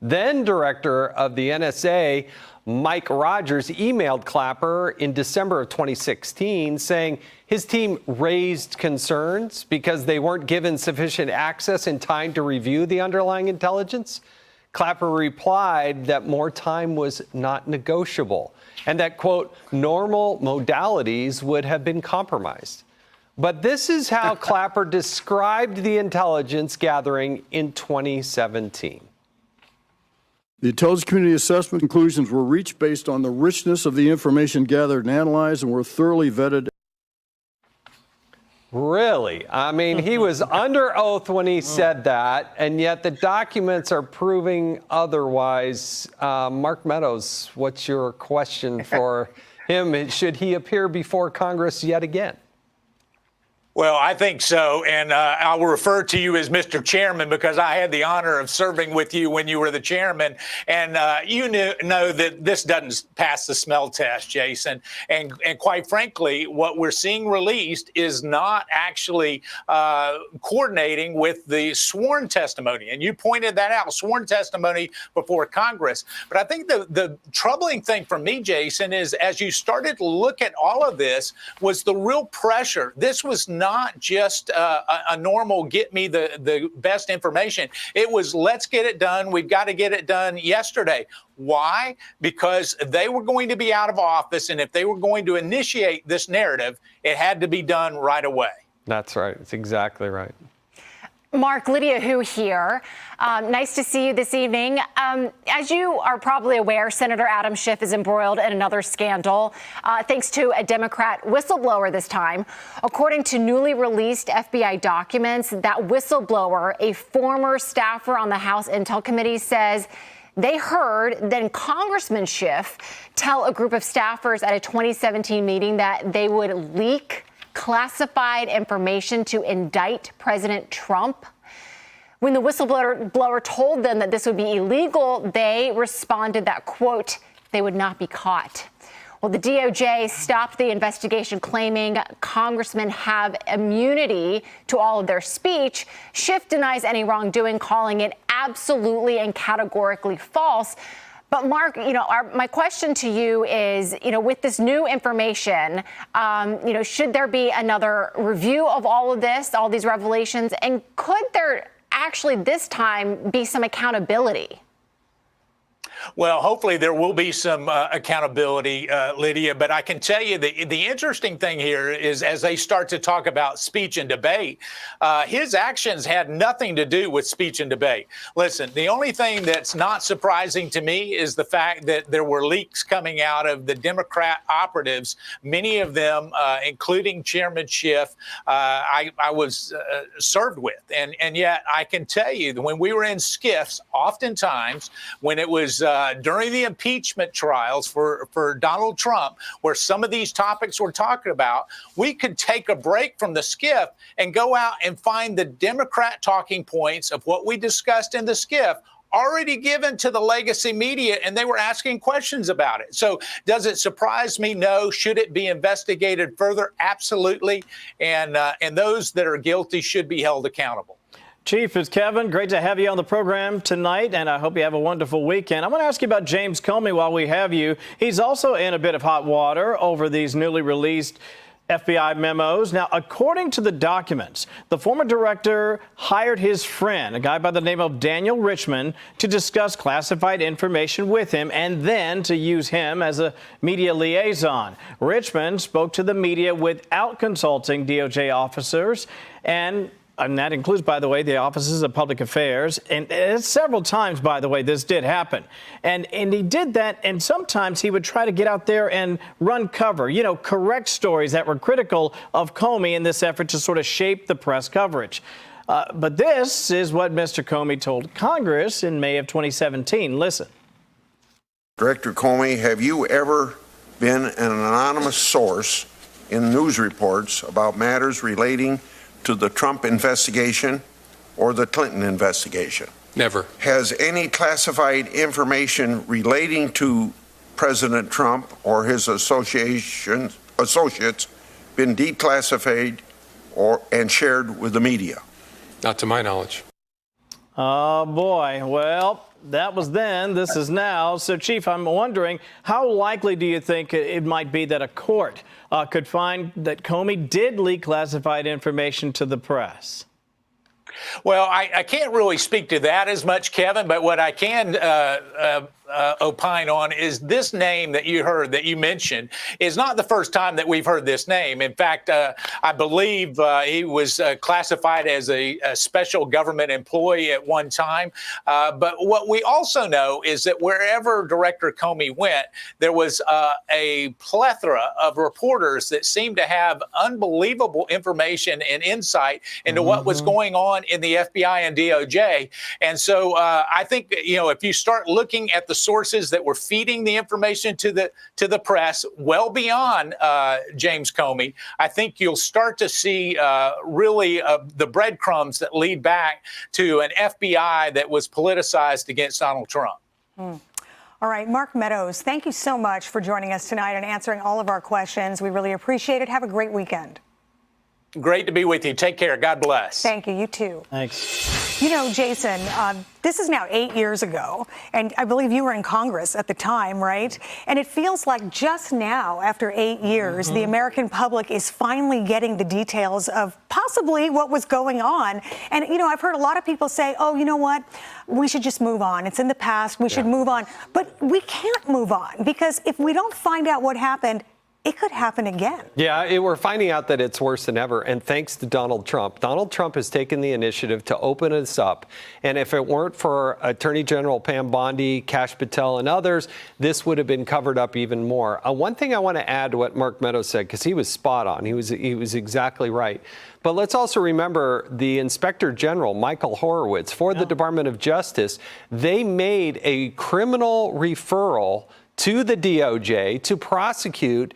Then Director of the NSA, Mike Rogers, emailed Clapper in December of 2016 saying his team raised concerns because they weren't given sufficient access in time to review the underlying intelligence. Clapper replied that more time was not negotiable and that, quote, normal modalities would have been compromised. But this is how Clapper described the intelligence gathering in 2017. The intelligence community assessment conclusions were reached based on the richness of the information gathered and analyzed and were thoroughly vetted. Really? I mean, he was under oath when he said that, and yet the documents are proving otherwise. Mark Meadows, what's your question for him? Should he appear before Congress yet again? Well, I think so. And I will refer to you as Mr. Chairman because I had the honor of serving with you when you were the chairman. And you know that this doesn't pass the smell test, Jason. And quite frankly, what we're seeing released is not actually coordinating with the sworn testimony. And you pointed that out, sworn testimony before Congress. But I think the troubling thing for me, Jason, is as you started to look at all of this was the real pressure. This was not just a normal get me the best information. It was let's get it done. We've got to get it done yesterday. Why? Because they were going to be out of office. And if they were going to initiate this narrative, it had to be done right away. That's right. It's exactly right. Mark, Lydia Hu here. Nice to see you this evening. As you are probably aware, Senator Adam Schiff is embroiled in another scandal, thanks to a Democrat whistleblower this time. According to newly released FBI documents, that whistleblower, a former staffer on the House Intel Committee, says they heard then Congressman Schiff tell a group of staffers at a 2017 meeting that they would leak classified information to indict President Trump. When the whistleblower told them that this would be illegal, they responded that, quote, they would not be caught. Well, the DOJ stopped the investigation, claiming congressmen have immunity to all of their speech. Schiff denies any wrongdoing, calling it absolutely and categorically false. But Mark, my question to you is, with this new information, should there be another review of all of this, all these revelations, and could there actually this time be some accountability? Well, hopefully there will be some accountability, Lydia. But I can tell you the interesting thing here is as they start to talk about speech and debate, his actions had nothing to do with speech and debate. Listen, the only thing that's not surprising to me is the fact that there were leaks coming out of the Democrat operatives, many of them, including Chairman Schiff, I was served with. And yet I can tell you that when we were in SCIFs, oftentimes when it was during the impeachment trials for Donald Trump, where some of these topics we're talking about, we could take a break from the SCIF and go out and find the Democrat talking points of what we discussed in the SCIF already given to the legacy media, and they were asking questions about it. So does it surprise me? No. Should it be investigated further? Absolutely. And those that are guilty should be held accountable. Chief, it's Kevin. Great to have you on the program tonight, and I hope you have a wonderful weekend. I want to ask you about James Comey while we have you. He's also in a bit of hot water over these newly released FBI memos. Now, according to the documents, the former director hired his friend, a guy by the name of Daniel Richman, to discuss classified information with him and then to use him as a media liaison. Richman spoke to the media without consulting DOJ officers, and that includes, by the way, the offices of public affairs. And several times, by the way, this did happen. And he did that. And sometimes he would try to get out there and run cover, correct stories that were critical of Comey in this effort to sort of shape the press coverage. But this is what Mr. Comey told Congress in May of 2017. Listen. Director Comey, have you ever been an anonymous source in news reports about matters relating to the Trump investigation or the Clinton investigation? Never. Has any classified information relating to President Trump or his associates been declassified and shared with the media? Not to my knowledge. Oh, boy. Well, that was then. This is now. So, Chief, I'm wondering, how likely do you think it might be that a court could find that Comey did leak classified information to the press? Well, I can't really speak to that as much, Kevin, but what I can opine on is this name that you heard, that you mentioned, is not the first time that we've heard this name. In fact, I believe he was classified as a special government employee at one time. But what we also know is that wherever Director Comey went, there was a plethora of reporters that seemed to have unbelievable information and insight into what was going on in the FBI and DOJ. And so I think, if you start looking at the sources that were feeding the information to the press, well beyond James Comey, I think you'll start to see really the breadcrumbs that lead back to an FBI that was politicized against Donald Trump. All right, Mark Meadows, thank you so much for joining us tonight and answering all of our questions. We really appreciate it. Have a great weekend. Great to be with you. Take care. God bless. Thank you. You too. Thanks. You know, Jason, this is now 8 years ago, and I believe you were in Congress at the time, right? And it feels like just now, after 8 years, the American public is finally getting the details of possibly what was going on. And, you know, I've heard a lot of people say, oh, you know what? We should just move on. It's in the past. We should move on. But we can't move on because if we don't find out what happened, it could happen again. Yeah, we're finding out that it's worse than ever. And thanks to Donald Trump. Donald Trump has taken the initiative to open this up. And if it weren't for Attorney General Pam Bondi, Kash Patel, and others, this would have been covered up even more. One thing I want to add to what Mark Meadows said, because he was spot on. He was exactly right. But let's also remember the Inspector General, Michael Horowitz, for the Department of Justice, they made a criminal referral to the DOJ to prosecute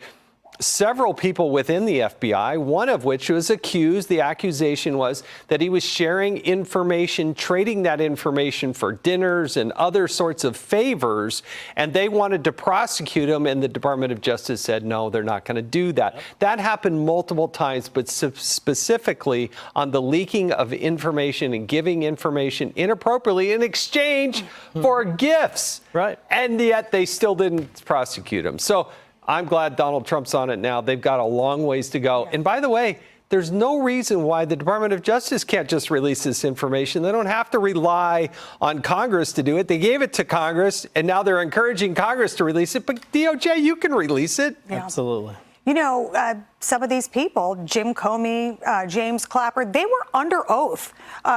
several people within the FBI, one of which was accused. The accusation was that he was sharing information, trading that information for dinners and other sorts of favors, and they wanted to prosecute him, and the Department of Justice said, no, they're not going to do that. That happened multiple times, but specifically on the leaking of information and giving information inappropriately in exchange for gifts. Right. And yet they still didn't prosecute him. So I'm glad Donald Trump's on it now. They've got a long ways to go. And by the way, there's no reason why the Department of Justice can't just release this information. They don't have to rely on Congress to do it. They gave it to Congress, and now they're encouraging Congress to release it. But DOJ, you can release it. Yeah. Absolutely. You know, some of these people, Jim Comey, James Clapper, they were under oath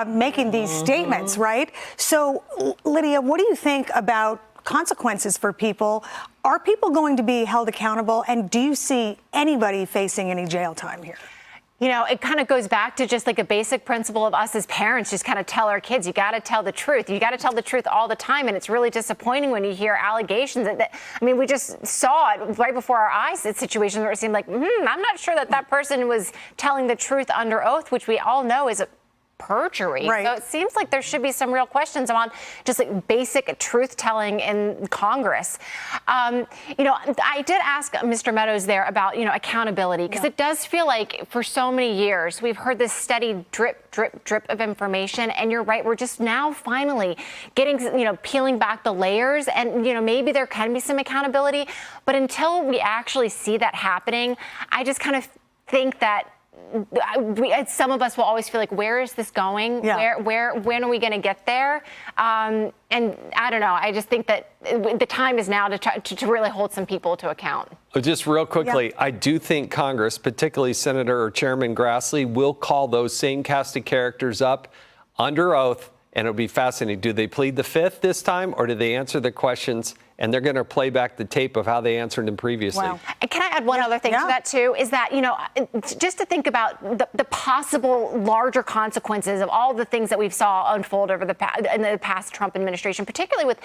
making these statements, right? So, Lydia, what do you think about consequences for people? Are people going to be held accountable? And do you see anybody facing any jail time here? You know, it kind of goes back to just like a basic principle of us as parents, just kind of tell our kids, you got to tell the truth. You got to tell the truth all the time. And it's really disappointing when you hear allegations that I mean, we just saw it right before our eyes, it's situations where it seemed like, I'm not sure that person was telling the truth under oath, which we all know is a perjury. Right. So it seems like there should be some real questions on just like basic truth telling in Congress. You know, I did ask Mr. Meadows there about, you know, accountability, because it does feel like for so many years we've heard this steady drip, drip, drip of information. And you're right, we're just now finally getting, you know, peeling back the layers, and, you know, maybe there can be some accountability. But until we actually see that happening, I just kind of think that some of us will always feel like, where is this going? Yeah. When are we going to get there? And I don't know. I just think that the time is now to try to really hold some people to account. Just real quickly, I do think Congress, particularly Senator or Chairman Grassley, will call those same cast of characters up under oath, and it'll be fascinating. Do they plead the fifth this time, or do they answer the questions? And they're going to play back the tape of how they answered them previously. Wow. And can I add one other thing to that, too, is that, you know, just to think about the possible larger consequences of all the things that we've saw unfold over in the past Trump administration, particularly with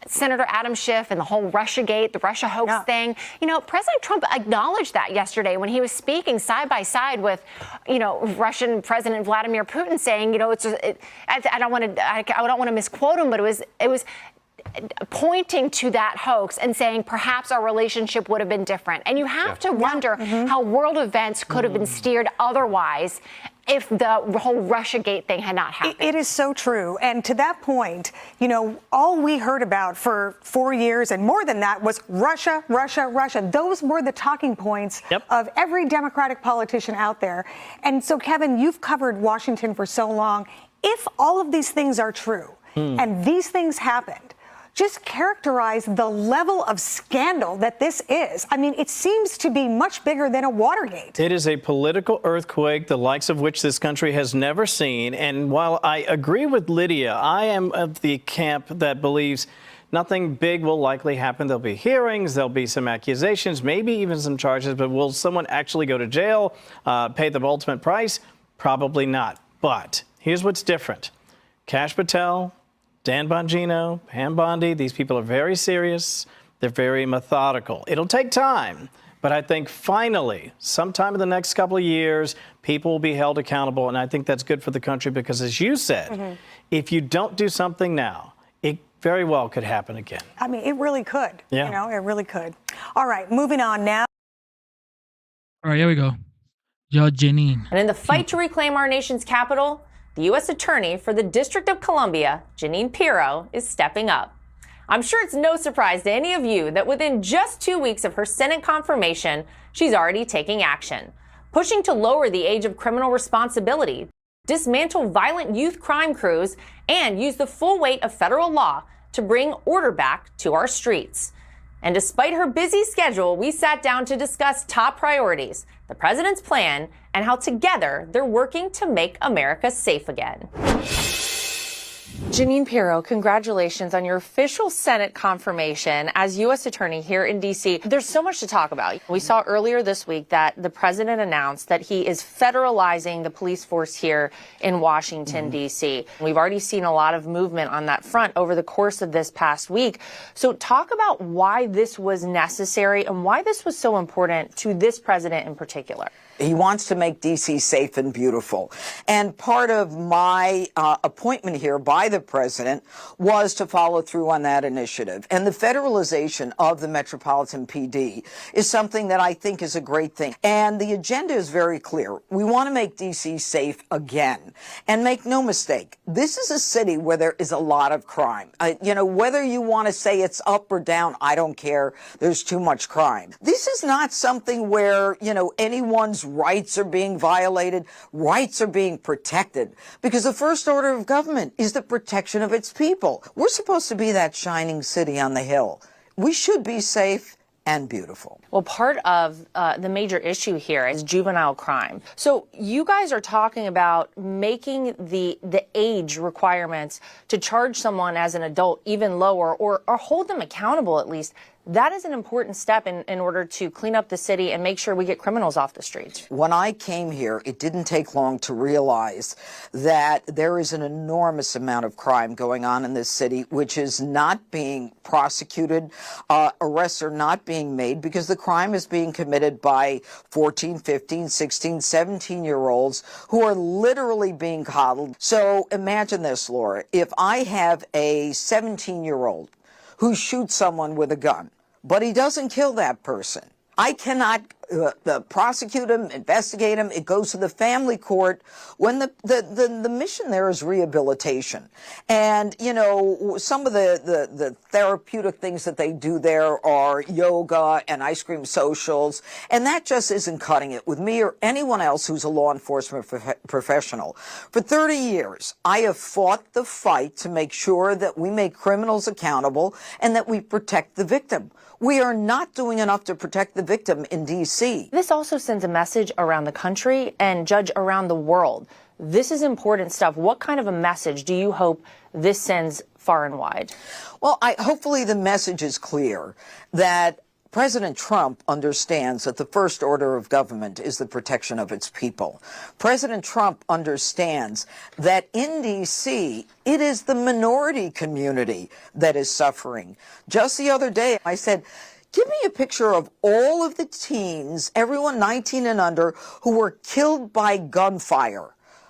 Senator Adam Schiff and the whole Russiagate, the Russia hoax thing. You know, President Trump acknowledged that yesterday when he was speaking side by side with, you know, Russian President Vladimir Putin, saying, you know, I don't want to misquote him, but it was pointing to that hoax and saying perhaps our relationship would have been different. And you have to wonder how world events could have been steered otherwise if the whole Russiagate thing had not happened. It is so true. And to that point, you know, all we heard about for 4 years and more than that was Russia, Russia, Russia. Those were the talking points of every Democratic politician out there. And so, Kevin, you've covered Washington for so long. If all of these things are true and these things happened, just characterize the level of scandal that this is. I mean, it seems to be much bigger than a Watergate. It is a political earthquake, the likes of which this country has never seen. And while I agree with Lydia, I am of the camp that believes nothing big will likely happen. There'll be hearings, there'll be some accusations, maybe even some charges, but will someone actually go to jail, pay the ultimate price? Probably not. But here's what's different. Kash Patel, Dan Bongino, Pam Bondi, these people are very serious. They're very methodical. It'll take time, but I think finally, sometime in the next couple of years, people will be held accountable, and I think that's good for the country because, as you said, if you don't do something now, it very well could happen again. I mean, it really could. Yeah. You know, it really could. All right, moving on now. All right, here we go. Judge Jeanine. And in the fight to reclaim our nation's capital, the U.S. Attorney for the District of Columbia, Jeanine Pirro, is stepping up. I'm sure it's no surprise to any of you that within just 2 weeks of her Senate confirmation, she's already taking action, pushing to lower the age of criminal responsibility, dismantle violent youth crime crews, and use the full weight of federal law to bring order back to our streets. And despite her busy schedule, we sat down to discuss top priorities, the president's plan, and how together they're working to make America safe again. Jeanine Pirro, congratulations on your official Senate confirmation as U.S. Attorney here in D.C. There's so much to talk about. We saw earlier this week that the president announced that he is federalizing the police force here in Washington, D.C. We've already seen a lot of movement on that front over the course of this past week. So talk about why this was necessary and why this was so important to this president in particular. He wants to make D.C. safe and beautiful. And part of my appointment here by the president was to follow through on that initiative. And the federalization of the Metropolitan PD is something that I think is a great thing. And the agenda is very clear. We want to make D.C. safe again. And make no mistake, this is a city where there is a lot of crime. You know, whether you want to say it's up or down, I don't care. There's too much crime. This is not something where, you know, anyone's rights are being violated, rights are being protected, because the first order of government is the protection of its people. We're supposed to be that shining city on the hill. We should be safe and beautiful. Well, part of the major issue here is juvenile crime. So you guys are talking about making the age requirements to charge someone as an adult even lower, or hold them accountable at least. That is an important step in order to clean up the city and make sure we get criminals off the streets. When I came here, it didn't take long to realize that there is an enormous amount of crime going on in this city, which is not being prosecuted. Arrests are not being made because the crime is being committed by 14, 15, 16, 17-year-olds who are literally being coddled. So imagine this, Laura. If I have a 17-year-old who shoots someone with a gun, but he doesn't kill that person, I cannot prosecute him, investigate him. It goes to the family court when the mission there is rehabilitation. And, you know, some of the therapeutic things that they do there are yoga and ice cream socials, and that just isn't cutting it with me or anyone else who's a law enforcement professional. For 30 years, I have fought the fight to make sure that we make criminals accountable and that we protect the victim. We are not doing enough to protect the victim in D.C. This also sends a message around the country and, Judge, around the world. This is important stuff. What kind of a message do you hope this sends far and wide? Well, hopefully the message is clear that President Trump understands that the first order of government is the protection of its people. President Trump understands that in D.C., it is the minority community that is suffering. Just the other day, I said, give me a picture of all of the teens, everyone 19 and under, who were killed by gunfire.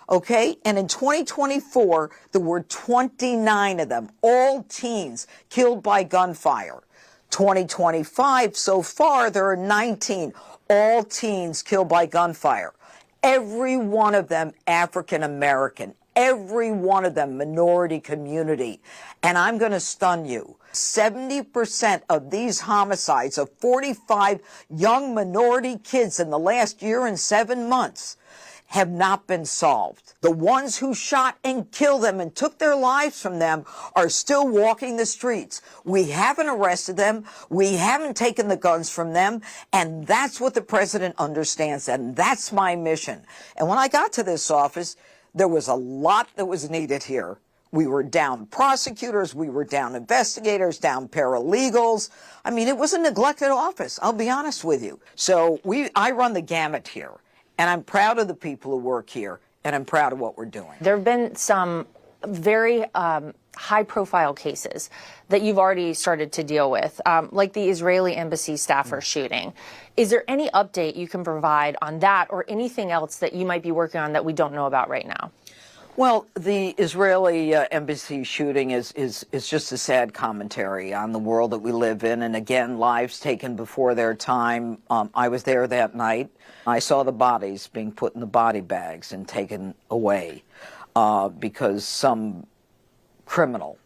Okay? And in 2024, there were 29 of them, all teens killed by gunfire. 2025, so far, there are 19, all teens killed by gunfire. Every one of them African American, every one of them minority community. And I'm going to stun you. 70% of these homicides of 45 young minority kids in the last year and 7 months have not been solved. The ones who shot and killed them and took their lives from them are still walking the streets. We haven't arrested them. We haven't taken the guns from them. And that's what the president understands. And that's my mission. And when I got to this office, there was a lot that was needed here. We were down prosecutors, we were down investigators, down paralegals. I mean, it was a neglected office, I'll be honest with you. So I run the gamut here. And I'm proud of the people who work here, and I'm proud of what we're doing. There have been some very high-profile cases that you've already started to deal with, like the Israeli embassy staffer shooting. Is there any update you can provide on that or anything else that you might be working on that we don't know about right now? Well, the Israeli embassy shooting is just a sad commentary on the world that we live in. And again, lives taken before their time. I was there that night. I saw the bodies being put in the body bags and taken away because some criminal,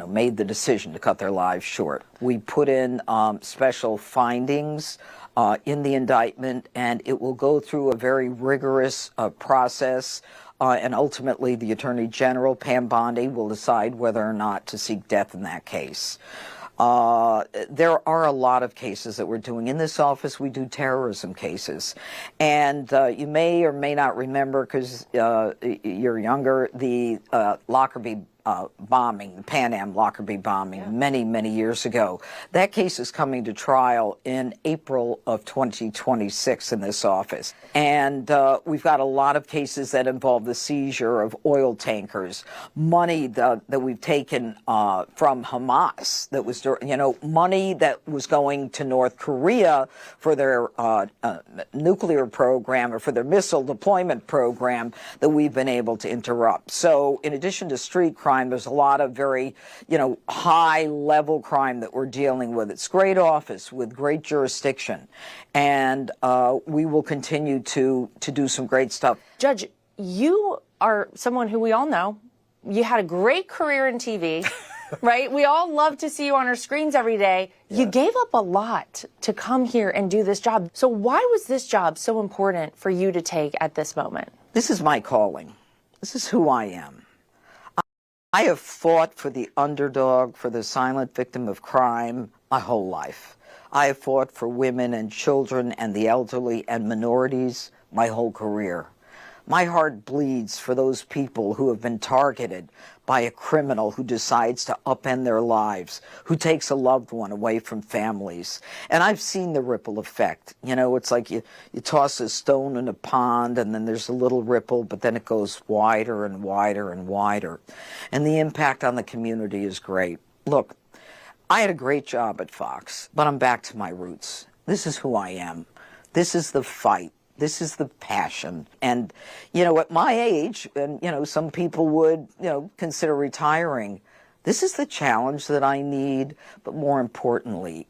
made the decision to cut their lives short. We put in special findings in the indictment, and it will go through a very rigorous process. And ultimately, the Attorney General, Pam Bondi, will decide whether or not to seek death in that case. There are a lot of cases that we're doing. In this office, we do terrorism cases. And you may or may not remember, because you're younger, the Lockerbie bombing, the Pan Am Lockerbie bombing many, many years ago. That case is coming to trial in April of 2026 in this office. And we've got a lot of cases that involve the seizure of oil tankers, money that we've taken from Hamas, that was, money that was going to North Korea for their nuclear program or for their missile deployment program that we've been able to interrupt. So in addition to street crime, there's a lot of very, high-level crime that we're dealing with. It's a great office with great jurisdiction, and we will continue to do some great stuff. Judge, you are someone who we all know. You had a great career in TV, right? We all love to see you on our screens every day. You gave up a lot to come here and do this job. So why was this job so important for you to take at this moment? This is my calling. This is who I am. I have fought for the underdog, for the silent victim of crime my whole life. I have fought for women and children and the elderly and minorities my whole career. My heart bleeds for those people who have been targeted by a criminal who decides to upend their lives, who takes a loved one away from families. And I've seen the ripple effect. It's like you toss a stone in a pond and then there's a little ripple, but then it goes wider and wider and wider. And the impact on the community is great. Look, I had a great job at Fox, but I'm back to my roots. This is who I am. This is the fight. This is the passion. And, at my age, and, some people would, consider retiring. This is the challenge that I need. But more importantly,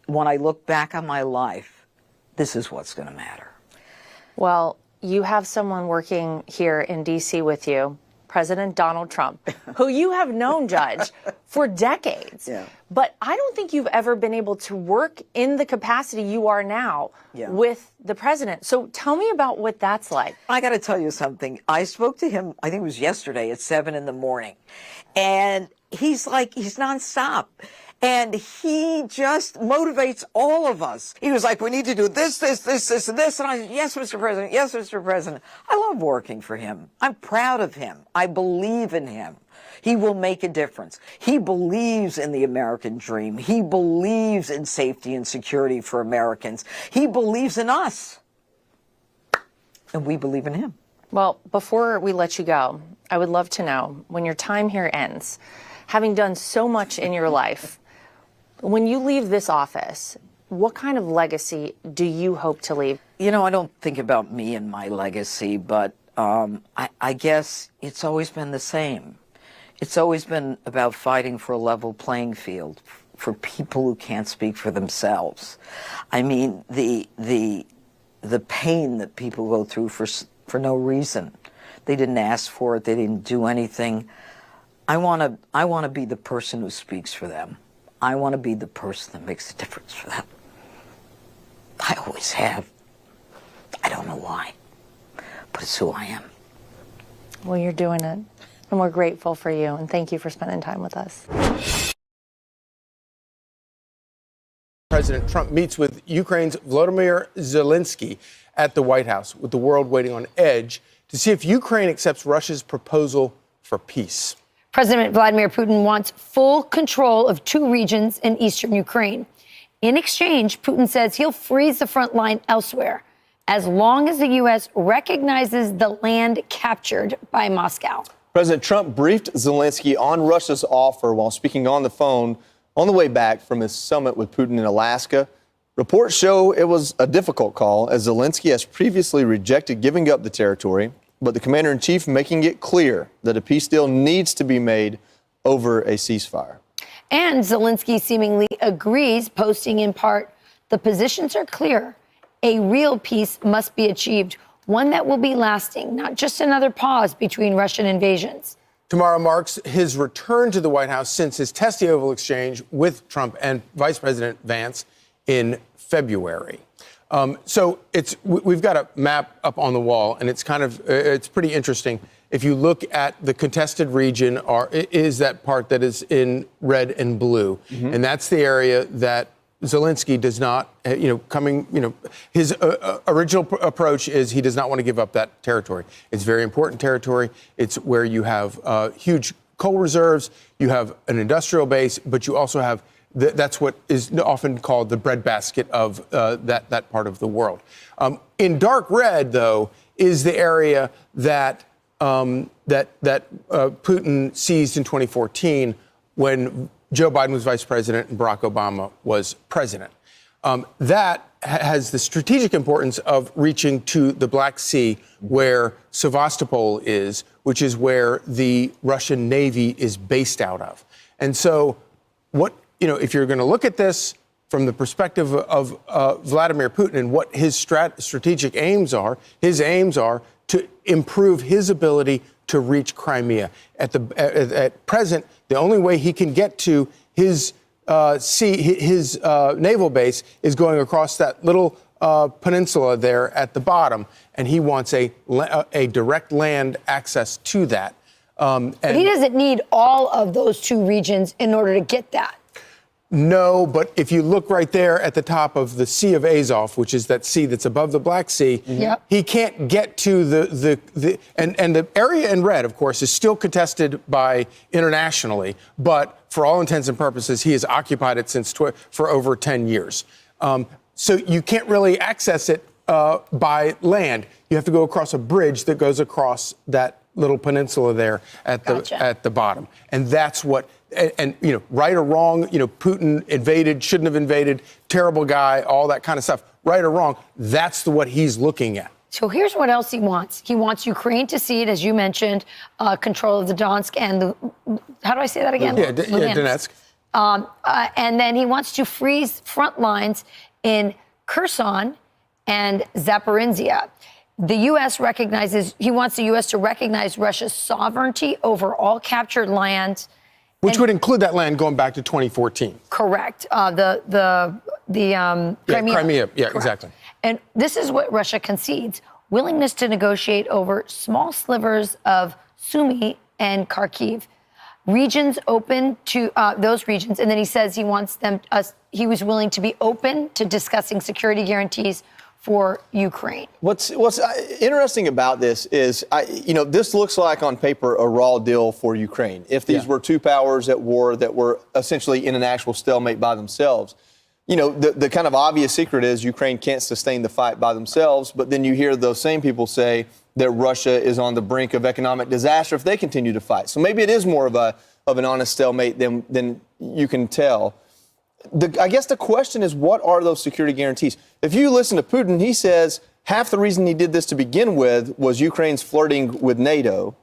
when I look back on my life, this is what's going to matter. Well, you have someone working here in D.C. with you, President Donald Trump, who you have known, Judge, for decades. Yeah. But I don't think you've ever been able to work in the capacity you are now with the president. So tell me about what that's like. I got to tell you something. I spoke to him, I think it was yesterday at 7 in the morning. And he's nonstop. And he just motivates all of us. He was like, we need to do this, this, this, this, and this. And I said, yes, Mr. President. Yes, Mr. President. I love working for him. I'm proud of him. I believe in him. He will make a difference. He believes in the American dream. He believes in safety and security for Americans. He believes in us. And we believe in him. Well, before we let you go, I would love to know, when your time here ends, having done so much in your life, when you leave this office, what kind of legacy do you hope to leave? I don't think about me and my legacy, but I guess it's always been the same. It's always been about fighting for a level playing field for people who can't speak for themselves. I mean, the pain that people go through for no reason. They didn't ask for it. They didn't do anything. I want to be the person who speaks for them. I want to be the person that makes a difference for them. I always have. I don't know why, but it's who I am. Well, you're doing it, and we're grateful for you, and thank you for spending time with us. President Trump meets with Ukraine's Volodymyr Zelensky at the White House, with the world waiting on edge to see if Ukraine accepts Russia's proposal for peace. President Vladimir Putin wants full control of 2 regions in eastern Ukraine. In exchange, Putin says he'll freeze the front line elsewhere, as long as the U.S. recognizes the land captured by Moscow. President Trump briefed Zelensky on Russia's offer while speaking on the phone on the way back from his summit with Putin in Alaska. Reports show it was a difficult call, as Zelensky has previously rejected giving up the territory, but the commander-in-chief making it clear that a peace deal needs to be made over a ceasefire. And Zelensky seemingly agrees, posting in part, the positions are clear. A real peace must be achieved, one that will be lasting, not just another pause between Russian invasions. Tomorrow marks his return to the White House since his testy Oval exchange with Trump and Vice President Vance in February. So we've got a map up on the wall, and it's pretty interesting. If you look at the contested region, is that part that is in red and blue, and that's the area that Zelensky does not, his original approach is he does not want to give up that territory. It's very important territory. It's where you have huge coal reserves, you have an industrial base, but you also have that's what is often called the breadbasket of that part of the world. In dark red, though, is the area that Putin seized in 2014 when Joe Biden was vice president and Barack Obama was president. That has the strategic importance of reaching to the Black Sea, where Sevastopol is, which is where the Russian Navy is based out of. And so if you're going to look at this from the perspective of Vladimir Putin and what his strategic aims are, his aims are to improve his ability to reach Crimea. At present, the only way he can get to his naval base is going across that little peninsula there at the bottom, and he wants a direct land access to that. But he doesn't need all of those two regions in order to get that. No, but if you look right there at the top of the Sea of Azov, which is that sea that's above the Black Sea, he can't get to and the area in red, of course, is still contested by internationally, but for all intents and purposes, he has occupied it for over 10 years. So you can't really access it by land. You have to go across a bridge that goes across that little peninsula there at the bottom, and that's what. And right or wrong, Putin invaded, shouldn't have invaded, terrible guy, all that kind of stuff. Right or wrong, that's what he's looking at. So here's what else he wants. He wants Ukraine to cede, as you mentioned, control of the Donetsk and how do I say that again? Donetsk. And then he wants to freeze front lines in Kherson and Zaporizhia. The U.S. he wants the U.S. to recognize Russia's sovereignty over all captured land. Which would include that land going back to 2014. Correct. Crimea. Crimea. Yeah, Correct. Exactly. And this is what Russia concedes: willingness to negotiate over small slivers of Sumy and Kharkiv, regions open to those regions. And then he says he wants he was willing to be open to discussing security guarantees for Ukraine. What's interesting about this is, this looks like on paper a raw deal for Ukraine. If these were two powers at war that were essentially in an actual stalemate by themselves, the kind of obvious secret is Ukraine can't sustain the fight by themselves. But then you hear those same people say that Russia is on the brink of economic disaster if they continue to fight. So maybe it is more of an honest stalemate than you can tell. I guess the question is, what are those security guarantees? If you listen to Putin, he says half the reason he did this to begin with was Ukraine's flirting with NATO.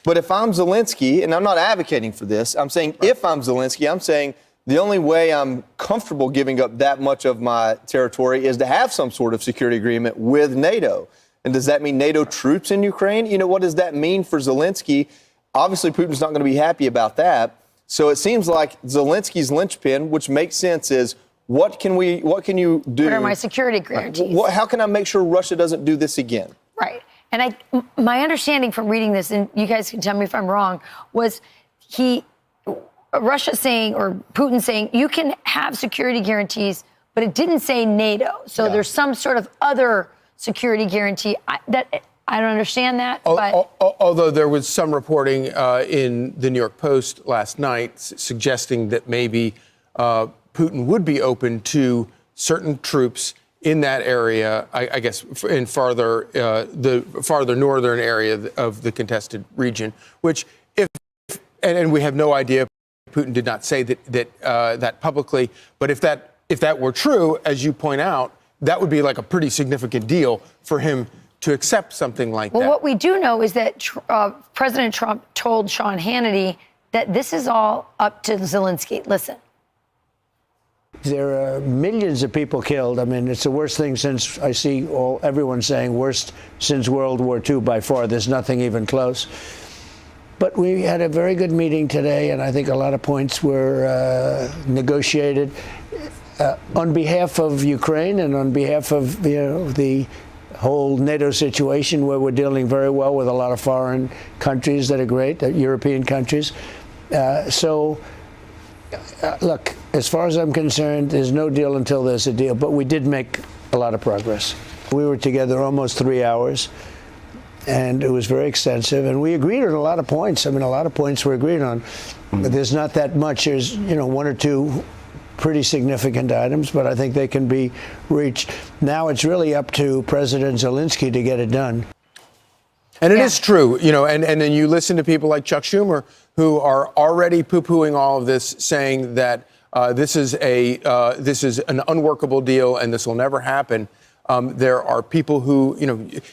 But if I'm Zelensky, and I'm not advocating for this, I'm saying if I'm Zelensky, I'm saying the only way I'm comfortable giving up that much of my territory is to have some sort of security agreement with NATO. And does that mean NATO troops in Ukraine? What does that mean for Zelensky? Obviously, Putin's not going to be happy about that. So it seems like Zelensky's linchpin, which makes sense, is what can you do? What are my security guarantees? How can I make sure Russia doesn't do this again? Right. And my understanding from reading this, and you guys can tell me if I'm wrong, was Russia saying, or Putin saying, you can have security guarantees, but it didn't say NATO. So there's some sort of other security guarantee I don't understand that. Although there was some reporting in the New York Post last night suggesting that maybe Putin would be open to certain troops in that area, I guess, in the farther northern area of the contested region, which and we have no idea. Putin did not say that publicly, but if that were true, as you point out, that would be like a pretty significant deal for him to accept something like that. Well, what we do know is that President Trump told Sean Hannity that this is all up to Zelensky. Listen. There are millions of people killed. I mean, it's the worst thing since I see everyone saying worst since World War II by far. There's nothing even close. But we had a very good meeting today, and I think a lot of points were negotiated on behalf of Ukraine and on behalf of the whole NATO situation, where we're dealing very well with a lot of foreign countries that are great, European countries. Look, as far as I'm concerned, there's no deal until there's a deal. But we did make a lot of progress. We were together almost 3 hours, and it was very extensive. And we agreed on a lot of points. I mean, a lot of points were agreed on. But there's not that much. There's, one or two pretty significant items, but I think they can be reached. Now it's really up to President Zelensky to get it done. And it is true, and then you listen to people like Chuck Schumer, who are already poo-pooing all of this, saying that this is an unworkable deal and this will never happen. There are people who,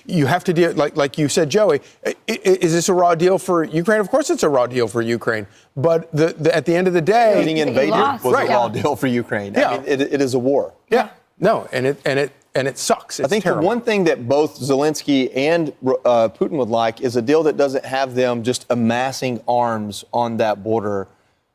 you have to deal, like you said, Joey, is this a raw deal for Ukraine? Of course it's a raw deal for Ukraine. But at the end of the day, getting invaded was a raw deal for Ukraine. Yeah. I mean, it is a war. Yeah. No, and it sucks. It's I think terrible. The one thing that both Zelensky and Putin would like is a deal that doesn't have them just amassing arms on that border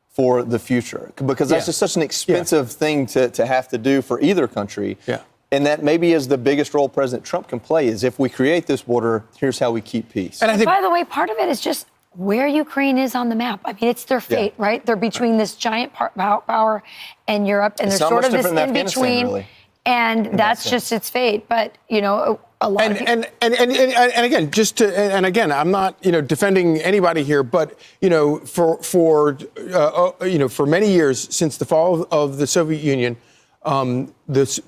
for the future, because that's just such an expensive thing to have to do for either country. Yeah. And that maybe is the biggest role President Trump can play, is if we create this border, here's how we keep peace. And by the way, part of it is just where Ukraine is on the map. I mean, it's their fate, right? They're between this giant power and Europe, and It's there's not sort much of this different than in Afghanistan, between. really. And that's just its fate. But, a lot of people. And again, again, I'm not defending anybody here, but for many years since the fall of the Soviet Union,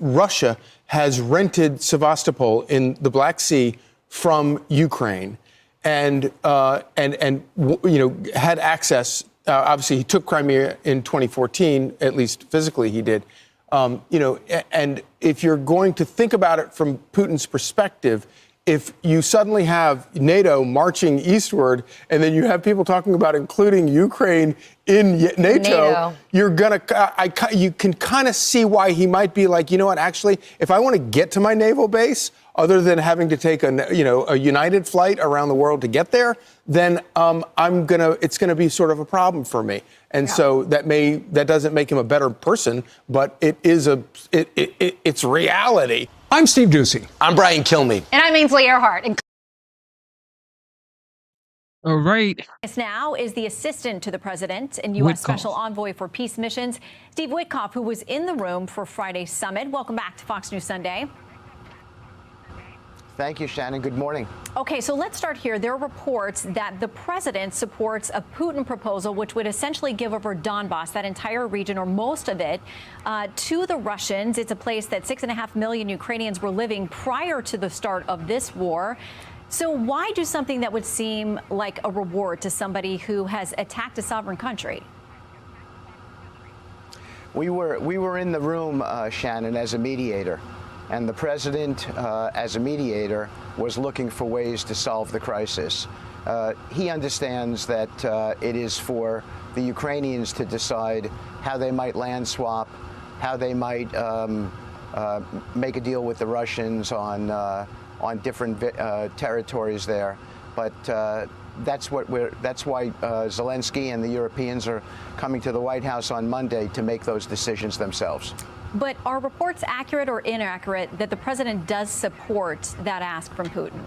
Russia has rented Sevastopol in the Black Sea from Ukraine, and had access. Obviously, he took Crimea in 2014, at least physically he did. And if you're going to think about it from Putin's perspective, if you suddenly have NATO marching eastward, and then you have people talking about including Ukraine in NATO. You can kind of see why he might be like, actually, if I want to get to my naval base, other than having to take a United flight around the world to get there, then it's gonna be sort of a problem for me. And so that doesn't make him a better person, but it's reality. I'm Steve Doocy. I'm Brian Kilmeade. And I'm Ainsley Earhart. And all right. this now is the assistant to the president and U.S. Special Envoy for Peace Missions, Steve Witkoff, who was in the room for Friday's summit. Welcome back to Fox News Sunday. Thank you, Shannon. Good morning. Okay, so let's start here. There are reports that the president supports a Putin proposal, which would essentially give over Donbass, that entire region or most of it, to the Russians. It's a place that 6.5 million Ukrainians were living prior to the start of this war. So why do something that would seem like a reward to somebody who has attacked a sovereign country? We were in the room, Shannon, as a mediator. And the president, as a mediator, was looking for ways to solve the crisis. He understands that it is for the Ukrainians to decide how they might land swap, how they might make a deal with the Russians on different territories there. But that's why Zelensky and the Europeans are coming to the White House on Monday to make those decisions themselves. But are reports accurate or inaccurate that the president does support that ask from Putin?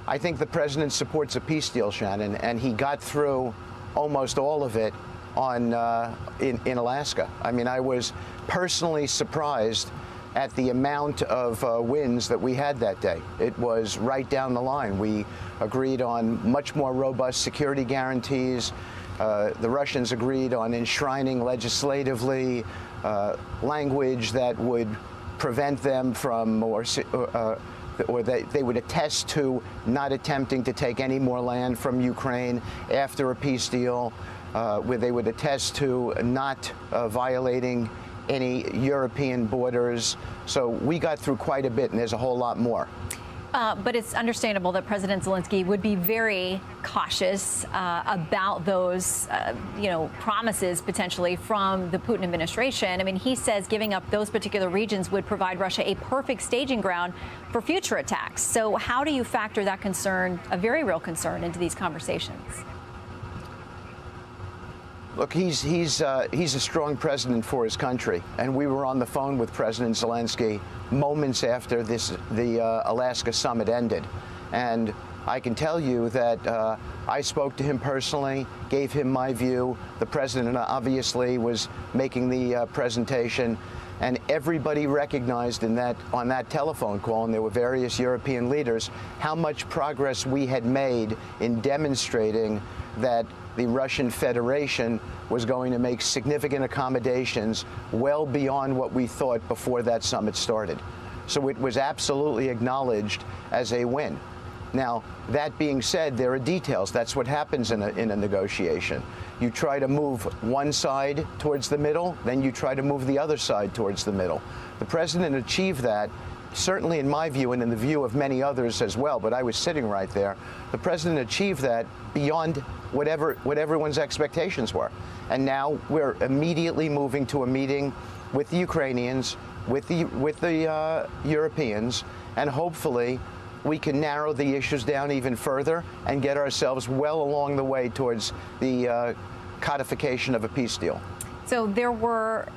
I think the president supports a peace deal, Shannon, and he got through almost all of it in Alaska. I mean, I was personally surprised at the amount of wins that we had that day. It was right down the line. We agreed on much more robust security guarantees. The Russians agreed on enshrining legislatively language that would prevent them from, or they would attest to not attempting to take any more land from Ukraine after a peace deal, where they would attest to not violating any European borders. So we got through quite a bit, and there's a whole lot more. But it's understandable that President Zelensky would be very cautious about those, promises potentially from the Putin administration. I mean, he says giving up those particular regions would provide Russia a perfect staging ground for future attacks. So how do you factor that concern, a very real concern, into these conversations? Look, he's a strong president for his country, and we were on the phone with President Zelensky moments after the Alaska summit ended, and I can tell you that I spoke to him personally, gave him my view. The president obviously was making the presentation, and everybody recognized on that telephone call, and there were various European leaders, how much progress we had made in demonstrating that the Russian Federation was going to make significant accommodations well beyond what we thought before that summit started. So it was absolutely acknowledged as a win. Now, that being said, there are details. That's what happens in a negotiation. You try to move one side towards the middle, then you try to move the other side towards the middle. The president achieved that, certainly in my view and in the view of many others as well, but I was sitting right there. The president achieved that beyond what everyone's expectations were. And now we're immediately moving to a meeting with the Ukrainians, with the Europeans, and hopefully we can narrow the issues down even further and get ourselves well along the way towards the codification of a peace deal. So there were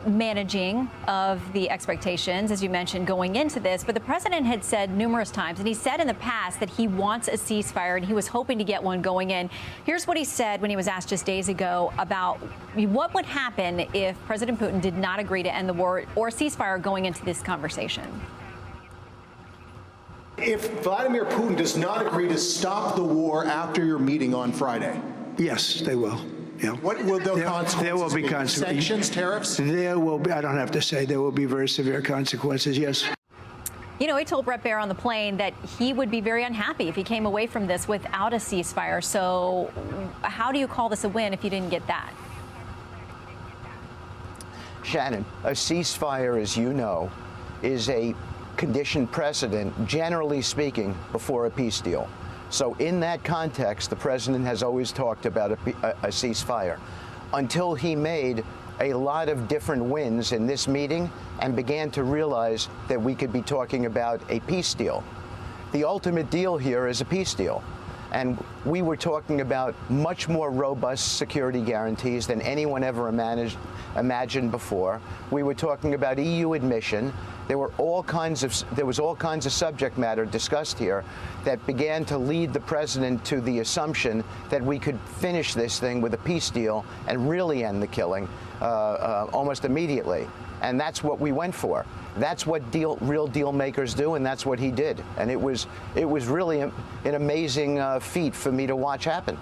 managing of the expectations, as you mentioned, going into this. But the president had said numerous times, and he said in the past, that he wants a ceasefire, and he was hoping to get one going in. Here's what he said when he was asked just days ago about what would happen if President Putin did not agree to end the war or ceasefire going into this conversation. If Vladimir Putin does not agree to stop the war after your meeting on Friday? Yes, they will. Yeah. What will the consequences There will be consequences. Sanctions, tariffs? There will be, I don't have to say, there will be very severe consequences, yes. You know, he told Bret Baier on the plane that he would be very unhappy if he came away from this without a ceasefire. So how do you call this a win if you didn't get that? Shannon, a ceasefire, as you know, is a condition precedent, generally speaking, before a peace deal. So in that context, the president has always talked about a ceasefire until he made a lot of different wins in this meeting and began to realize that we could be talking about a peace deal. The ultimate deal here is a peace deal. And we were talking about much more robust security guarantees than anyone ever imagined before. We were talking about EU admission. There was all kinds of subject matter discussed here that began to lead the president to the assumption that we could finish this thing with a peace deal and really end the killing almost immediately. And that's what we went for. That's what real deal makers do, and that's what he did. And it was really an amazing feat for me to watch happen.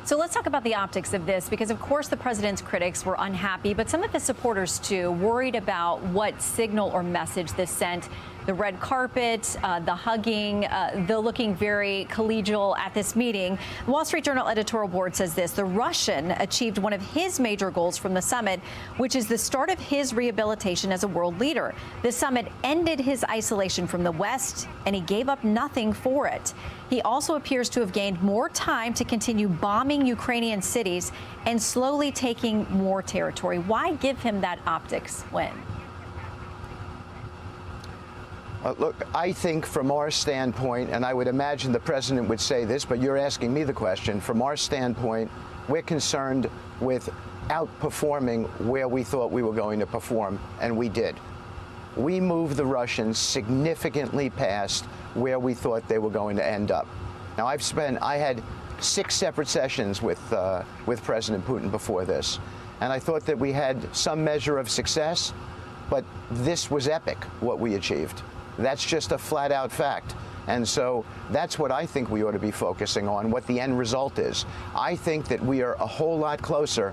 So let's talk about the optics of this, because, of course, the president's critics were unhappy, but some of his supporters, too, worried about what signal or message this sent. The red carpet, the hugging, the looking very collegial at this meeting. The Wall Street Journal editorial board says this: the Russian achieved one of his major goals from the summit, which is the start of his rehabilitation as a world leader. The summit ended his isolation from the West, and he gave up nothing for it. He also appears to have gained more time to continue bombing Ukrainian cities and slowly taking more territory. Why give him that optics win? Look, I think from our standpoint, and I would imagine the president would say this, but you're asking me the question. From our standpoint, we're concerned with outperforming where we thought we were going to perform, and we did. We moved the Russians significantly past where we thought they were going to end up. Now, I had 6 separate sessions with President Putin before this, and I thought that we had some measure of success, but this was epic, what we achieved. That's just a flat-out fact. And so that's what I think we ought to be focusing on, what the end result is. I think that we are a whole lot closer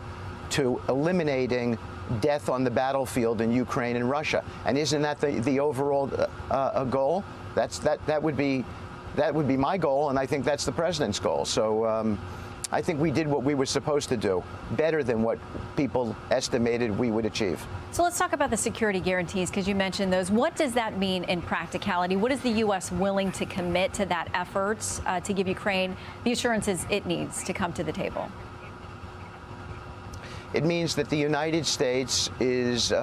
to eliminating death on the battlefield in Ukraine and Russia. And isn't that the overall goal? That would be my goal, and I think that's the president's goal. So I think we did what we were supposed to do, better than what people estimated we would achieve. So let's talk about the security guarantees, because you mentioned those. What does that mean in practicality? What is the U.S. willing to commit to that effort to give Ukraine the assurances it needs to come to the table? It means that the United States is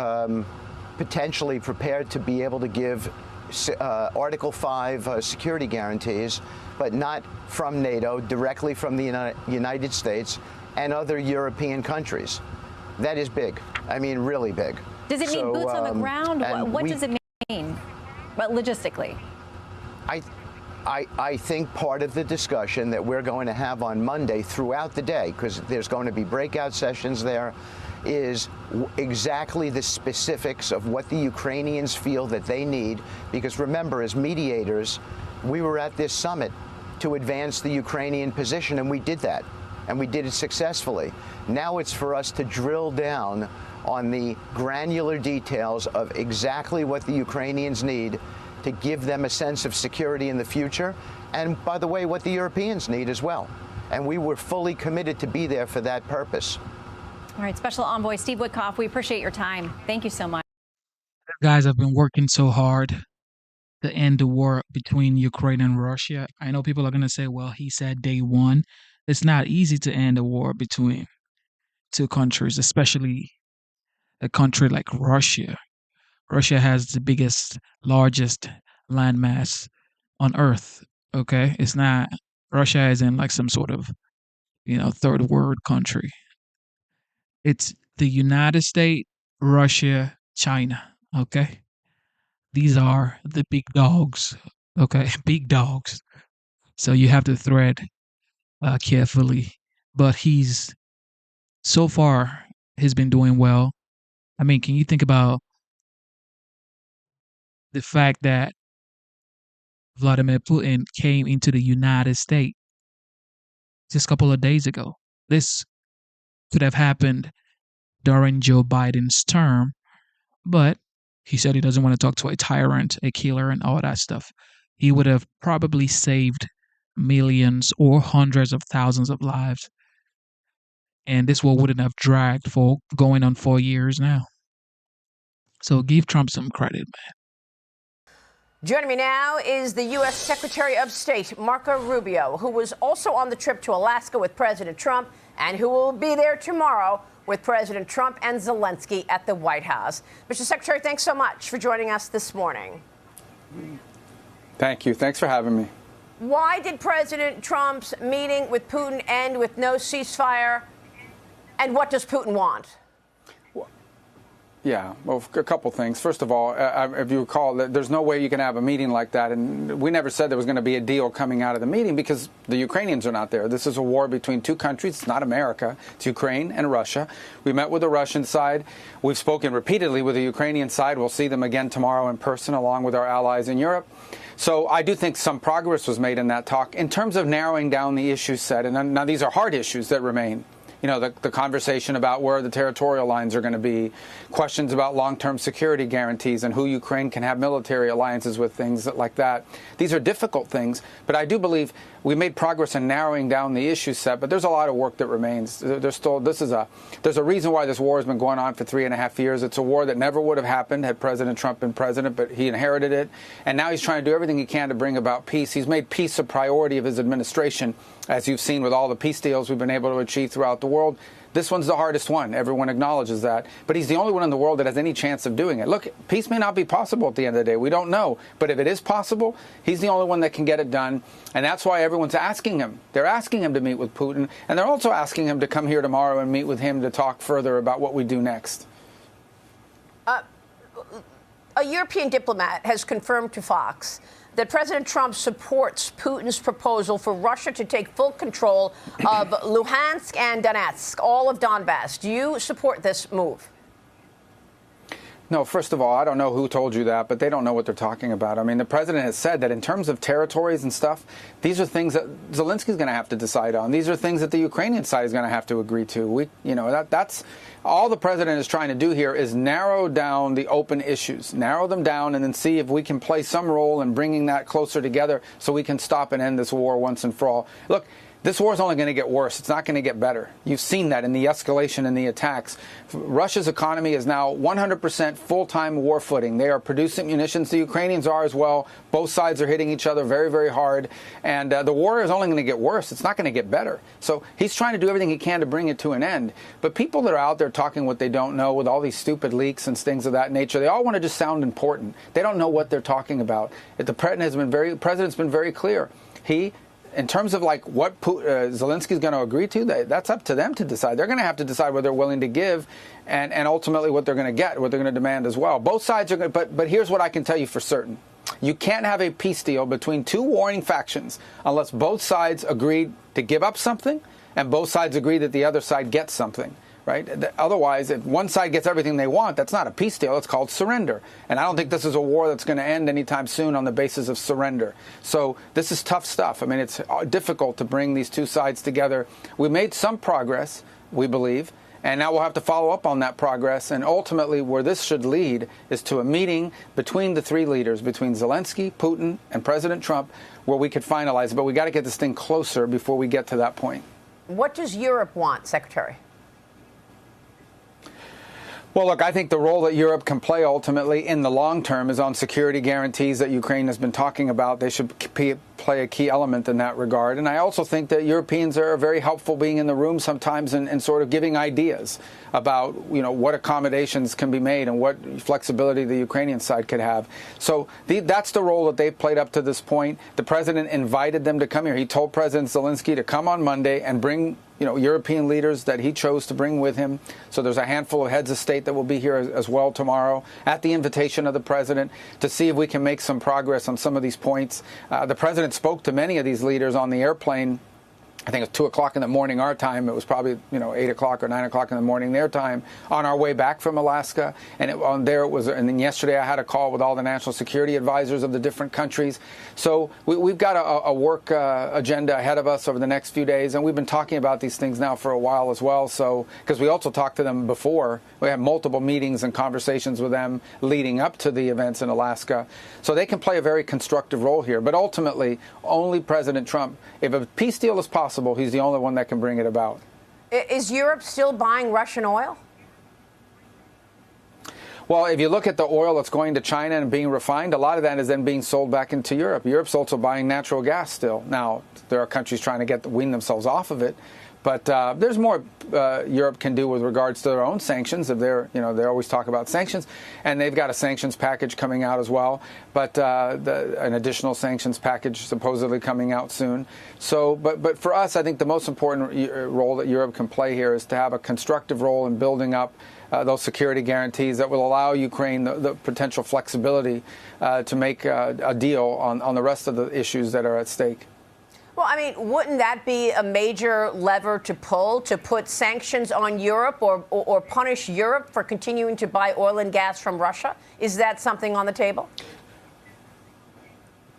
potentially prepared to be able to give Article 5 security guarantees, but not from NATO, directly from the United States and other European countries. That is big. I mean, really big. Does it mean boots on the ground? What does it mean, but logistically? I think part of the discussion that we're going to have on Monday throughout the day, because there's going to be breakout sessions there, is exactly the specifics of what the Ukrainians feel that they need. Because remember, as mediators, we were at this summit to advance the Ukrainian position, and we did that. And we did it successfully. Now it's for us to drill down on the granular details of exactly what the Ukrainians need to give them a sense of security in the future. And by the way, what the Europeans need as well. And we were fully committed to be there for that purpose. All right, Special Envoy Steve Witkoff, we appreciate your time. Thank you so much. Guys have been working so hard to end the war between Ukraine and Russia. I know people are going to say, well, he said day one. It's not easy to end a war between two countries, especially a country like Russia. Russia has the biggest, largest landmass on Earth. Okay, it's not Russia isn't like some sort of, third world country. It's the United States, Russia, China. Okay, these are the big dogs. Okay, big dogs. So you have to tread carefully. But so far, he's been doing well. I mean, can you think about the fact that Vladimir Putin came into the United States just a couple of days ago? This could have happened during Joe Biden's term, but he said he doesn't want to talk to a tyrant, a killer, and all that stuff. He would have probably saved millions or hundreds of thousands of lives. And this war wouldn't have dragged for going on 4 years now. So give Trump some credit, man. Joining me now is the U.S. Secretary of State, Marco Rubio, who was also on the trip to Alaska with President Trump and who will be there tomorrow with President Trump and Zelensky at the White House. Mr. Secretary, thanks so much for joining us this morning. Thank you. Thanks for having me. Why did President Trump's meeting with Putin end with no ceasefire? And what does Putin want? Yeah, well, a couple things. First of all, if you recall, there's no way you can have a meeting like that. And we never said there was going to be a deal coming out of the meeting because the Ukrainians are not there. This is a war between two countries. It's not America. It's Ukraine and Russia. We met with the Russian side. We've spoken repeatedly with the Ukrainian side. We'll see them again tomorrow in person, along with our allies in Europe. So I do think some progress was made in that talk. In terms of narrowing down the issues set, and now these are hard issues that remain. The conversation about where the territorial lines are going to be, questions about long-term security guarantees and who Ukraine can have military alliances with, things like that. These are difficult things, but I do believe we made progress in narrowing down the issue set, but there's a lot of work that remains. There's a reason why this war has been going on for 3.5 years. It's a war that never would have happened had President Trump been president, but he inherited it. And now he's trying to do everything he can to bring about peace. He's made peace a priority of his administration, as you've seen with all the peace deals we've been able to achieve throughout the world. This one's the hardest one. Everyone acknowledges that. But he's the only one in the world that has any chance of doing it. Look, peace may not be possible at the end of the day. We don't know. But if it is possible, he's the only one that can get it done. And that's why everyone's asking him. They're asking him to meet with Putin. And they're also asking him to come here tomorrow and meet with him to talk further about what we do next. A European diplomat has confirmed to Fox that President Trump supports Putin's proposal for Russia to take full control of Luhansk and Donetsk, all of Donbass. Do you support this move? No, first of all, I don't know who told you that, but they don't know what they're talking about. I mean, the president has said that in terms of territories and stuff, these are things that Zelensky's going to have to decide on. These are things that the Ukrainian side is going to have to agree to. That's all the president is trying to do here is narrow down the open issues, narrow them down, and then see if we can play some role in bringing that closer together so we can stop and end this war once and for all. Look, this war is only going to get worse. It's not going to get better. You've seen that in the escalation and the attacks. Russia's economy is now 100% full-time war footing. They are producing munitions. The Ukrainians are as well. Both sides are hitting each other very, very hard. And the war is only going to get worse. It's not going to get better. So he's trying to do everything he can to bring it to an end. But people that are out there talking what they don't know with all these stupid leaks and things of that nature, they all want to just sound important. They don't know what they're talking about. The president's been very clear. In terms of like what Zelensky's going to agree to, that's up to them to decide. They're going to have to decide what they're willing to give and ultimately what they're going to get, what they're going to demand as well. Both sides are going to, but here's what I can tell you for certain. You can't have a peace deal between two warring factions unless both sides agree to give up something and both sides agree that the other side gets something. Right? Otherwise, if one side gets everything they want, that's not a peace deal. It's called surrender. And I don't think this is a war that's going to end anytime soon on the basis of surrender. So this is tough stuff. I mean, it's difficult to bring these two sides together. We made some progress, we believe, and now we'll have to follow up on that progress. And ultimately, where this should lead is to a meeting between the three leaders, between Zelensky, Putin, and President Trump, where we could finalize it. But we got to get this thing closer before we get to that point. What does Europe want, Secretary? Well, look, I think the role that Europe can play ultimately in the long term is on security guarantees that Ukraine has been talking about. They should play a key element in that regard. And I also think that Europeans are very helpful being in the room sometimes and sort of giving ideas about, what accommodations can be made and what flexibility the Ukrainian side could have. So that's the role that they've played up to this point. The president invited them to come here. He told President Zelensky to come on Monday and bring European leaders that he chose to bring with him. So there's a handful of heads of state that will be here as well tomorrow at the invitation of the president to see if we can make some progress on some of these points. The president spoke to many of these leaders on the airplane. I think it was 2 o'clock in the morning our time. It was probably 8 o'clock or 9 o'clock in the morning their time on our way back from Alaska. And and then yesterday I had a call with all the national security advisors of the different countries. So we've got a work agenda ahead of us over the next few days, and we've been talking about these things now for a while as well. So because we also talked to them before, we had multiple meetings and conversations with them leading up to the events in Alaska. So they can play a very constructive role here. But ultimately, only President Trump, if a peace deal is possible, he's the only one that can bring it about. Is Europe still buying Russian oil? Well, if you look at the oil that's going to China and being refined, a lot of that is then being sold back into Europe. Europe's also buying natural gas still. Now, there are countries trying to wean themselves off of it. But there's more Europe can do with regards to their own sanctions. If they always talk about sanctions, and they've got a sanctions package coming out as well. But an additional sanctions package supposedly coming out soon. So, but for us, I think the most important role that Europe can play here is to have a constructive role in building up those security guarantees that will allow Ukraine the potential flexibility to make a deal on the rest of the issues that are at stake. Well, I mean, wouldn't that be a major lever to pull, to put sanctions on Europe or punish Europe for continuing to buy oil and gas from Russia? Is that something on the table?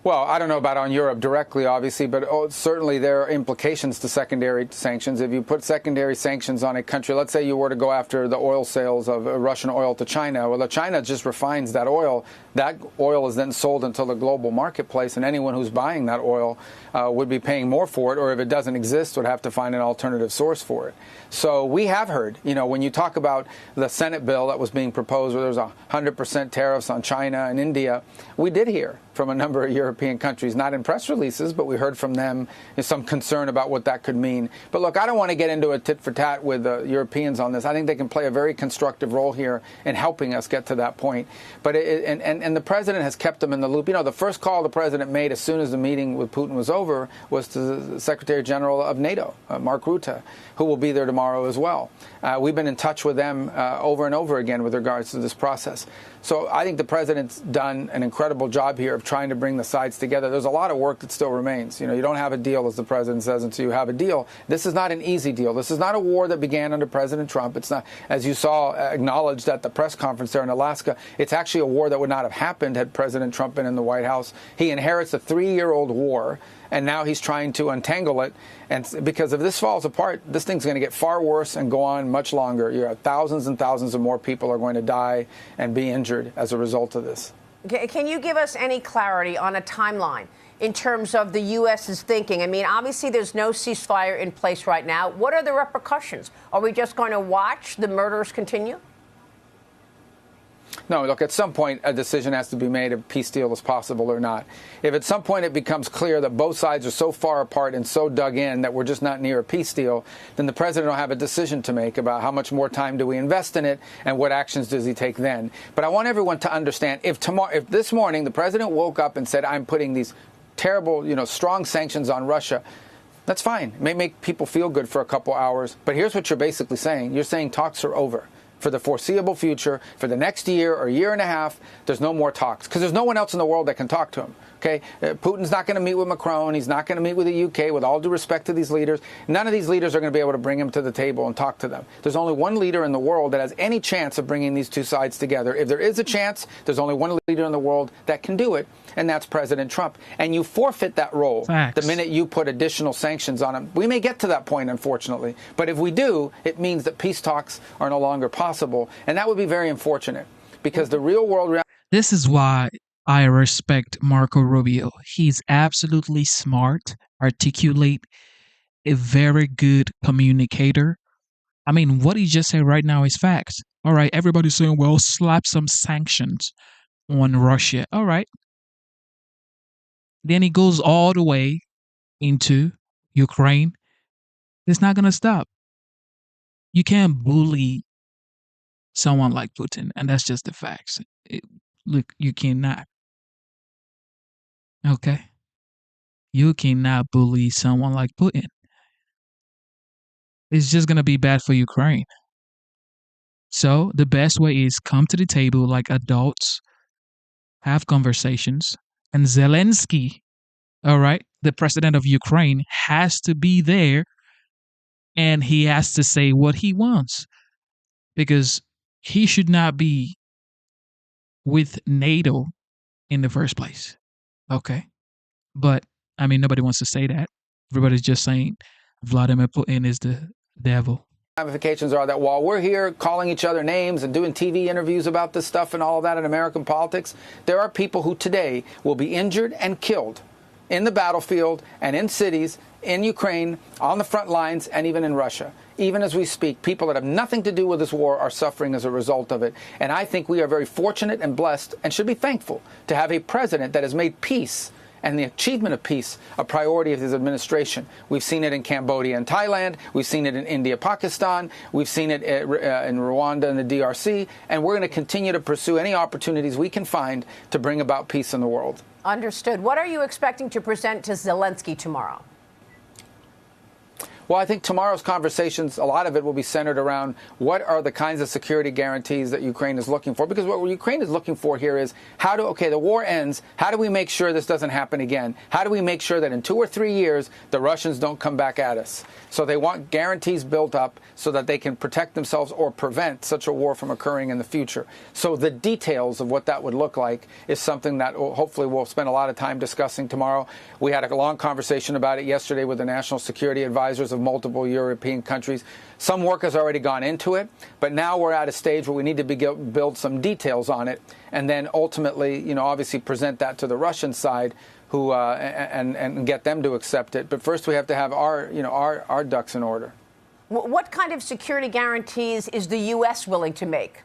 Well, I don't know about on Europe directly, obviously, but certainly there are implications to secondary sanctions. If you put secondary sanctions on a country, let's say you were to go after the oil sales of Russian oil to China. Well, China just refines that oil. That oil is then sold into the global marketplace, and anyone who's buying that oil would be paying more for it, or if it doesn't exist, would have to find an alternative source for it. So we have heard, when you talk about the Senate bill that was being proposed where there's 100% tariffs on China and India, we did hear from a number of European countries, not in press releases, but we heard from them some concern about what that could mean. But look, I don't want to get into a tit for tat with the Europeans on this. I think they can play a very constructive role here in helping us get to that point. But and the president has kept them in the loop. The first call the president made as soon as the meeting with Putin was over was to the Secretary General of NATO, Mark Rutte, who will be there tomorrow as well. We've been in touch with them over and over again with regards to this process. So I think the president's done an incredible job here of trying to bring the sides together. There's a lot of work that still remains. You don't have a deal, as the president says, until you have a deal. This is not an easy deal. This is not a war that began under President Trump. It's not, as you saw acknowledged at the press conference there in Alaska, it's actually a war that would not have happened had President Trump been in the White House. He inherits a 3-year-old war, and now he's trying to untangle it. And because if this falls apart, this thing's going to get far worse and go on much longer. You have thousands and thousands of more people are going to die and be injured as a result of this. Can you give us any clarity on a timeline in terms of the U.S.'s thinking? I mean, obviously, there's no ceasefire in place right now. What are the repercussions? Are we just going to watch the murders continue? No, look, at some point, a decision has to be made if a peace deal is possible or not. If at some point it becomes clear that both sides are so far apart and so dug in that we're just not near a peace deal, then the president will have a decision to make about how much more time do we invest in it and what actions does he take then. But I want everyone to understand, if this morning the president woke up and said, I'm putting these terrible, strong sanctions on Russia, that's fine. It may make people feel good for a couple hours. But here's what you're basically saying. You're saying talks are over. For the foreseeable future, for the next year or year and a half, there's no more talks because there's no one else in the world that can talk to him. Okay, Putin's not going to meet with Macron. He's not going to meet with the UK. With all due respect to these leaders, none of these leaders are going to be able to bring him to the table and talk to them. There's only one leader in the world that has any chance of bringing these two sides together. If there is a chance, there's only one leader in the world that can do it, and that's President Trump. And you forfeit that role the minute you put additional sanctions on him. We may get to that point, unfortunately, but if we do, it means that peace talks are no longer possible, and that would be very unfortunate because the real world. This is why I respect Marco Rubio. He's absolutely smart, articulate, a very good communicator. I mean, what he just said right now is facts. All right, everybody's saying, well, slap some sanctions on Russia. All right. Then he goes all the way into Ukraine. It's not going to stop. You can't bully someone like Putin, and that's just the facts. Look, you cannot. Okay? You cannot bully someone like Putin. It's just going to be bad for Ukraine. So the best way is come to the table like adults, have conversations, and Zelensky, all right, the president of Ukraine, has to be there, and he has to say what he wants, because he should not be with NATO in the first place. Okay. But, I mean, nobody wants to say that. Everybody's just saying Vladimir Putin is the devil. Ramifications are that while we're here calling each other names and doing TV interviews about this stuff and all of that in American politics, there are people who today will be injured and killed in the battlefield and in cities, in Ukraine, on the front lines, and even in Russia. Even as we speak, people that have nothing to do with this war are suffering as a result of it. And I think we are very fortunate and blessed and should be thankful to have a president that has made peace and the achievement of peace a priority of his administration. We've seen it in Cambodia and Thailand. We've seen it in India, Pakistan. We've seen it in Rwanda and the DRC. And we're going to continue to pursue any opportunities we can find to bring about peace in the world. Understood. What are you expecting to present to Zelensky tomorrow? Well, I think tomorrow's conversations, a lot of it will be centered around what are the kinds of security guarantees that Ukraine is looking for. Because what Ukraine is looking for here is the war ends. How do we make sure this doesn't happen again? How do we make sure that in 2 or 3 years, the Russians don't come back at us? So they want guarantees built up so that they can protect themselves or prevent such a war from occurring in the future. So the details of what that would look like is something that hopefully we'll spend a lot of time discussing tomorrow. We had a long conversation about it yesterday with the national security advisors of multiple European countries. Some work has already gone into it, but now we're at a stage where we need to build some details on it, and then ultimately, obviously present that to the Russian side, who and get them to accept it. But first, we have to have our ducks in order. What kind of security guarantees is the U.S. willing to make?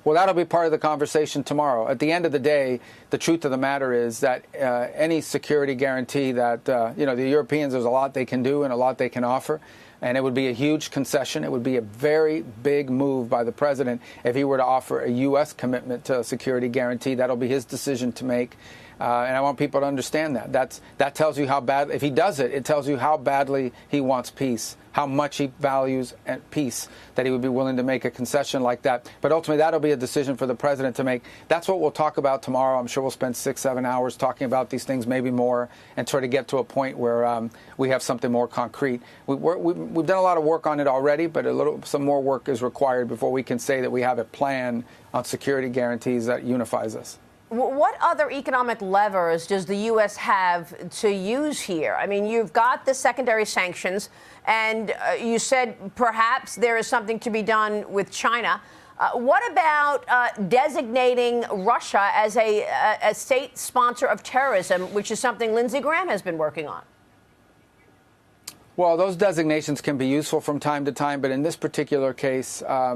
Well, that'll be part of the conversation tomorrow. At the end of the day, the truth of the matter is that any security guarantee that, the Europeans, there's a lot they can do and a lot they can offer. And it would be a huge concession. It would be a very big move by the president if he were to offer a U.S. commitment to a security guarantee. That'll be his decision to make. And I want people to understand that. That tells you how bad, if he does it, it tells you how badly he wants peace, how much he values peace, that he would be willing to make a concession like that. But ultimately, that'll be a decision for the president to make. That's what we'll talk about tomorrow. I'm sure we'll spend 6-7 hours talking about these things, maybe more, and try to get to a point where we have something more concrete. We've done a lot of work on it already, but some more work is required before we can say that we have a plan on security guarantees that unifies us. What other economic levers does the U.S. have to use here? I mean, you've got the secondary sanctions, and you said perhaps there is something to be done with China. What about designating Russia as a state sponsor of terrorism, which is something Lindsey Graham has been working on? Well, those designations can be useful from time to time, but in this particular case, they're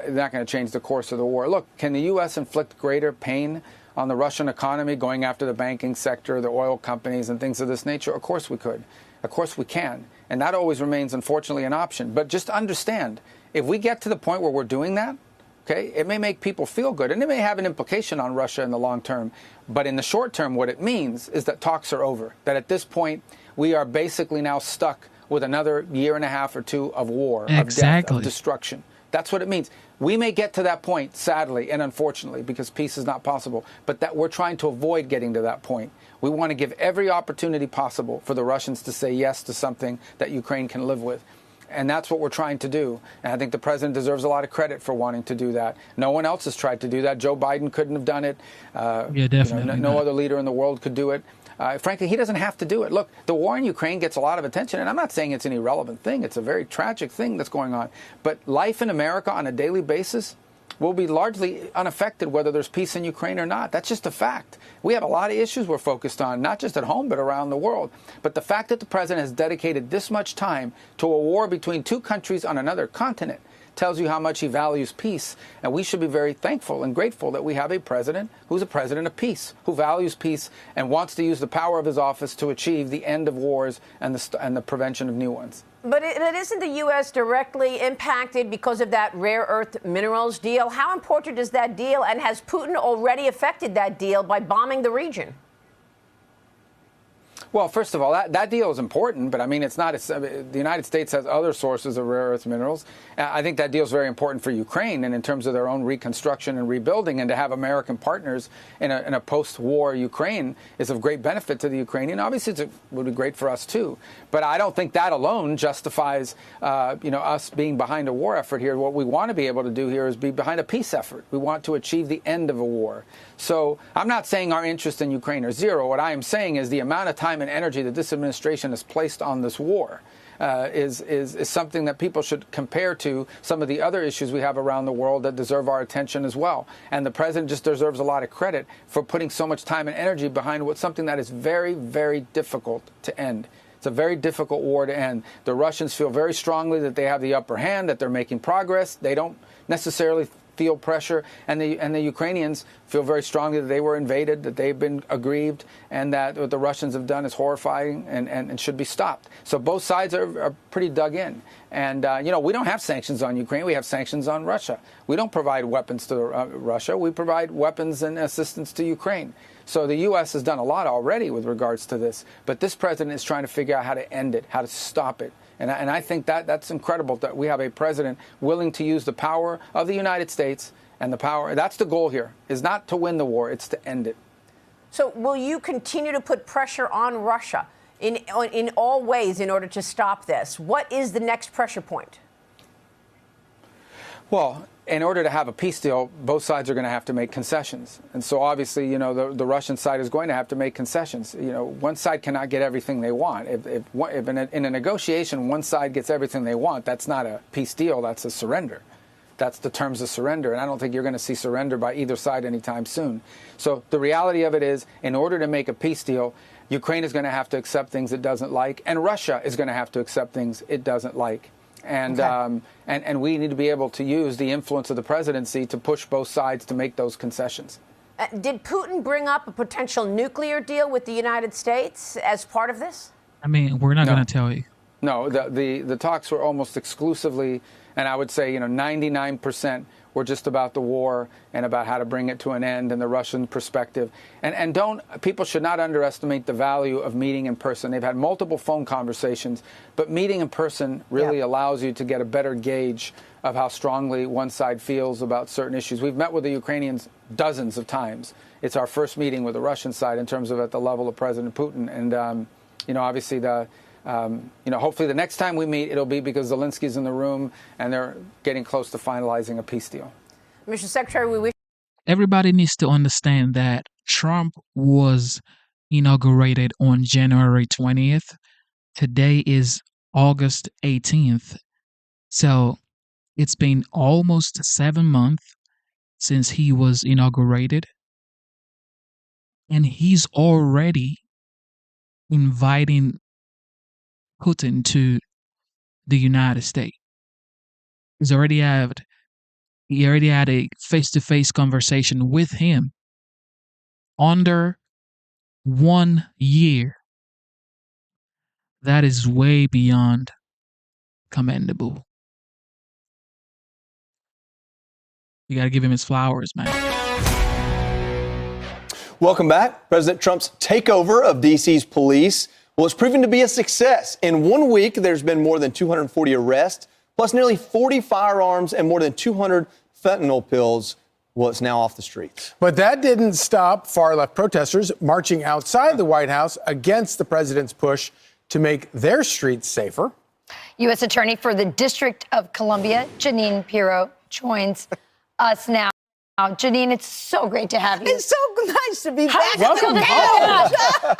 not going to change the course of the war. Look, can the U.S. inflict greater pain on the Russian economy, going after the banking sector, the oil companies, and things of this nature? Of course we could. Of course we can. And that always remains, unfortunately, an option. But just understand, if we get to the point where we're doing that, okay, it may make people feel good, and it may have an implication on Russia in the long term. But in the short term, what it means is that talks are over, that at this point, we are basically now stuck with another year and a half or two of war, of death, of destruction. That's what it means. We may get to that point, sadly and unfortunately, because peace is not possible, but that we're trying to avoid getting to that point. We want to give every opportunity possible for the Russians to say yes to something that Ukraine can live with. And that's what we're trying to do. And I think the president deserves a lot of credit for wanting to do that. No one else has tried to do that. Joe Biden couldn't have done it. Yeah, definitely. No other leader in the world could do it. Frankly, he doesn't have to do it. Look, the war in Ukraine gets a lot of attention, and I'm not saying it's an irrelevant thing. It's a very tragic thing that's going on. But life in America on a daily basis will be largely unaffected whether there's peace in Ukraine or not. That's just a fact. We have a lot of issues we're focused on, not just at home, but around the world. But the fact that the president has dedicated this much time to a war between two countries on another continent tells you how much he values peace. And we should be very thankful and grateful that we have a president who's a president of peace, who values peace and wants to use the power of his office to achieve the end of wars and the prevention of new ones. But isn't the U.S. directly impacted because of that rare earth minerals deal? How important is that deal? And has Putin already affected that deal by bombing the region? Well, first of all, that deal is important, but I mean, it's not. The United States has other sources of rare earth minerals. I think that deal is very important for Ukraine and in terms of their own reconstruction and rebuilding, and to have American partners in a post-war Ukraine is of great benefit to the Ukrainian. Obviously, it would be great for us too, but I don't think that alone justifies, us being behind a war effort here. What we want to be able to do here is be behind a peace effort. We want to achieve the end of a war. So I'm not saying our interest in Ukraine are zero. What I am saying is the amount of time and energy that this administration has placed on this war is something that people should compare to some of the other issues we have around the world that deserve our attention as well. And the president just deserves a lot of credit for putting so much time and energy behind something that is very, very difficult to end. It's a very difficult war to end. The Russians feel very strongly that they have the upper hand, that they're making progress. They don't necessarily feel pressure, and the Ukrainians feel very strongly that they were invaded, that they've been aggrieved, and that what the Russians have done is horrifying and should be stopped. So both sides are pretty dug in. And, we don't have sanctions on Ukraine. We have sanctions on Russia. We don't provide weapons to Russia. We provide weapons and assistance to Ukraine. So the U.S. has done a lot already with regards to this. But this president is trying to figure out how to end it, how to stop it. And I think that's incredible that we have a president willing to use the power of the United States and the power. That's the goal here, is not to win the war, it's to end it. So will you continue to put pressure on Russia in all ways in order to stop this? What is the next pressure point? Well, in order to have a peace deal, both sides are going to have to make concessions. And so obviously, the Russian side is going to have to make concessions. One side cannot get everything they want. If in a negotiation, one side gets everything they want, that's not a peace deal, that's a surrender. That's the terms of surrender. And I don't think you're going to see surrender by either side anytime soon. So the reality of it is, in order to make a peace deal, Ukraine is going to have to accept things it doesn't like, and Russia is going to have to accept things it doesn't like. And and we need to be able to use the influence of the presidency to push both sides to make those concessions. Did Putin bring up a potential nuclear deal with the United States as part of this? I mean, we're not going to tell you. No, the talks were almost exclusively, and I would say 99% were just about the war and about how to bring it to an end and the Russian perspective. And people should not underestimate the value of meeting in person. They've had multiple phone conversations, but meeting in person really allows you to get a better gauge of how strongly one side feels about certain issues. We've met with the Ukrainians dozens of times. It's our first meeting with the Russian side in terms of at the level of President Putin. And, obviously hopefully the next time we meet, it'll be because Zelensky's in the room and they're getting close to finalizing a peace deal. Mr. Secretary, we wish. Everybody needs to understand that Trump was inaugurated on January 20th. Today is August 18th. So it's been almost 7 months since he was inaugurated. And he's already inviting Putin to the United States. He already had a face-to-face conversation with him under 1 year. That is way beyond commendable. You got to give him his flowers, man. Welcome back. President Trump's takeover of D.C.'s police it's proven to be a success. In 1 week, there's been more than 240 arrests, plus nearly 40 firearms and more than 200 fentanyl pills. It's now off the streets. But that didn't stop far-left protesters marching outside the White House against the president's push to make their streets safer. U.S. Attorney for the District of Columbia, Jeanine Pirro, joins us now. Jeanine, it's so great to have you. It's so nice to be back. Welcome home.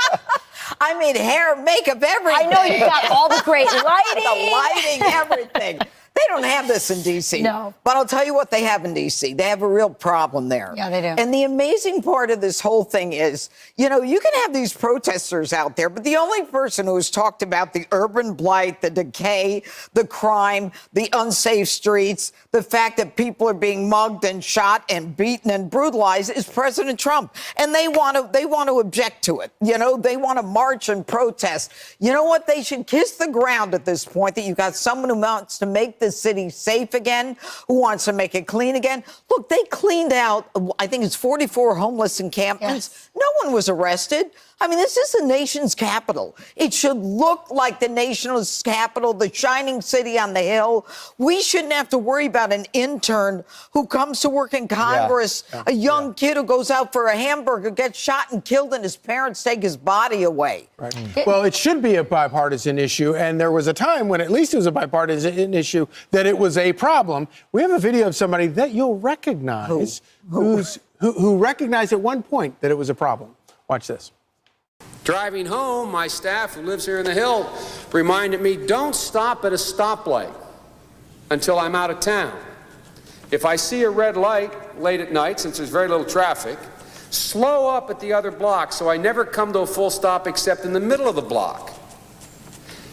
I mean, hair, makeup, everything. I know you've got all the great lighting. The lighting, everything. They don't have this in D.C. No. But I'll tell you what they have in D.C. They have a real problem there. Yeah, they do. And the amazing part of this whole thing is, you can have these protesters out there, but the only person who has talked about the urban blight, the decay, the crime, the unsafe streets, the fact that people are being mugged and shot and beaten and brutalized is President Trump. And they want to object to it. They want to march and protest. You know what? They should kiss the ground at this point that you've got someone who wants to make the city safe again, who wants to make it clean again. Look, they cleaned out, I think it's 44 homeless encampments. Yes. No one was arrested. I mean, this is the nation's capital. It should look like the nation's capital, the shining city on the hill. We shouldn't have to worry about an intern who comes to work in Congress, a young kid who goes out for a hamburger, gets shot and killed, and his parents take his body away. Right. Well, it should be a bipartisan issue, and there was a time when at least it was a bipartisan issue that it was a problem. We have a video of somebody that you'll recognize who recognized at one point that it was a problem. Watch this. Driving home, my staff who lives here in the Hill reminded me, don't stop at a stoplight until I'm out of town. If I see a red light late at night, since there's very little traffic, slow up at the other block so I never come to a full stop except in the middle of the block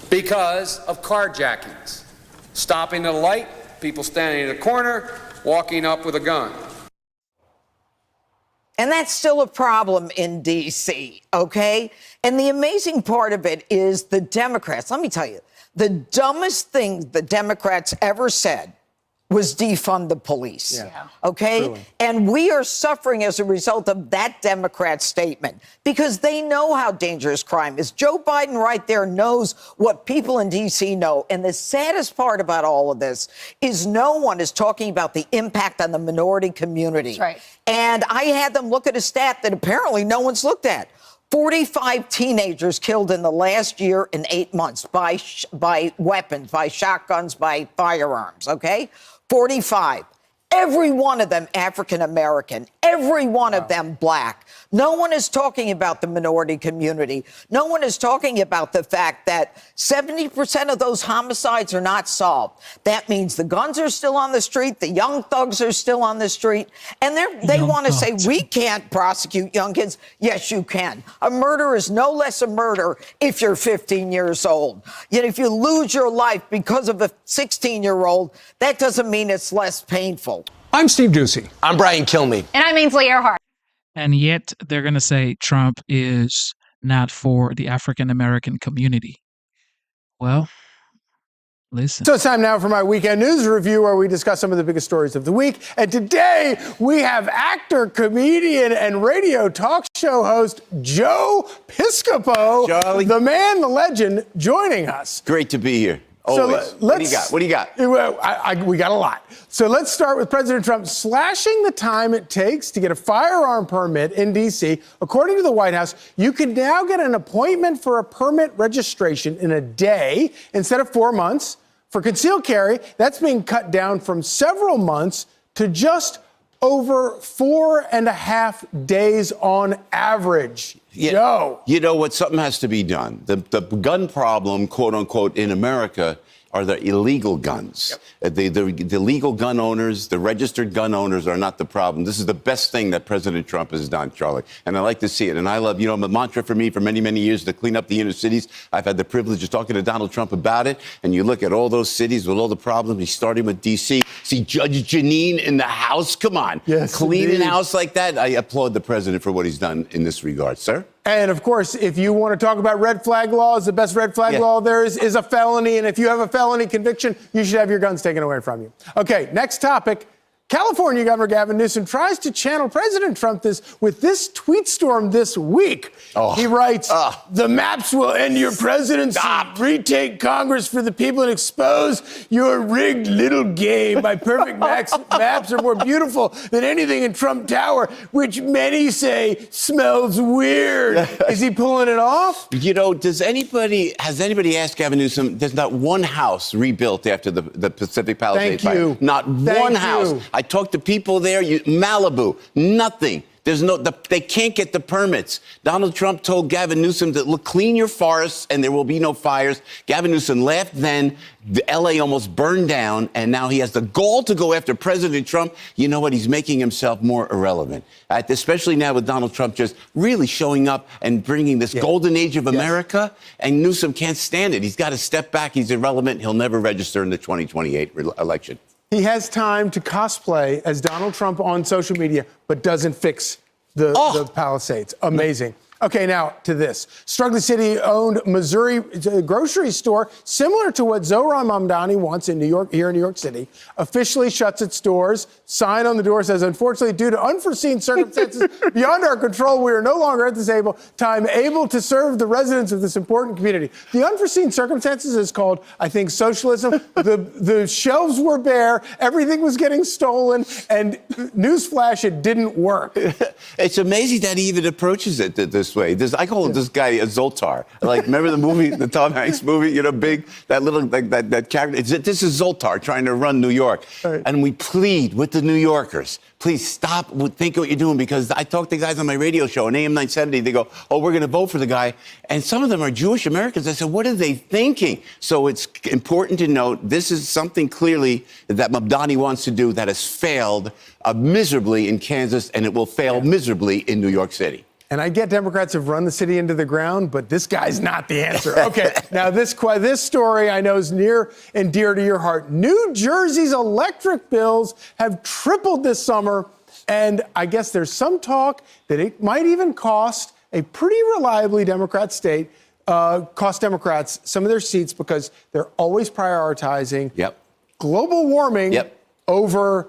because of carjackings. Stopping at a light, people standing in a corner, walking up with a gun. And that's still a problem in D.C., okay? And the amazing part of it is the Democrats. Let me tell you, the dumbest thing the Democrats ever said was defund the police, okay? Truly. And we are suffering as a result of that Democrat statement because they know how dangerous crime is. Joe Biden right there knows what people in D.C. know. And the saddest part about all of this is no one is talking about the impact on the minority community. That's right. And I had them look at a stat that apparently no one's looked at. 45 teenagers killed in the last year in 8 months by weapons, by shotguns, by firearms, okay? 45. Every one of them African-American. Every one of them black. No one is talking about the minority community. No one is talking about the fact that 70% of those homicides are not solved. That means the guns are still on the street, the young thugs are still on the street, and they want to say, we can't prosecute young kids. Yes, you can. A murder is no less a murder if you're 15 years old. Yet if you lose your life because of a 16-year-old, that doesn't mean it's less painful. I'm Steve Doocy. I'm Brian Kilmeade. And I'm Ainsley Earhart. And yet they're going to say Trump is not for the African-American community. Well, Listen. So it's time now for my weekend news review, where we discuss some of the biggest stories of the week. And today we have actor, comedian, and radio talk show host Joe Piscopo, Charlie. the man, the legend, joining us. Great to be here. Always. So what do you got? What do you got? We got a lot. So let's start with President Trump slashing the time it takes to get a firearm permit in D.C. According to the White House, you can now get an appointment for a permit registration in a day instead of 4 months. For concealed carry, that's being cut down from several months to just over 4.5 days on average. Joe. You know what? Something has to be done. The gun problem, quote unquote, in America are the illegal guns. The legal gun owners, the registered gun owners are not the problem. This is the best thing that President Trump has done, Charlie. And I like to see it. And I love, the mantra for me for many, many years to clean up the inner cities. I've had the privilege of talking to Donald Trump about it. And you look at all those cities with all the problems. He's starting with D.C. See Judge Jeanine in the House. Come on. Yes, Cleaning indeed. house like that. I applaud the president for what he's done in this regard, sir. And of course, if you want to talk about red flag laws, the best red flag law there is a felony. And if you have a felony conviction, you should have your guns taken away from you. Okay, next topic. California Governor Gavin Newsom tries to channel President Trump with this tweet storm this week. He writes, the maps will end your presidency, retake Congress for the people, and expose your rigged little game. My perfect maps are more beautiful than anything in Trump Tower, which many say smells weird. Is he pulling it off? Has anybody asked Gavin Newsom, there's not one house rebuilt after the Pacific Palisades fire? Thank you. Not one house. I talked to people there, Malibu, nothing. They can't get the permits. Donald Trump told Gavin Newsom to clean your forests and there will be no fires. Gavin Newsom left then. The LA almost burned down, and now he has the gall to go after President Trump. You know what? He's making himself more irrelevant, especially now with Donald Trump just really showing up and bringing this golden age of America. And Newsom can't stand it. He's got to step back. He's irrelevant. He'll never register in the 2028 election. He has time to cosplay as Donald Trump on social media, but doesn't fix the Palisades. Amazing. Okay, now to this. Struggling city-owned Missouri grocery store, similar to what Zohran Mamdani wants in New York, here in New York City, officially shuts its doors. Sign on the door says, unfortunately, due to unforeseen circumstances beyond our control, we are no longer at this time able to serve the residents of this important community. The unforeseen circumstances is called, I think, socialism. The shelves were bare, everything was getting stolen, and newsflash, it didn't work. It's amazing that he even approaches it this way. I call this guy a Zoltar. Like, remember the movie, the Tom Hanks movie? Big, that little, that character. This is Zoltar trying to run New York. Right. And we plead with the New Yorkers, please stop, think what you're doing, because I talk to guys on my radio show on AM 970. They go, we're going to vote for the guy. And some of them are Jewish Americans. I said, what are they thinking? So it's important to note this is something clearly that Mamdani wants to do that has failed miserably in Kansas, and it will fail miserably in New York City. And I get Democrats have run the city into the ground, but this guy's not the answer. Okay, now this story I know is near and dear to your heart. New Jersey's electric bills have tripled this summer, and I guess there's some talk that it might even cost a pretty reliably Democrat state, cost Democrats some of their seats because they're always prioritizing global warming over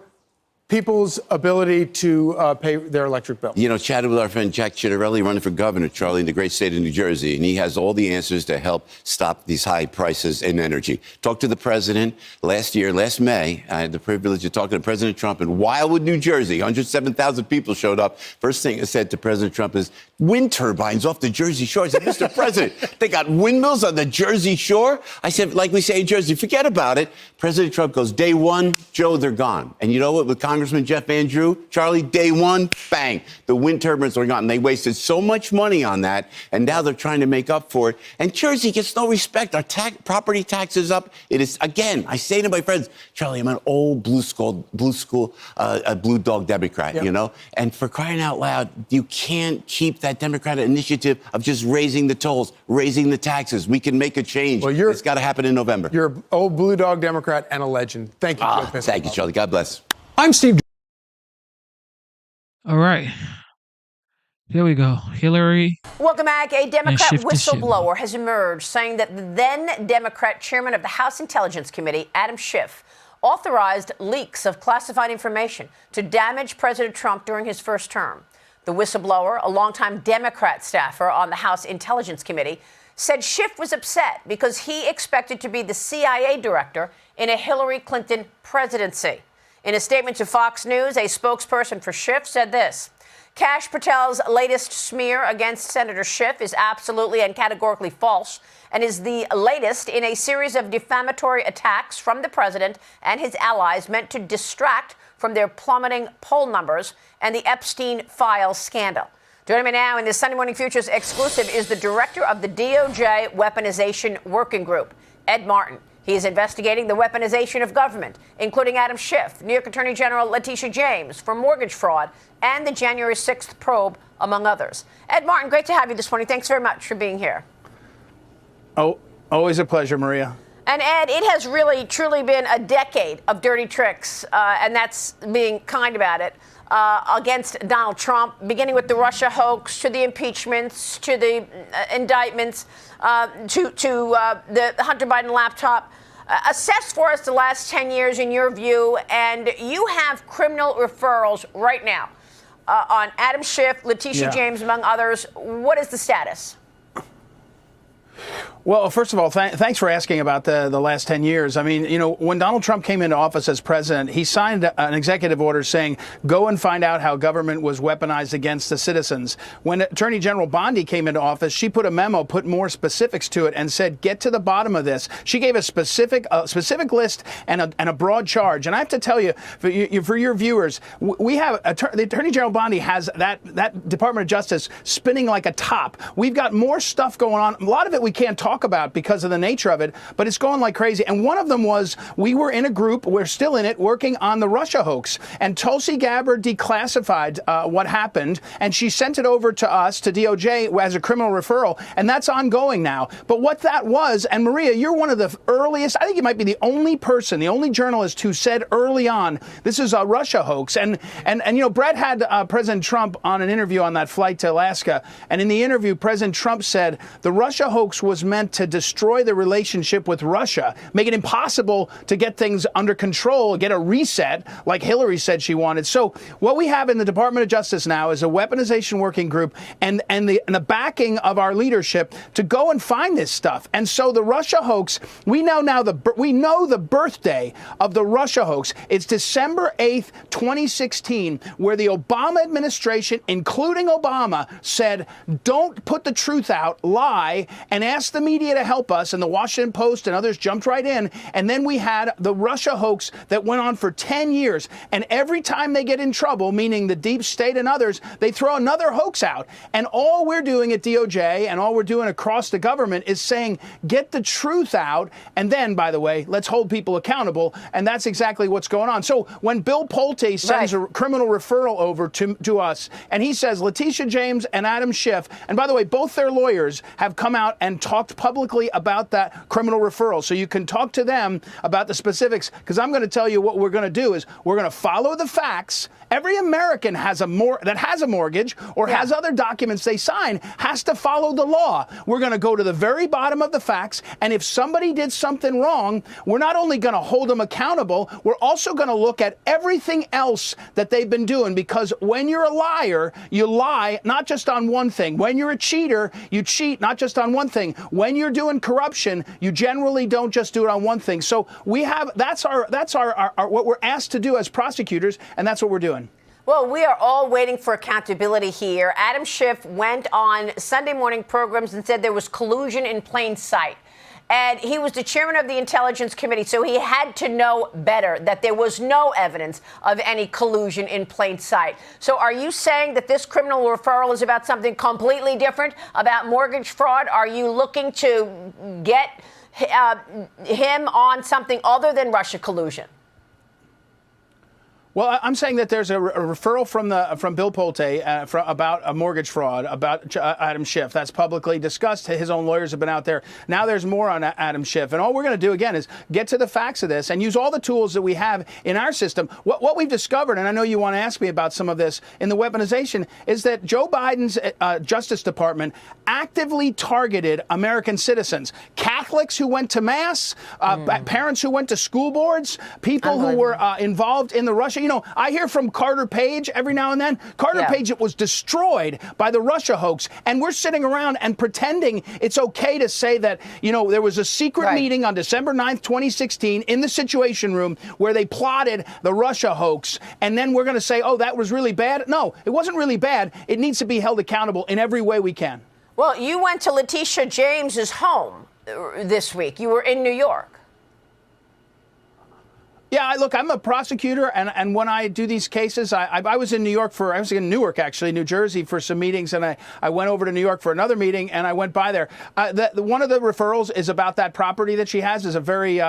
people's ability to pay their electric bill. Chatted with our friend Jack Ciattarelli, running for governor, Charlie, in the great state of New Jersey, and he has all the answers to help stop these high prices in energy. Talked to the president last May. I had the privilege of talking to President Trump in Wildwood, New Jersey. 107,000 people showed up. First thing I said to President Trump is, wind turbines off the Jersey Shore. I said, Mr. President, they got windmills on the Jersey Shore? I said, like we say in Jersey, forget about it. President Trump goes, day one, Joe, they're gone. And you know what, with Congressman Jeff Van Drew, Charlie, day one, bang, the wind turbines are gone. And they wasted so much money on that, and now they're trying to make up for it. And Jersey gets no respect. Our property tax is up. It is, again, I say to my friends, Charlie, I'm an old blue dog Democrat, and for crying out loud, you can't keep that Democratic initiative of just raising the tolls, raising the taxes. We can make a change. Well, it's got to happen in November. You're an old blue dog Democrat and a legend. Thank you. Thank you, Charlie. God bless. I'm Steve. All right. Here we go. Hillary. Welcome back. A Democrat shift to shift. whistleblower has emerged saying that the then Democrat chairman of the House Intelligence Committee, Adam Schiff, authorized leaks of classified information to damage President Trump during his first term. The whistleblower, a longtime Democrat staffer on the House Intelligence Committee, said Schiff was upset because he expected to be the CIA director in a Hillary Clinton presidency. In a statement to Fox News, a spokesperson for Schiff said this: Kash Patel's latest smear against Senator Schiff is absolutely and categorically false and is the latest in a series of defamatory attacks from the president and his allies meant to distract from their plummeting poll numbers and the Epstein Files scandal. Joining me now in this Sunday Morning Futures exclusive is the director of the DOJ Weaponization Working Group, Ed Martin. He is investigating the weaponization of government, including Adam Schiff, New York Attorney General Letitia James for mortgage fraud, and the January 6th probe, among others. Ed Martin, great to have you this morning. Thanks very much for being here. Oh, always a pleasure, Maria. And Ed, it has really, truly been a decade of dirty tricks, and that's being kind about it, against Donald Trump, beginning with the Russia hoax, to the impeachments, to the indictments, to the Hunter Biden laptop. Assess for us the last 10 years in your view, and you have criminal referrals right now on Adam Schiff, Letitia James, among others. What is the status? Well, first of all, thanks for asking about the last 10 years. I mean, you know, when Donald Trump came into office as president, he signed an executive order saying, go and find out how government was weaponized against the citizens. When Attorney General Bondi came into office, she put a memo, put more specifics to it, and said, get to the bottom of this. She gave a specific list and a broad charge. And I have to tell you, for your viewers, we have the Attorney General Bondi has that Department of Justice spinning like a top. We've got more stuff going on. A lot of it we can't talk about because of the nature of it, but it's going like crazy. And one of them was, we were in a group, we're still in it, working on the Russia hoax. And Tulsi Gabbard declassified what happened, and she sent it over to us, to DOJ, as a criminal referral, and that's ongoing now. But what that was, and Maria, you're one of the earliest, I think you might be the only person, the only journalist who said early on, this is a Russia hoax. And you know, Brett had President Trump on an interview on that flight to Alaska, and in the interview, President Trump said the Russia hoax was meant to destroy the relationship with Russia, make it impossible to get things under control, get a reset like Hillary said she wanted. So what we have in the Department of Justice now is a weaponization working group and the backing of our leadership to go and find this stuff. And so the Russia hoax, we know the birthday of the Russia hoax. It's December 8th, 2016, where the Obama administration, including Obama, said, don't put the truth out, lie, and ask the media to help us, and the Washington Post and others jumped right in. And then we had the Russia hoax that went on for 10 years. And every time they get in trouble, meaning the deep state and others, they throw another hoax out. And all we're doing at DOJ and all we're doing across the government is saying, get the truth out. And then, by the way, let's hold people accountable. And that's exactly what's going on. So when Bill Pulte sends a criminal referral over to us, and he says Letitia James and Adam Schiff, and by the way, both their lawyers have come out and talked publicly about that criminal referral. So you can talk to them about the specifics, because I'm going to tell you what we're going to do is we're going to follow the facts. Every American that has a mortgage or has other documents they sign has to follow the law. We're going to go to the very bottom of the facts. And if somebody did something wrong, we're not only going to hold them accountable, we're also going to look at everything else that they've been doing. Because when you're a liar, you lie not just on one thing. When you're a cheater, you cheat not just on one thing. When you're doing corruption, you generally don't just do it on one thing. So that's our what we're asked to do as prosecutors, and that's what we're doing. Well, we are all waiting for accountability here. Adam Schiff went on Sunday morning programs and said there was collusion in plain sight. And he was the chairman of the Intelligence Committee, so he had to know better that there was no evidence of any collusion in plain sight. So are you saying that this criminal referral is about something completely different, about mortgage fraud? Are you looking to get him on something other than Russia collusion? Well, I'm saying that there's a referral from Bill Pulte about a mortgage fraud, about Adam Schiff. That's publicly discussed. His own lawyers have been out there. Now there's more on Adam Schiff. And all we're going to do, again, is get to the facts of this and use all the tools that we have in our system. What we've discovered, and I know you want to ask me about some of this, in the weaponization, is that Joe Biden's Justice Department actively targeted American citizens, Catholics who went to Mass, parents who went to school boards, people who were involved in the Russia. You know, I hear from Carter Page every now and then. Carter Page was destroyed by the Russia hoax. And we're sitting around and pretending it's okay to say that, you know, there was a secret meeting on December 9th, 2016 in the Situation Room where they plotted the Russia hoax. And then we're going to say, oh, that was really bad. No, it wasn't really bad. It needs to be held accountable in every way we can. Well, you went to Letitia James's home this week. You were in New York. Yeah, look, I'm a prosecutor, and when I do these cases, I was in New York I was in Newark, actually, New Jersey, for some meetings, and I went over to New York for another meeting, and I went by there. One of the referrals is about that property that she has. Is a very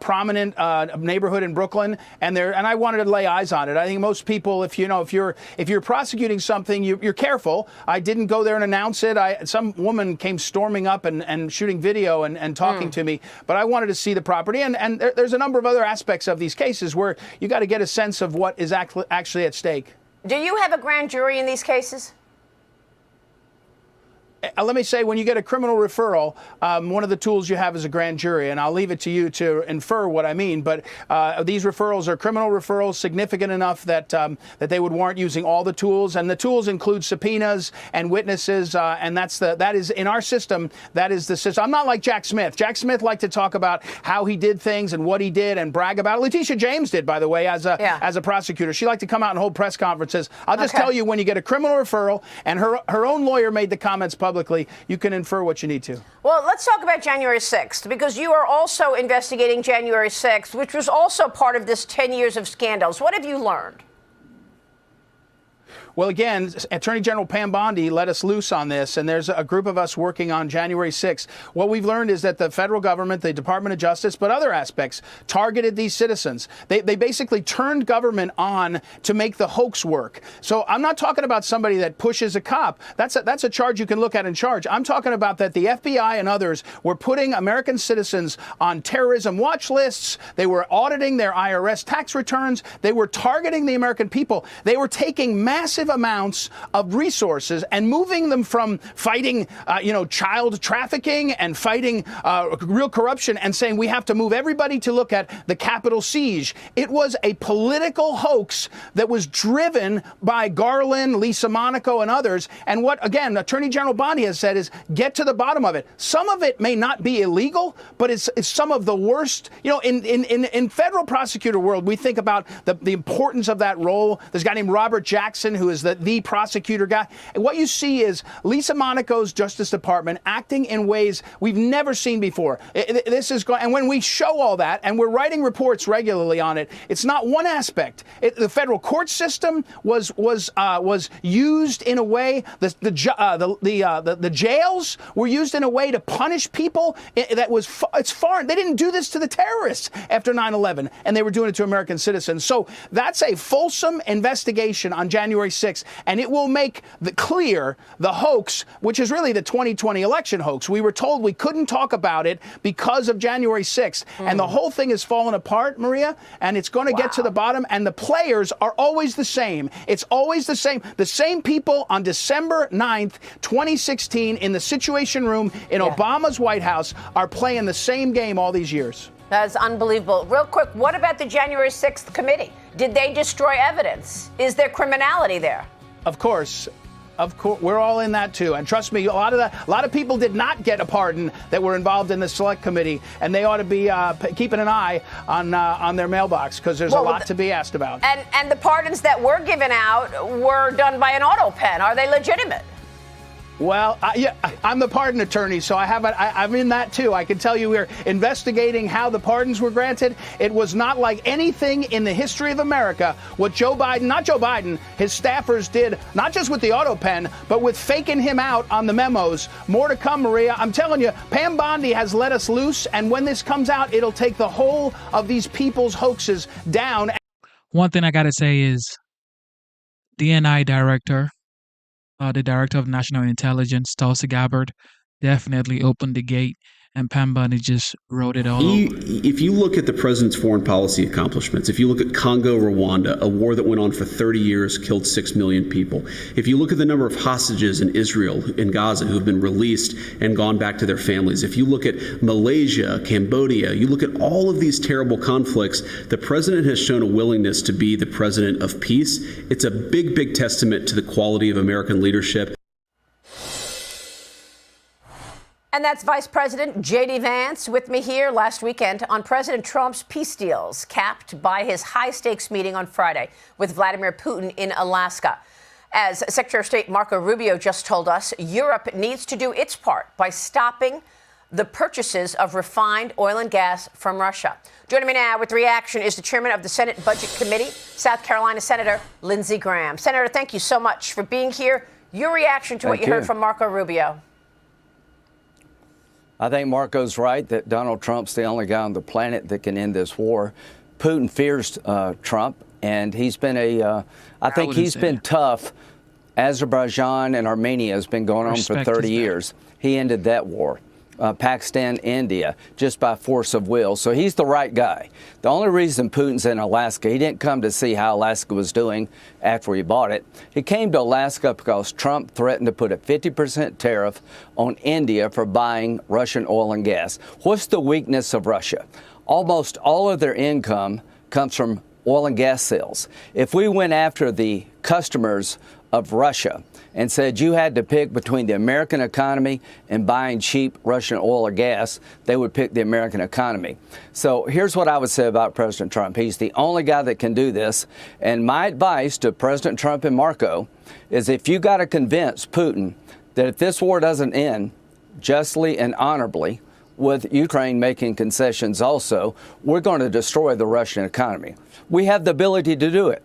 prominent neighborhood in Brooklyn, and I wanted to lay eyes on it. I think most people, if you're prosecuting something, you're careful. I didn't go there and announce it. Some woman came storming up and shooting video and talking to me, but I wanted to see the property, and there's a number of other aspects of these cases where you got to get a sense of what is actually at stake. Do you have a grand jury in these cases? Let me say, when you get a criminal referral, one of the tools you have is a grand jury, and I'll leave it to you to infer what I mean. But these referrals are criminal referrals, significant enough that that they would warrant using all the tools, and the tools include subpoenas and witnesses, and that is in our system. That is the system. I'm not like Jack Smith. Jack Smith liked to talk about how he did things and what he did and brag about it. Letitia James did, by the way, as a prosecutor. She liked to come out and hold press conferences. I'll just tell you, when you get a criminal referral, and her own lawyer made the comments publicly, you can infer what you need to. Well, let's talk about January 6th, because you are also investigating January 6th, which was also part of this 10 years of scandals. What have you learned? Well, again, Attorney General Pam Bondi let us loose on this, and there's a group of us working on January 6th. What we've learned is that the federal government, the Department of Justice, but other aspects, targeted these citizens. They basically turned government on to make the hoax work. So I'm not talking about somebody that pushes a cop. That's a charge you can look at and charge. I'm talking about that the FBI and others were putting American citizens on terrorism watch lists. They were auditing their IRS tax returns. They were targeting the American people. They were taking massive amounts of resources and moving them from fighting, child trafficking and fighting real corruption, and saying we have to move everybody to look at the Capitol siege. It was a political hoax that was driven by Garland, Lisa Monaco, and others. And what, again, Attorney General Bondi has said is get to the bottom of it. Some of it may not be illegal, but it's some of the worst. You know, in federal prosecutor world, we think about the importance of that role. There's a guy named Robert Jackson, who is the prosecutor guy. And what you see is Lisa Monaco's Justice Department acting in ways we've never seen before. And when we show all that, and we're writing reports regularly on it, it's not one aspect. The federal court system was used in a way. The jails were used in a way to punish people. It's foreign. They didn't do this to the terrorists after 9/11, and they were doing it to American citizens. So that's a fulsome investigation on January 6th, and it will make clear the hoax, which is really the 2020 election hoax. We were told we couldn't talk about it because of January 6th, and the whole thing has fallen apart, Maria, and it's going to get to the bottom, and the players are always the same. It's always the same. The same people on December 9th, 2016, in the Situation Room in Obama's White House are playing the same game all these years. That's unbelievable. Real quick, what about the January 6th committee? Did they destroy evidence? Is there criminality there? Of course, we're all in that too. And trust me, a lot of people did not get a pardon that were involved in the select committee, and they ought to be keeping an eye on their mailbox, because there's a lot to be asked about. And the pardons that were given out were done by an auto pen. Are they legitimate? Well, I'm the pardon attorney, so I'm in that too. I can tell you we're investigating how the pardons were granted. It was not like anything in the history of America what not Joe Biden, his staffers did, not just with the auto pen, but with faking him out on the memos. More to come, Maria. I'm telling you, Pam Bondi has let us loose, and when this comes out, it'll take the whole of these people's hoaxes down. one thing I got to say is DNI director, the director of national intelligence, Tulsi Gabbard, definitely opened the gate, and Pam Bondi just wrote it all over. If you look at the president's foreign policy accomplishments, if you look at Congo, Rwanda, a war that went on for 30 years, killed 6 million people. If you look at the number of hostages in Israel, in Gaza, who have been released and gone back to their families. If you look at Malaysia, Cambodia, you look at all of these terrible conflicts, the president has shown a willingness to be the president of peace. It's a big, big testament to the quality of American leadership. And that's Vice President J.D. Vance with me here last weekend on President Trump's peace deals, capped by his high-stakes meeting on Friday with Vladimir Putin in Alaska. As Secretary of State Marco Rubio just told us, Europe needs to do its part by stopping the purchases of refined oil and gas from Russia. Joining me now with reaction is the chairman of the Senate Budget Committee, South Carolina Senator Lindsey Graham. Senator, thank you so much for being here. Your reaction to what you heard from Marco Rubio. I think Marco's right that Donald Trump's the only guy on the planet that can end this war. Putin fears Trump, and he's been I think he's been tough. Azerbaijan and Armenia has been going on for 30 years. He ended that war. Pakistan, India, just by force of will. So he's the right guy. The only reason Putin's in Alaska, he didn't come to see how Alaska was doing after he bought it. He came to Alaska because Trump threatened to put a 50% tariff on India for buying Russian oil and gas. What's the weakness of Russia? Almost all of their income comes from oil and gas sales. If we went after the customers of Russia and said you had to pick between the American economy and buying cheap Russian oil or gas, they would pick the American economy. So here's what I would say about President Trump. He's the only guy that can do this. And my advice to President Trump and Marco is if you got to convince Putin that if this war doesn't end justly and honorably, with Ukraine making concessions also, we're going to destroy the Russian economy. We have the ability to do it.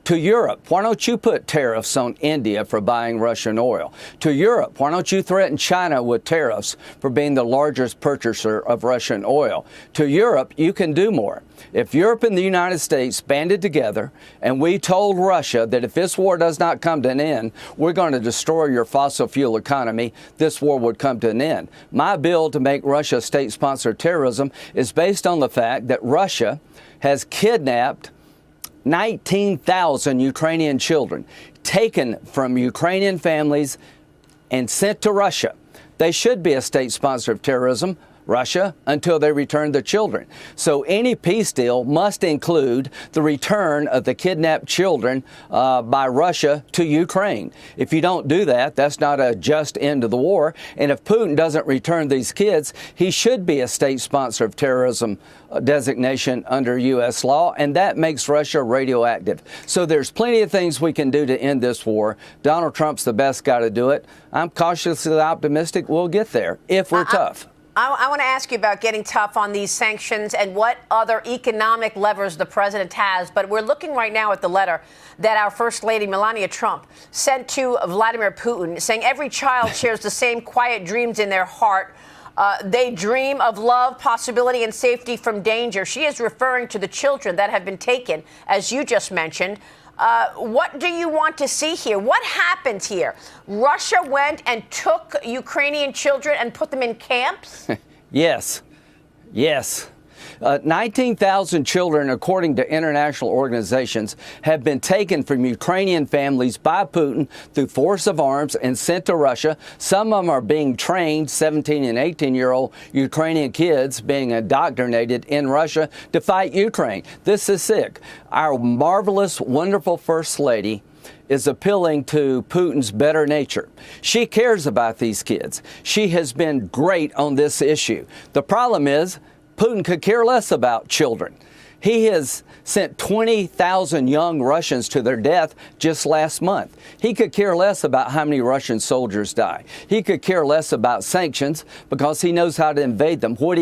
To Europe, why don't you put tariffs on India for buying Russian oil? To Europe, why don't you threaten China with tariffs for being the largest purchaser of Russian oil? To Europe, you can do more. If Europe and the United States banded together and we told Russia that if this war does not come to an end, we're going to destroy your fossil fuel economy, this war would come to an end. My bill to make Russia state-sponsored terrorism is based on the fact that Russia has kidnapped 19,000 Ukrainian children, taken from Ukrainian families and sent to Russia. They should be a state sponsor of terrorism, Russia, until they return the children. So any peace deal must include the return of the kidnapped children by Russia to Ukraine. If you don't do that, that's not a just end of the war. And if Putin doesn't return these kids, he should be a state sponsor of terrorism designation under U.S. law, and that makes Russia radioactive. So there's plenty of things we can do to end this war. Donald Trump's the best guy to do it. I'm cautiously optimistic we'll get there if we're tough. I want to ask you about getting tough on these sanctions and what other economic levers the president has. But we're looking right now at the letter that our First Lady, Melania Trump, sent to Vladimir Putin, saying every child shares the same quiet dreams in their heart. They dream of love, possibility, and safety from danger. She is referring to the children that have been taken, as you just mentioned. What do you want to see here? What happened here? Russia went and took Ukrainian children and put them in camps? Yes. 19,000 children, according to international organizations, have been taken from Ukrainian families by Putin through force of arms and sent to Russia. Some of them are being trained, 17 and 18-year-old Ukrainian kids being indoctrinated in Russia to fight Ukraine. This is sick. Our marvelous, wonderful First Lady is appealing to Putin's better nature. She cares about these kids. She has been great on this issue. The problem is, Putin could care less about children. He has sent 20,000 young Russians to their death just last month. He could care less about how many Russian soldiers die. He could care less about sanctions because he knows how to invade them. What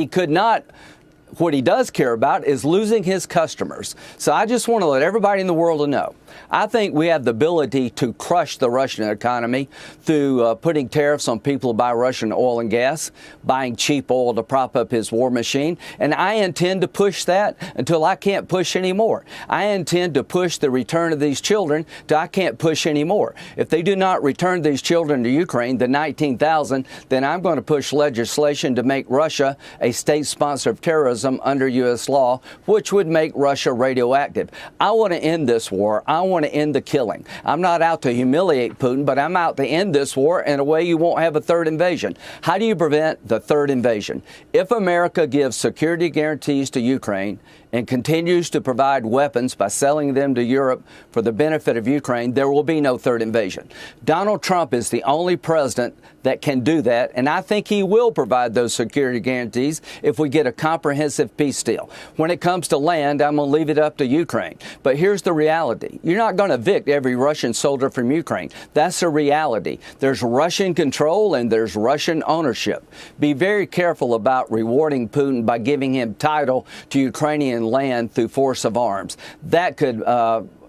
what he does care about is losing his customers. So I just want to let everybody in the world know, I think we have the ability to crush the Russian economy through putting tariffs on people who buy Russian oil and gas, buying cheap oil to prop up his war machine. And I intend to push that until I can't push anymore. I intend to push the return of these children till I can't push anymore. If they do not return these children to Ukraine, the 19,000, then I'm going to push legislation to make Russia a state sponsor of terrorism under U.S. law, which would make Russia radioactive. I want to end this war. I want to end the killing. I'm not out to humiliate Putin, but I'm out to end this war in a way you won't have a third invasion. How do you prevent the third invasion? If America gives security guarantees to Ukraine and continues to provide weapons by selling them to Europe for the benefit of Ukraine, there will be no third invasion. Donald Trump is the only president that can do that, and I think he will provide those security guarantees if we get a comprehensive peace deal. When it comes to land, I'm going to leave it up to Ukraine. But here's the reality. You're not going to evict every Russian soldier from Ukraine. That's a reality. There's Russian control and there's Russian ownership. Be very careful about rewarding Putin by giving him title to Ukrainian land through force of arms. That could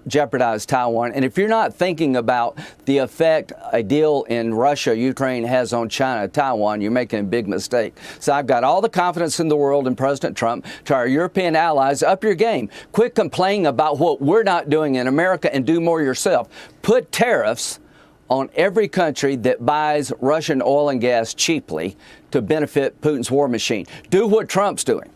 jeopardize Taiwan. And if you're not thinking about the effect a deal in Russia, Ukraine has on China, Taiwan, you're making a big mistake. So I've got all the confidence in the world in President Trump. To our European allies, up your game. Quit complaining about what we're not doing in America and do more yourself. Put tariffs on every country that buys Russian oil and gas cheaply to benefit Putin's war machine. Do what Trump's doing.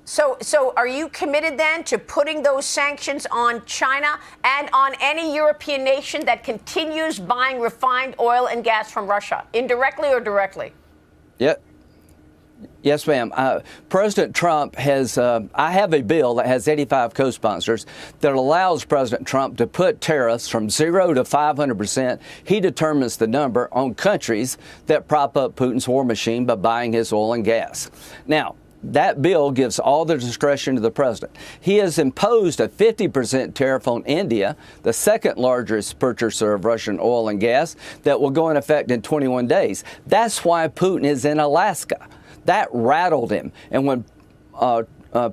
So are you committed then to putting those sanctions on China and on any European nation that continues buying refined oil and gas from Russia, indirectly or directly? Yes, ma'am. President Trump has, I have a bill that has 85 co-sponsors that allows President Trump to put tariffs from 0 to 500%. He determines the number on countries that prop up Putin's war machine by buying his oil and gas. Now, that bill gives all the discretion to the president. He has imposed a 50% tariff on India, the second largest purchaser of Russian oil and gas, that will go in effect in 21 days. That's why Putin is in Alaska. That rattled him. And when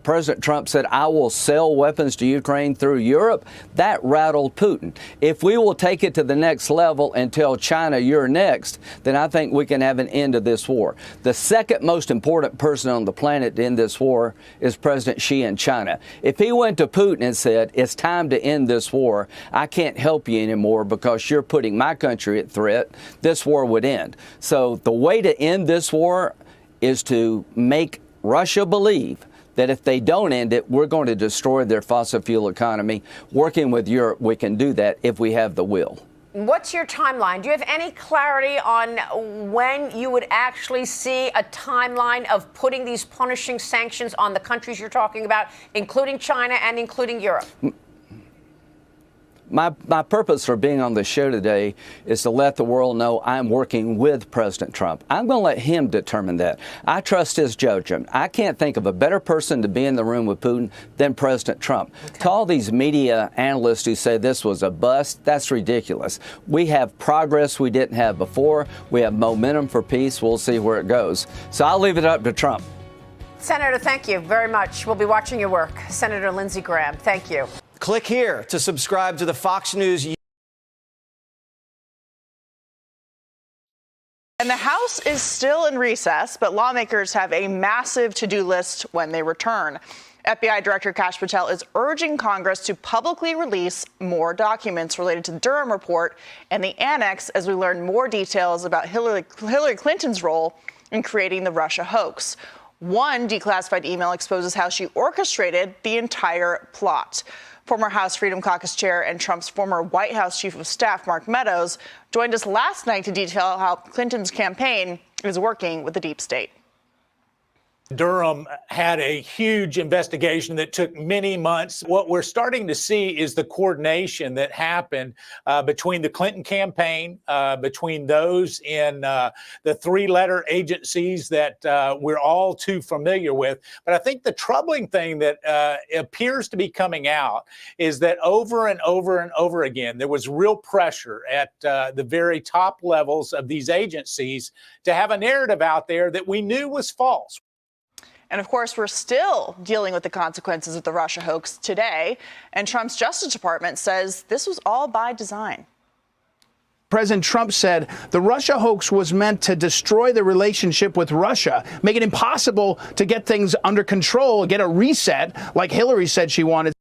President Trump said, I will sell weapons to Ukraine through Europe, that rattled Putin. If we will take it to the next level and tell China you're next, then I think we can have an end to this war. The second most important person on the planet to end this war is President Xi in China. If he went to Putin and said, it's time to end this war, I can't help you anymore because you're putting my country at threat, this war would end. So the way to end this war is to make Russia believe that if they don't end it, we're going to destroy their fossil fuel economy. Working with Europe, we can do that if we have the will. What's your timeline? Do you have any clarity on when you would actually see a timeline of putting these punishing sanctions on the countries you're talking about, including China and including Europe? My purpose for being on the show today is to let the world know I'm working with President Trump. I'm going to let him determine that. I trust his judgment. I can't think of a better person to be in the room with Putin than President Trump. Okay. To all these media analysts who say this was a bust, that's ridiculous. We have progress we didn't have before. We have momentum for peace. We'll see where it goes. So I'll leave it up to Trump. Senator, thank you very much. We'll be watching your work. Senator Lindsey Graham, thank you. Click here to subscribe to the Fox News. And the House is still in recess, but lawmakers have a massive to-do list when they return. FBI Director Kash Patel is urging Congress to publicly release more documents related to the Durham report and the annex as we learn more details about Hillary Clinton's role in creating the Russia hoax. One declassified email exposes how she orchestrated the entire plot. Former House Freedom Caucus chair and Trump's former White House chief of staff, Mark Meadows, joined us last night to detail how Clinton's campaign is working with the deep state. Durham had a huge investigation that took many months. What we're starting to see is the coordination that happened between the Clinton campaign, between those in the three-letter agencies that we're all too familiar with. But I think the troubling thing that appears to be coming out is that over and over and over again, there was real pressure at the very top levels of these agencies to have a narrative out there that we knew was false. And of course, we're still dealing with the consequences of the Russia hoax today. And Trump's Justice Department says this was all by design. President Trump said the Russia hoax was meant to destroy the relationship with Russia, make it impossible to get things under control, get a reset like Hillary said she wanted.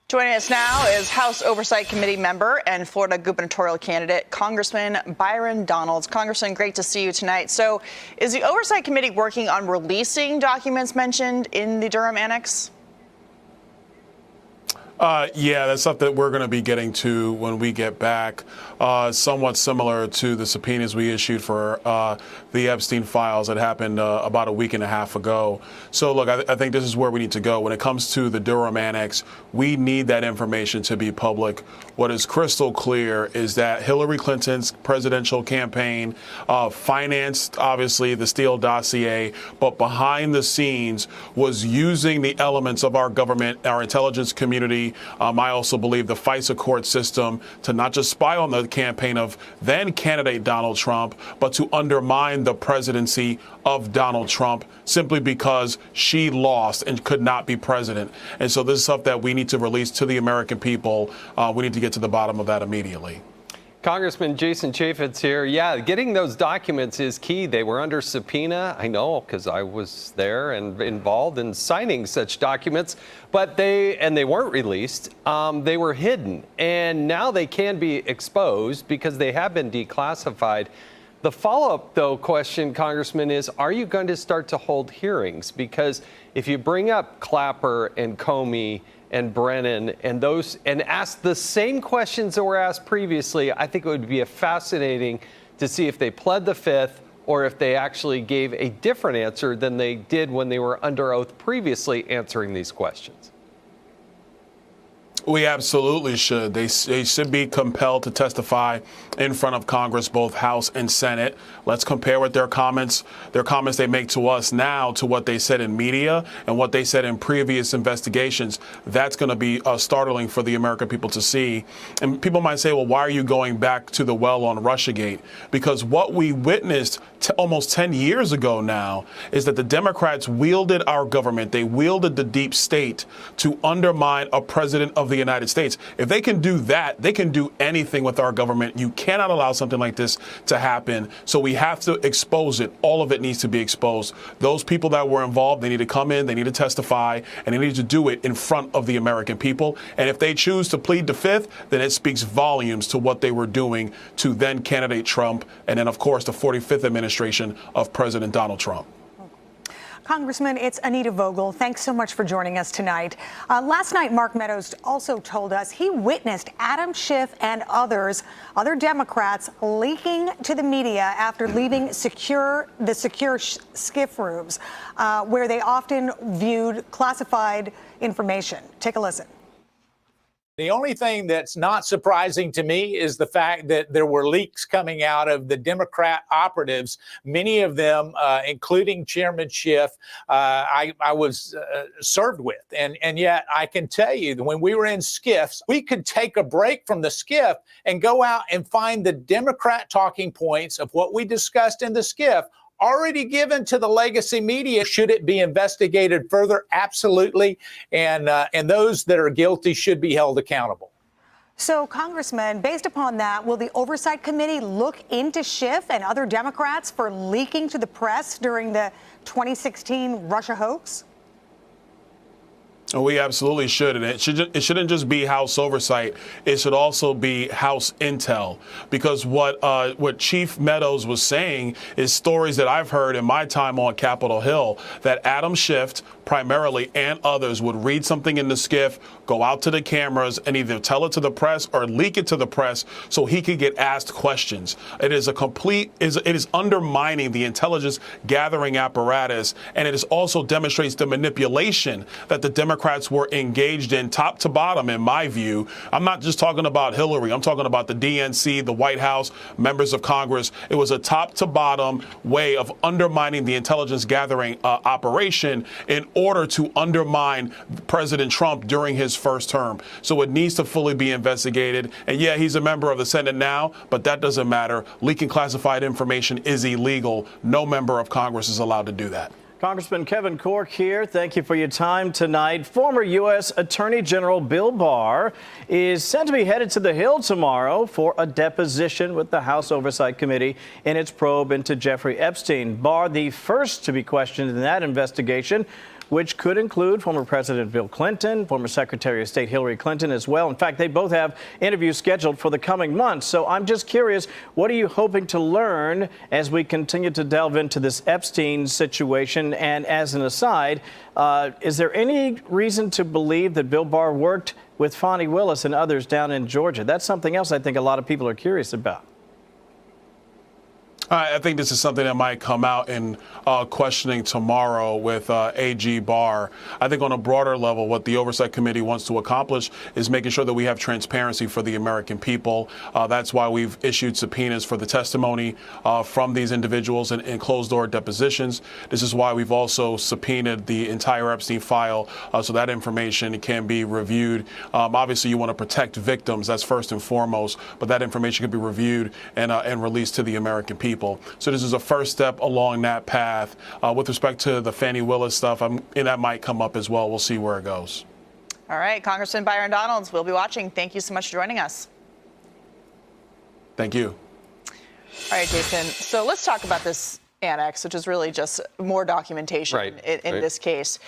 Joining us now is House Oversight Committee member and Florida gubernatorial candidate, Congressman Byron Donalds. Congressman, great to see you tonight. So is the Oversight Committee working on releasing documents mentioned in the Durham Annex? Yeah, that's something that we're going to be getting to when we get back. Somewhat similar to the subpoenas we issued for the Epstein files that happened about a week and a half ago. So, look, I think this is where we need to go. When it comes to the Durham Annex, we need that information to be public. What is crystal clear is that Hillary Clinton's presidential campaign financed, obviously, the Steele dossier, but behind the scenes was using the elements of our government, our intelligence community. I also believe the FISA court system to not just spy on the campaign of then candidate Donald Trump, but to undermine the presidency of Donald Trump simply because she lost and could not be president. And so this is stuff that we need to release to the American people. We need to get to the bottom of that immediately. Congressman Jason Chaffetz here. Yeah, getting those documents is key. They were under subpoena. I know because I was there and involved in signing such documents, but they weren't released. They were hidden, and now they can be exposed because they have been declassified. The follow-up, though, question, Congressman, is are you going to start to hold hearings? Because if you bring up Clapper and Comey and Brennan and those and ask the same questions that were asked previously, I think it would be fascinating to see if they pled the fifth or if they actually gave a different answer than they did when they were under oath previously answering these questions. We absolutely should. They should be compelled to testify in front of Congress, both House and Senate. Let's compare what their comments they make to us now to what they said in media and what they said in previous investigations. That's going to be startling for the American people to see. And people might say, well, why are you going back to the well on Russiagate? Because what we witnessed almost 10 years ago now is that the Democrats wielded our government. They wielded the deep state to undermine a president of the United States. If they can do that, they can do anything with our government. You cannot allow something like this to happen. So we have to expose it. All of it needs to be exposed. Those people that were involved, they need to come in, they need to testify, and they need to do it in front of the American people. And if they choose to plead the fifth, then it speaks volumes to what they were doing to then candidate Trump and then, of course, the 45th administration of President Donald Trump. Congressman, it's Anita Vogel. Thanks so much for joining us tonight. Last night, Mark Meadows also told us he witnessed Adam Schiff and other Democrats leaking to the media after leaving the secure SCIF rooms, where they often viewed classified information. Take a listen. The only thing that's not surprising to me is the fact that there were leaks coming out of the Democrat operatives, many of them, including Chairman Schiff, I was served with. And yet I can tell you that when we were in SCIFs, we could take a break from the SCIF and go out and find the Democrat talking points of what we discussed in the SCIF already given to the legacy media. Should it be investigated further? Absolutely. And those that are guilty should be held accountable. So, Congressman, based upon that, will the Oversight Committee look into Schiff and other Democrats for leaking to the press during the 2016 Russia hoax? We absolutely should, and it shouldn't just be House oversight. It should also be House intel, because what Chief Meadows was saying is stories that I've heard in my time on Capitol Hill, that Adam Schiff primarily and others would read something in the SCIF, go out to the cameras, and either tell it to the press or leak it to the press so he could get asked questions. It is it is undermining the intelligence gathering apparatus, and it also demonstrates the manipulation that the Democrats were engaged in top to bottom, in my view. I'm not just talking about Hillary. I'm talking about the DNC, the White House, members of Congress. It was a top to bottom way of undermining the intelligence gathering operation in order to undermine President Trump during his first term. So it needs to fully be investigated. And yeah, he's a member of the Senate now, but that doesn't matter. Leaking classified information is illegal. No member of Congress is allowed to do that. Congressman Kevin Corke here. Thank you for your time tonight. Former U.S. Attorney General Bill Barr is set to be headed to the Hill tomorrow for a deposition with the House Oversight Committee in its probe into Jeffrey Epstein. Barr, the first to be questioned in that investigation, which could include former President Bill Clinton, former Secretary of State Hillary Clinton as well. In fact, they both have interviews scheduled for the coming months. So I'm just curious, what are you hoping to learn as we continue to delve into this Epstein situation? And as an aside, is there any reason to believe that Bill Barr worked with Fani Willis and others down in Georgia? That's something else I think a lot of people are curious about. I think this is something that might come out in questioning tomorrow with AG Barr. I think on a broader level, what the Oversight Committee wants to accomplish is making sure that we have transparency for the American people. That's why we've issued subpoenas for the testimony from these individuals in closed-door depositions. This is why we've also subpoenaed the entire Epstein file so that information can be reviewed. Obviously, you want to protect victims. That's first and foremost. But that information can be reviewed and released to the American people. So this is a first step along that path. With respect to the Fani Willis stuff, and that might come up as well. We'll see where it goes. All right, Congressman Byron Donalds, we'll be watching. Thank you so much for joining us. Thank you. All right, Jason. So let's talk about this annex, which is really just more documentation in this case.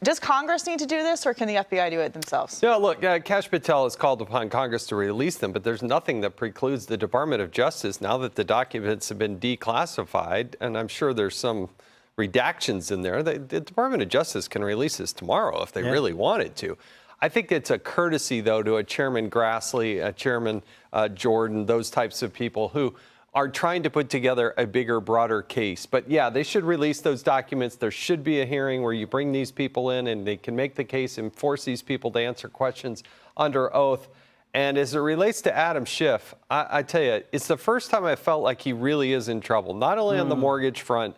Does Congress need to do this, or can the FBI do it themselves? No, look, Kash Patel has called upon Congress to release them, but there's nothing that precludes the Department of Justice, now that the documents have been declassified, and I'm sure there's some redactions in there, the Department of Justice can release this tomorrow if they really wanted to. I think it's a courtesy, though, to a Chairman Grassley, a Chairman Jordan, those types of people who are trying to put together a bigger, broader case. But yeah, they should release those documents. There should be a hearing where you bring these people in and they can make the case and force these people to answer questions under oath. And as it relates to Adam Schiff, I tell you, it's the first time I felt like he really is in trouble, not only on the mortgage front,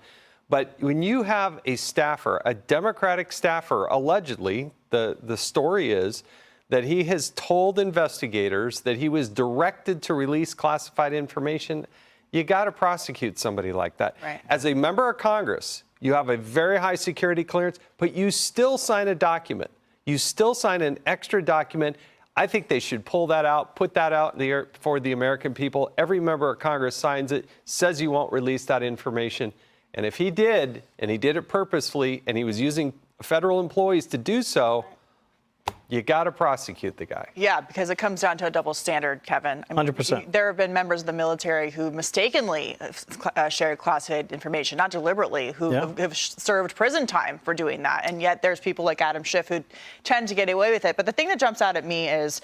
but when you have a staffer, a Democratic staffer, allegedly, the story is that he has told investigators that he was directed to release classified information. You got to prosecute somebody like that. Right. As a member of Congress, you have a very high security clearance, but you still sign a document. You still sign an extra document. I think they should pull that out, put that out there for the American people. Every member of Congress signs it, says you won't release that information. And if he did, and he did it purposefully, and he was using federal employees to do so, you got to prosecute the guy. Yeah, because it comes down to a double standard, Kevin. I mean, 100%. There have been members of the military who mistakenly shared classified information, not deliberately, who have served prison time for doing that. And yet there's people like Adam Schiff who tend to get away with it. But the thing that jumps out at me is,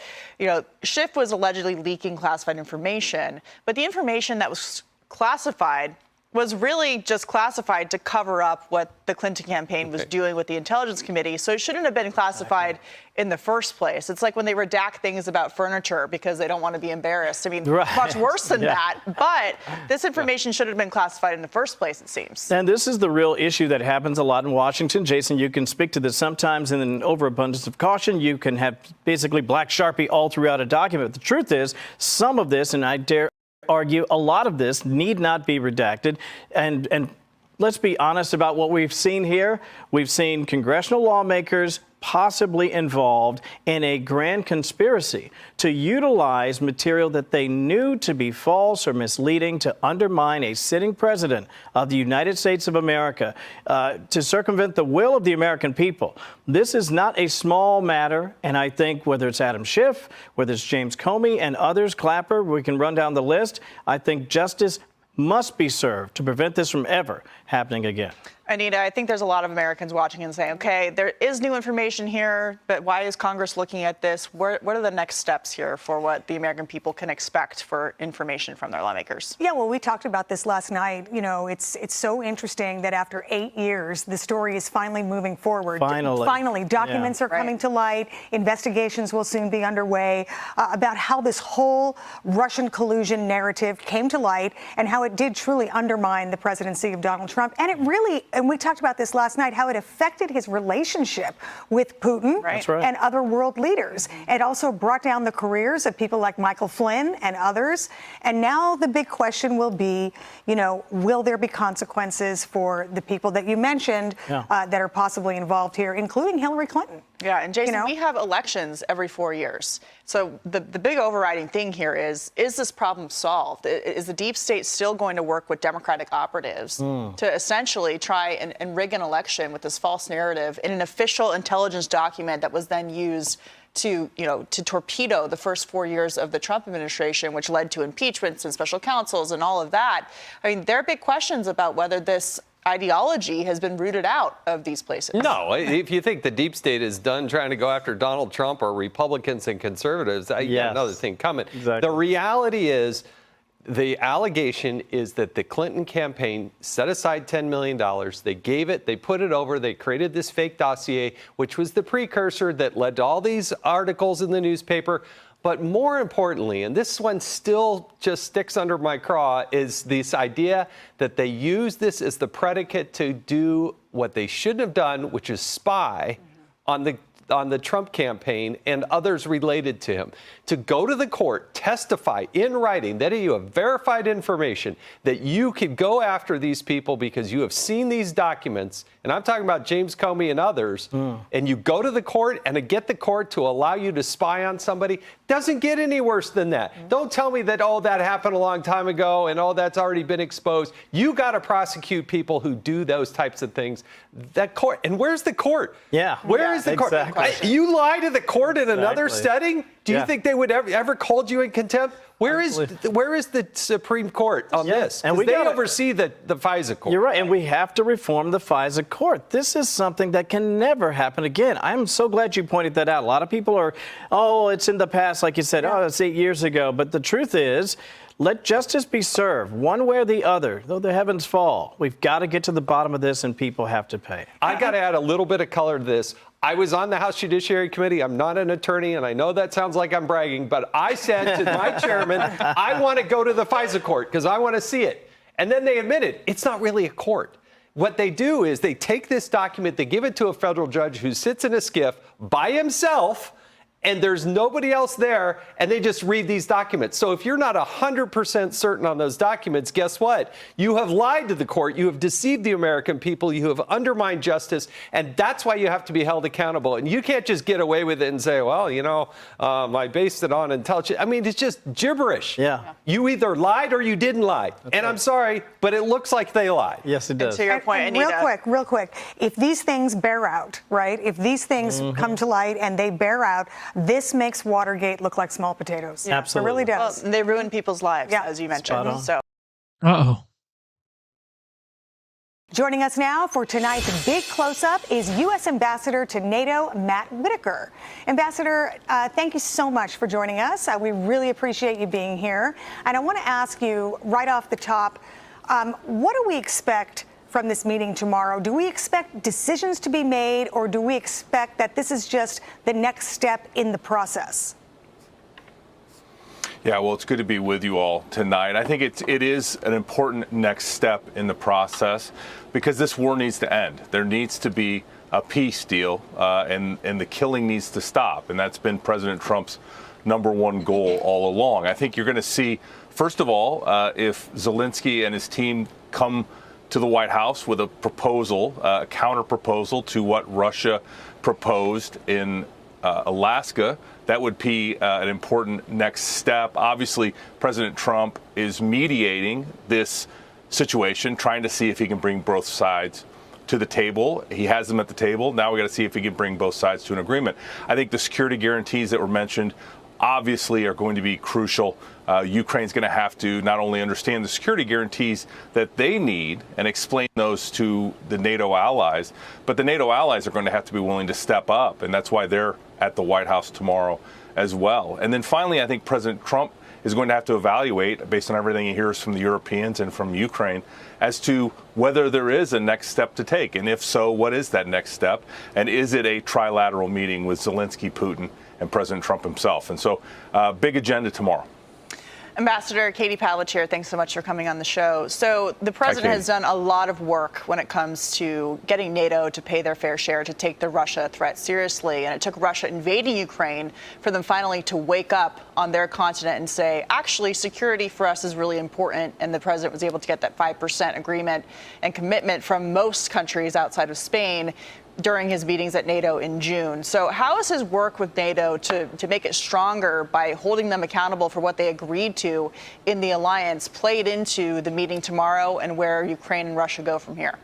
Schiff was allegedly leaking classified information, but the information that was classified was really just classified to cover up what the Clinton campaign was doing with the Intelligence Committee. So it shouldn't have been classified in the first place. It's like when they redact things about furniture because they don't want to be embarrassed. I mean, much worse than that. But this information should have been classified in the first place, it seems. And this is the real issue that happens a lot in Washington. Jason, you can speak to this sometimes in an overabundance of caution. You can have basically black Sharpie all throughout a document. The truth is, some of this, and I dare argue a lot of this, need not be redacted. And let's be honest about what we've seen here. We've seen congressional lawmakers possibly involved in a grand conspiracy to utilize material that they knew to be false or misleading to undermine a sitting president of the United States of America, to circumvent the will of the American people. This is not a small matter, and I think whether it's Adam Schiff, whether it's James Comey and others, Clapper, we can run down the list, I think justice must be served to prevent this from ever happening again. Anita, I think there's a lot of Americans watching and saying, okay, there is new information here, but why is Congress looking at this? What are the next steps here for what the American people can expect for information from their lawmakers? Yeah, well, we talked about this last night. It's so interesting that after 8 years, the story is finally moving forward. Finally, documents are coming to light. Investigations will soon be underway about how this whole Russian collusion narrative came to light and how it did truly undermine the presidency of Donald Trump. And it really and we talked about this last night, how it affected his relationship with Putin and other world leaders. It also brought down the careers of people like Michael Flynn and others. And now the big question will be, will there be consequences for the people that you mentioned that are possibly involved here, including Hillary Clinton? Yeah, and Jason, we have elections every 4 years. So the big overriding thing here is this problem solved? Is the deep state still going to work with Democratic operatives to essentially try and rig an election with this false narrative in an official intelligence document that was then used to torpedo the first 4 years of the Trump administration, which led to impeachments and special counsels and all of that? I mean, there are big questions about whether this ideology has been rooted out of these places. No, if you think the deep state is done trying to go after Donald Trump or Republicans and conservatives, you got another thing coming. Exactly. The reality is, the allegation is that the Clinton campaign set aside $10 million. They gave it, they put it over, they created this fake dossier, which was the precursor that led to all these articles in the newspaper. But more importantly, and this one still just sticks under my craw, is this idea that they use this as the predicate to do what they shouldn't have done, which is spy on the Trump campaign and others related to him, to go to the court, testify in writing that you have verified information, that you could go after these people because you have seen these documents, and I'm talking about James Comey and others, and you go to the court and get the court to allow you to spy on somebody, doesn't get any worse than that. Don't tell me that, that happened a long time ago and that's already been exposed. You got to prosecute people who do those types of things. That court, and where's the court? Where is the court? You lie to the court in another setting? Do you think they would ever hold you in contempt? Where is the Supreme Court on this? And they oversee the FISA court. You're right, and we have to reform the FISA court. This is something that can never happen again. I'm so glad you pointed that out. A lot of people are, it's in the past, like you said, it's 8 years ago. But the truth is, let justice be served, one way or the other, though the heavens fall. We've got to get to the bottom of this, and people have to pay. I got to add a little bit of color to this. I was on the House Judiciary Committee. I'm not an attorney, and I know that sounds like I'm bragging, but I said to my chairman, I want to go to the FISA court because I want to see it. And then they admitted it's not really a court. What they do is they take this document, they give it to a federal judge who sits in a skiff by himself, and there's nobody else there, and they just read these documents. So if you're not 100% certain on those documents, guess what? You have lied to the court. You have deceived the American people. You have undermined justice, and that's why you have to be held accountable. And you can't just get away with it and say, well, I based it on intelligence. I mean, it's just gibberish. You either lied or you didn't lie. I'm sorry, but it looks like they lied. Yes, it does. To your point, Anita. Real quick, if these things bear out, right? If these things come to light and they bear out, this makes Watergate look like small potatoes. Absolutely. It really does. Well, they ruin people's lives, as you mentioned. So. Joining us now for tonight's big close-up is U.S. Ambassador to NATO, Matt Whitaker. Ambassador, thank you so much for joining us. We really appreciate you being here. And I want to ask you right off the top, what do we expect from this meeting tomorrow? Do we expect decisions to be made, or do we expect that this is just the next step in the process? Yeah, well, it's good to be with you all tonight. I think it is an important next step in the process because this war needs to end. There needs to be a peace deal, and the killing needs to stop. And that's been President Trump's #1 goal all along. I think you're going to see, first of all, if Zelensky and his team come to the White House with a proposal, a counter proposal to what Russia proposed in Alaska. That would be an important next step. Obviously, President Trump is mediating this situation, trying to see if he can bring both sides to the table. He has them at the table. Now we got to see if he can bring both sides to an agreement. I think the security guarantees that were mentioned obviously are going to be crucial. Ukraine's going to have to not only understand the security guarantees that they need and explain those to the NATO allies, but the NATO allies are going to have to be willing to step up. And that's why they're at the White House tomorrow as well. And then finally, I think President Trump is going to have to evaluate, based on everything he hears from the Europeans and from Ukraine, as to whether there is a next step to take. And if so, what is that next step? And is it a trilateral meeting with Zelensky, Putin, and President Trump himself? And so, big agenda tomorrow. Ambassador Katie Pavlich here. Thanks so much for coming on the show. So the president has done a lot of work when it comes to getting NATO to pay their fair share, to take the Russia threat seriously. And it took Russia invading Ukraine for them finally to wake up on their continent and say, actually, security for us is really important. And the president was able to get that 5% agreement and commitment from most countries outside of Spain during his meetings at NATO in June. So how is his work with NATO to make it stronger by holding them accountable for what they agreed to in the alliance played into the meeting tomorrow and where Ukraine and Russia go from here?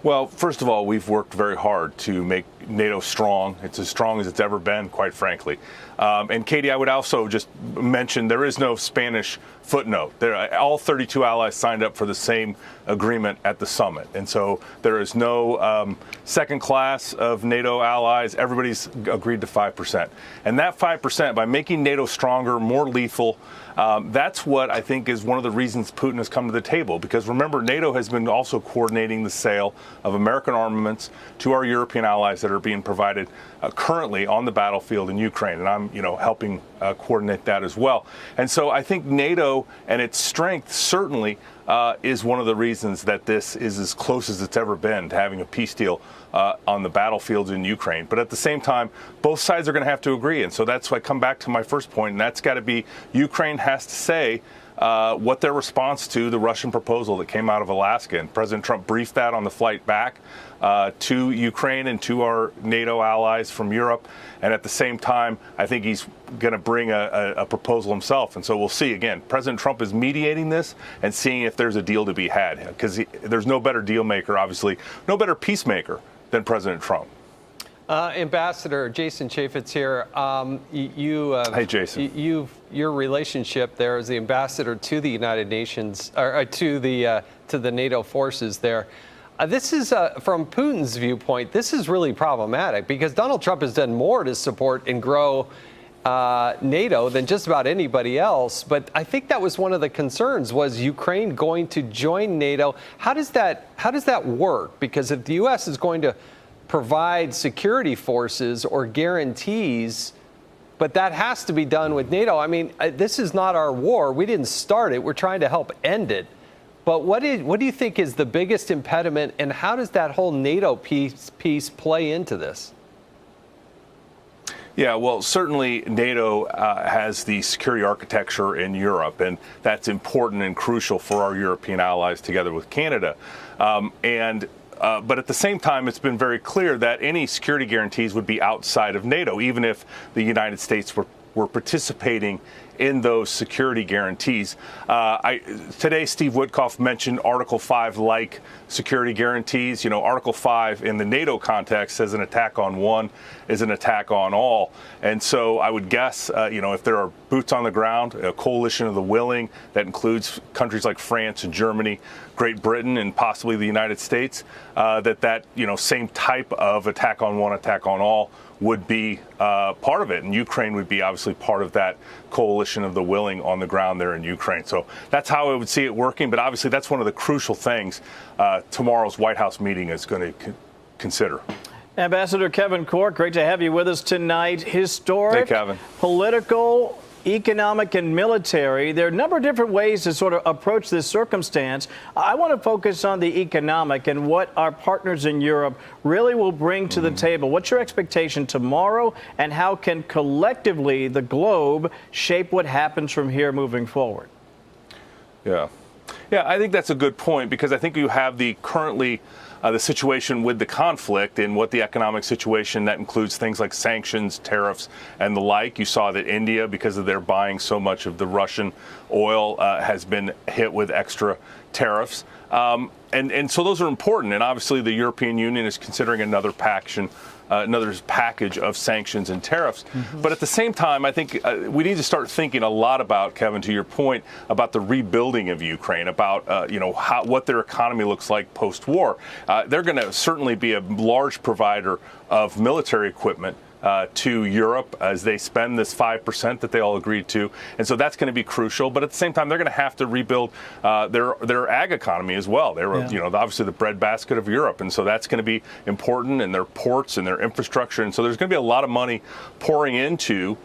Well, first of all, we've worked very hard to make NATO strong. It's as strong as it's ever been, quite frankly. And Katie, I would also just mention there is no Spanish footnote. All 32 allies signed up for the same agreement at the summit. And so there is no second class of NATO allies. Everybody's agreed to 5%. And that 5%, by making NATO stronger, more lethal, that's what I think is one of the reasons Putin has come to the table. Because remember, NATO has been also coordinating the sale of American armaments to our European allies that are being provided currently on the battlefield in Ukraine. And I'm, helping coordinate that as well. And so I think NATO and its strength certainly is one of the reasons that this is as close as it's ever been to having a peace deal on the battlefields in Ukraine. But at the same time, both sides are going to have to agree. And so that's why I come back to my first point, and that's got to be Ukraine has to say what their response to the Russian proposal that came out of Alaska. And President Trump briefed that on the flight back to Ukraine and to our NATO allies from Europe. And at the same time, I think he's going to bring a proposal himself. And so we'll see. Again, President Trump is mediating this and seeing if there's a deal to be had, because there's no better deal maker, obviously, no better peacemaker than President Trump. Ambassador Jason Chaffetz here. Hey, Jason. Your relationship there as the ambassador to the United Nations, or to the NATO forces there. This is, from Putin's viewpoint, this is really problematic because Donald Trump has done more to support and grow NATO than just about anybody else. But I think that was one of the concerns, was Ukraine going to join NATO? How does that work? Because if the U.S. is going to provide security forces or guarantees, but that has to be done with NATO. I mean, this is not our war. We didn't start it. We're trying to help end it. But what do you think is the biggest impediment, and how does that whole NATO piece play into this? Yeah, well, certainly NATO has the security architecture in Europe, and that's important and crucial for our European allies together with Canada. But at the same time, it's been very clear that any security guarantees would be outside of NATO, even if the United States were participating in those security guarantees. Today, Steve Witkoff mentioned Article 5-like security guarantees. Article 5 in the NATO context says an attack on one is an attack on all. And so I would guess, if there are boots on the ground, a coalition of the willing that includes countries like France and Germany, Great Britain, and possibly the United States, that same type of attack on one, attack on all would be part of it. And Ukraine would be obviously part of that coalition of the willing on the ground there in Ukraine. So that's how I would see it working. But obviously, that's one of the crucial things tomorrow's White House meeting is going to consider. Ambassador Kevin Corke, great to have you with us tonight. Historic, hey, Kevin. Political, economic, and military. There are a number of different ways to sort of approach this circumstance. I want to focus on the economic and what our partners in Europe really will bring to the table. What's your expectation tomorrow, and how can collectively the globe shape what happens from here moving forward? Yeah, I think that's a good point, because I think you have the situation with the conflict and what the economic situation that includes things like sanctions, tariffs, and the like. You saw that India, because of their buying so much of the Russian oil, has been hit with extra tariffs. And so those are important. And obviously the European Union is considering another package of sanctions and tariffs. But at the same time, I think we need to start thinking a lot about, Kevin, to your point, about the rebuilding of Ukraine, about what their economy looks like post-war. They're going to certainly be a large provider of military equipment to Europe as they spend this 5% that they all agreed to. And so that's going to be crucial. But at the same time, they're going to have to rebuild their ag economy as well. They're, obviously the breadbasket of Europe. And so that's going to be important, in their ports and their infrastructure. And so there's going to be a lot of money pouring into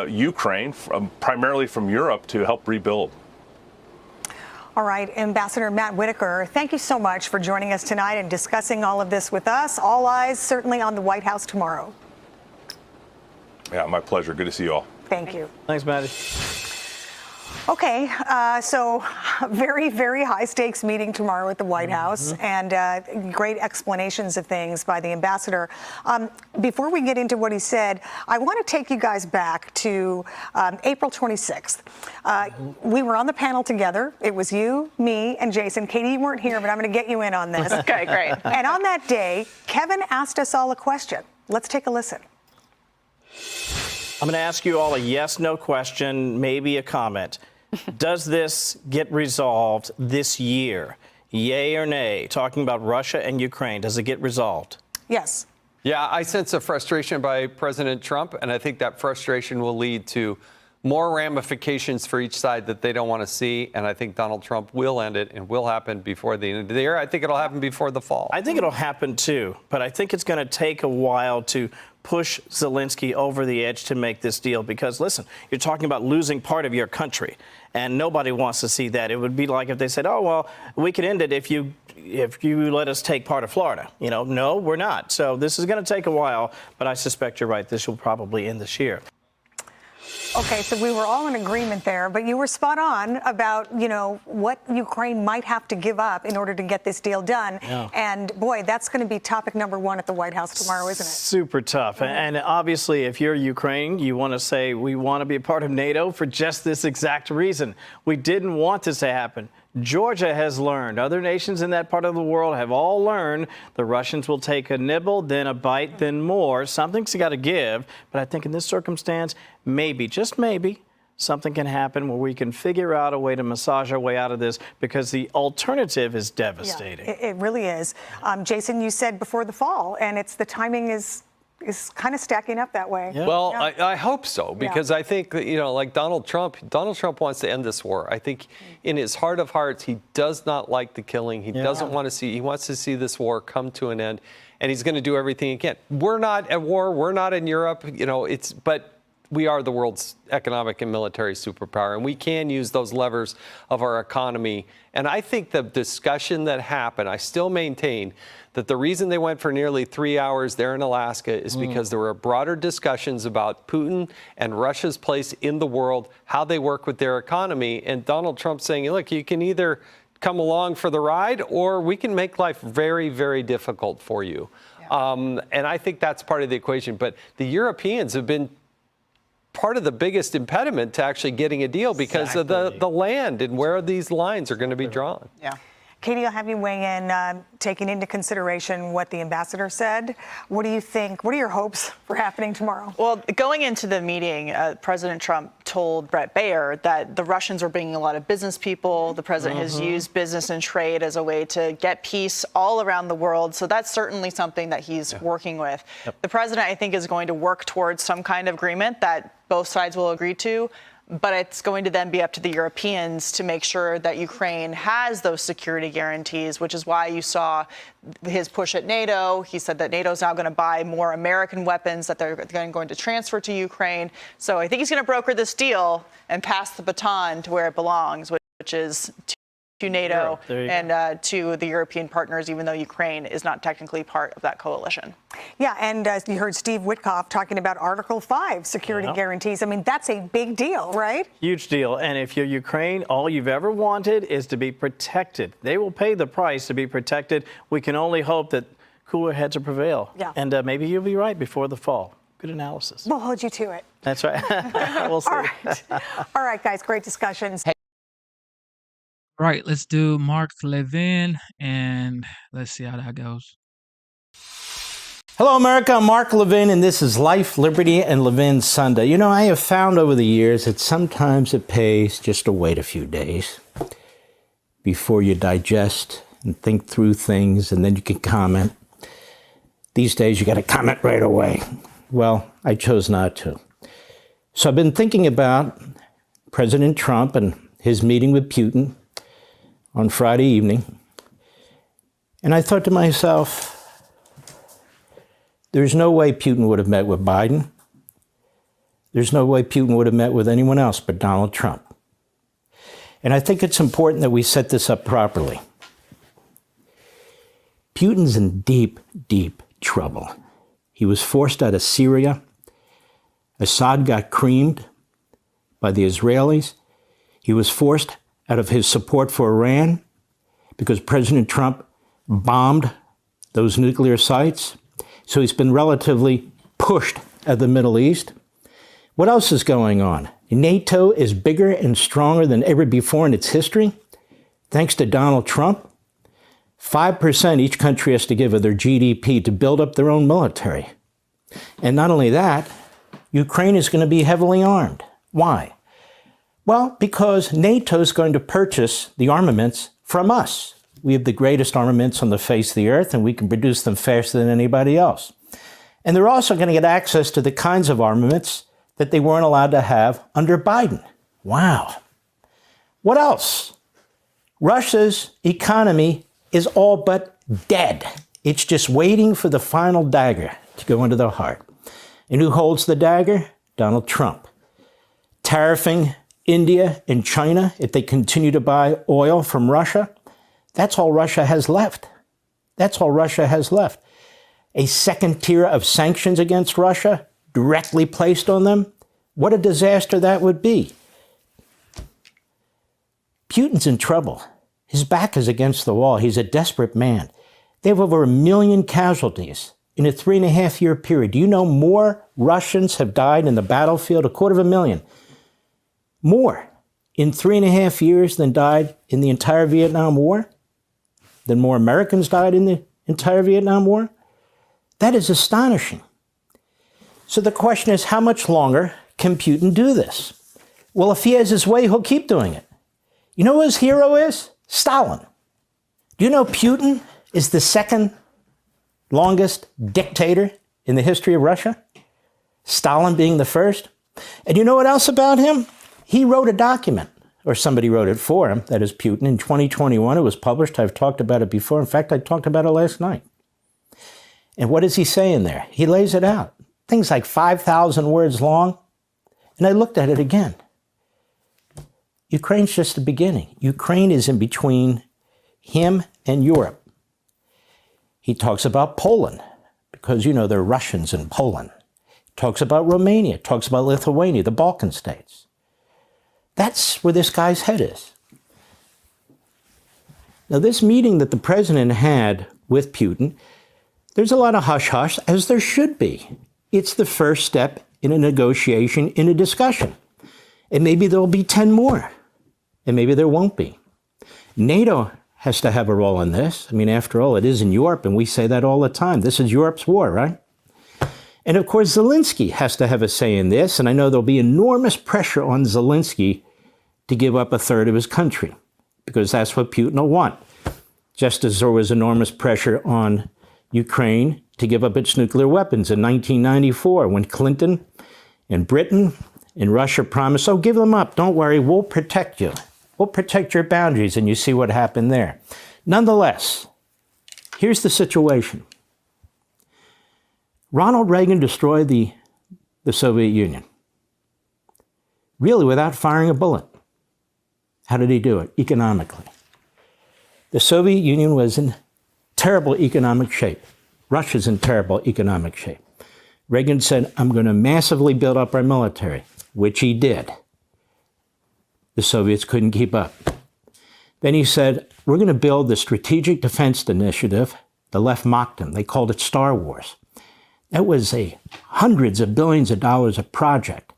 Ukraine, primarily from Europe, to help rebuild. All right, Ambassador Matt Whitaker, thank you so much for joining us tonight and discussing all of this with us. All eyes certainly on the White House tomorrow. Yeah, my pleasure. Good to see you all. Thank you. Thanks, Maddie. Okay, so very, very high stakes meeting tomorrow at the White House, and great explanations of things by the ambassador. Before we get into what he said, I want to take you guys back to April 26th. We were on the panel together. It was you, me, and Jason. Katie, you weren't here, but I'm going to get you in on this. Okay, great. And on that day, Kevin asked us all a question. Let's take a listen. I'm going to ask you all a yes/no question, maybe a comment. Does this get resolved this year? Yay or nay? Talking about Russia and Ukraine, does it get resolved? Yes. Yeah, I sense a frustration by President Trump, and I think that frustration will lead to more ramifications for each side that they don't want to see. And I think Donald Trump will end it, and will happen before the end of the year. I think it'll happen before the fall. I think it'll happen too, but I think it's going to take a while to push Zelensky over the edge to make this deal, because listen, you're talking about losing part of your country, and nobody wants to see that. It would be like if they said, oh, well, we could end it if you let us take part of Florida. No, we're not. So this is going to take a while, but I suspect you're right. This will probably end this year. Okay, so we were all in agreement there, but you were spot on about, what Ukraine might have to give up in order to get this deal done. Yeah. And boy, that's going to be topic number one at the White House tomorrow, isn't it? Super tough. And obviously, if you're Ukraine, you want to say, we want to be a part of NATO for just this exact reason. We didn't want this to happen. Georgia has learned. Other nations in that part of the world have all learned the Russians will take a nibble, then a bite, then more. Something's got to give. But I think in this circumstance, maybe, just maybe, something can happen where we can figure out a way to massage our way out of this, because the alternative is devastating. Yeah, it really is. Jason, you said before the fall, and it's the timing is kind of stacking up that way. Yeah. Well, yeah. I hope so, because I think, like Donald Trump wants to end this war. I think in his heart of hearts, he does not like the killing. He doesn't want to see, he wants to see this war come to an end, and he's going to do everything he can. We're not at war. We're not in Europe. But we are the world's economic and military superpower, and we can use those levers of our economy. And I think the discussion that happened, I still maintain that the reason they went for nearly 3 hours there in Alaska is because there were broader discussions about Putin and Russia's place in the world, how they work with their economy, and Donald Trump saying, look, you can either come along for the ride, or we can make life very, very difficult for you. And I think that's part of the equation. But the Europeans have been part of the biggest impediment to actually getting a deal because of the land and where these lines are going to be drawn. Yeah. Katie, I'll have you weigh in, taking into consideration what the ambassador said. What do you think? What are your hopes for happening tomorrow? Well, going into the meeting, President Trump told Bret Baier that the Russians are bringing a lot of business people. The president has used business and trade as a way to get peace all around the world. So that's certainly something that he's working with. The president, I think, is going to work towards some kind of agreement that both sides will agree to. But it's going to then be up to the Europeans to make sure that Ukraine has those security guarantees, which is why you saw his push at NATO. He said that NATO is now going to buy more American weapons that they're going to transfer to Ukraine. So I think he's going to broker this deal and pass the baton to where it belongs, which is to NATO and to the European partners, even though Ukraine is not technically part of that coalition. Yeah, and you heard Steve Witkoff talking about Article 5 security guarantees. I mean, that's a big deal, right? Huge deal. And if you're Ukraine, all you've ever wanted is to be protected. They will pay the price to be protected. We can only hope that cooler heads will prevail. Yeah. And maybe you'll be right before the fall. Good analysis. We'll hold you to it. That's right. We'll see. All right, guys, great discussions. Right, let's do Mark Levin, and let's see how that goes. Hello, America. I'm Mark Levin, and this is Life, Liberty, and Levin Sunday. You know, I have found over the years that sometimes it pays just to wait a few days before you digest and think through things, and then you can comment. These days, you got to comment right away. Well, I chose not to. So I've been thinking about President Trump and his meeting with Putin on Friday evening. And I thought to myself, there's no way Putin would have met with Biden. There's no way Putin would have met with anyone else but Donald Trump. And I think it's important that we set this up properly. Putin's in deep, deep trouble. He was forced out of Syria. Assad got creamed by the Israelis. He was forced out of his support for Iran because President Trump bombed those nuclear sites. So he's been relatively pushed out of the Middle East. What else is going on? NATO is bigger and stronger than ever before in its history, thanks to Donald Trump. 5% each country has to give of their GDP to build up their own military. And not only that, Ukraine is going to be heavily armed. Why? Well, because NATO is going to purchase the armaments from us. We have the greatest armaments on the face of the earth, and we can produce them faster than anybody else. And they're also going to get access to the kinds of armaments that they weren't allowed to have under Biden. Wow. What else? Russia's economy is all but dead. It's just waiting for the final dagger to go into their heart. And who holds the dagger? Donald Trump. Tariffing India and China if they continue to buy oil from Russia. That's all Russia has left. That's all Russia has left. A second tier of sanctions against Russia directly placed on them. What a disaster that would be. Putin's in trouble. His back is against the wall. He's a desperate man. They have over 1 million casualties in a 3.5-year period. Do you know more Russians have died in the battlefield? 250,000. More in 3.5 years than died in the entire Vietnam War? Than more Americans died in the entire Vietnam War? That is astonishing. So the question is, how much longer can Putin do this? Well, if he has his way, he'll keep doing it. You know who his hero is? Stalin. Do you know Putin is the second longest dictator in the history of Russia? Stalin being the first. And you know what else about him? He wrote a document, or somebody wrote it for him, that is Putin, in 2021. It was published. I've talked about it before. In fact, I talked about it last night. And what does he say in there? He lays it out. Things like 5,000 words long. And I looked at it again. Ukraine's just the beginning. Ukraine is in between him and Europe. He talks about Poland, because, you know, there are Russians in Poland. He talks about Romania, talks about Lithuania, the Balkan states. That's where this guy's head is. Now, this meeting that the president had with Putin, there's a lot of hush-hush, as there should be. It's the first step in a negotiation, in a discussion. And maybe there'll be 10 more. And maybe there won't be. NATO has to have a role in this. I mean, after all, it is in Europe, and we say that all the time. This is Europe's war, right? And of course, Zelensky has to have a say in this, and I know there'll be enormous pressure on Zelensky to give up a third of his country, because that's what Putin will want. Just as there was enormous pressure on Ukraine to give up its nuclear weapons in 1994, when Clinton and Britain and Russia promised, oh, give them up, don't worry, we'll protect you. We'll protect your boundaries, and you see what happened there. Nonetheless, here's the situation. Ronald Reagan destroyed the Soviet Union, really without firing a bullet. How did he do it? Economically. The Soviet Union was in terrible economic shape. Russia's in terrible economic shape. Reagan said, I'm going to massively build up our military, which he did. The Soviets couldn't keep up. Then he said, we're going to build the Strategic Defense Initiative. The left mocked him. They called it Star Wars. That was a hundreds of billions of dollars a project.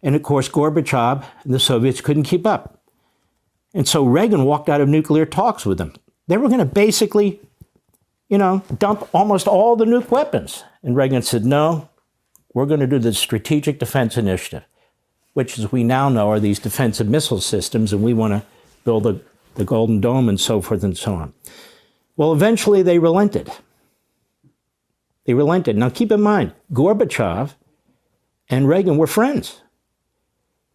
And of course, Gorbachev and the Soviets couldn't keep up. And so Reagan walked out of nuclear talks with them. They were going to basically, dump almost all the nuke weapons. And Reagan said, no, we're going to do the Strategic Defense Initiative, which, as we now know, are these defensive missile systems, and we want to build the Golden Dome and so forth and so on. Well, eventually they relented. They relented. Now keep in mind, Gorbachev and Reagan were friends.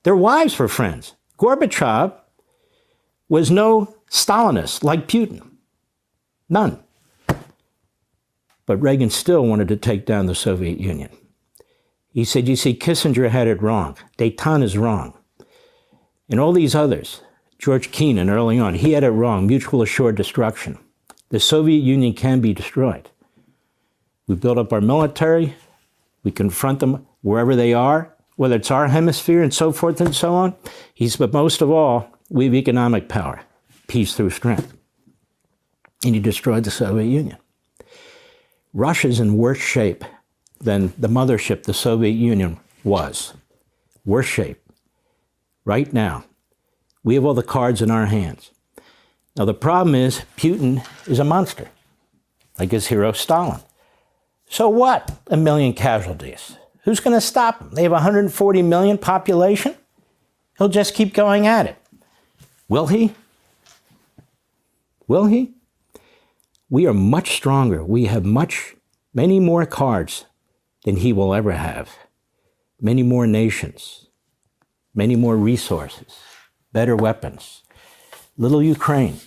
Their wives were friends. Gorbachev was no Stalinist like Putin. None. But Reagan still wanted to take down the Soviet Union. He said, you see, Kissinger had it wrong. Dayton is wrong. And all these others, George Kennan early on, he had it wrong, mutual assured destruction. The Soviet Union can be destroyed. We build up our military, we confront them wherever they are, whether it's our hemisphere and so forth and so on. But most of all, we have economic power, peace through strength. And he destroyed the Soviet Union. Russia's in worse shape than the mothership the Soviet Union was. Worse shape. Right now, we have all the cards in our hands. Now, the problem is Putin is a monster, like his hero Stalin. So what? 1 million casualties. Who's going to stop him? They have 140 million population. He'll just keep going at it. Will he? Will he? We are much stronger. We have many more cards than he will ever have. Many more nations, many more resources, better weapons. Little Ukraine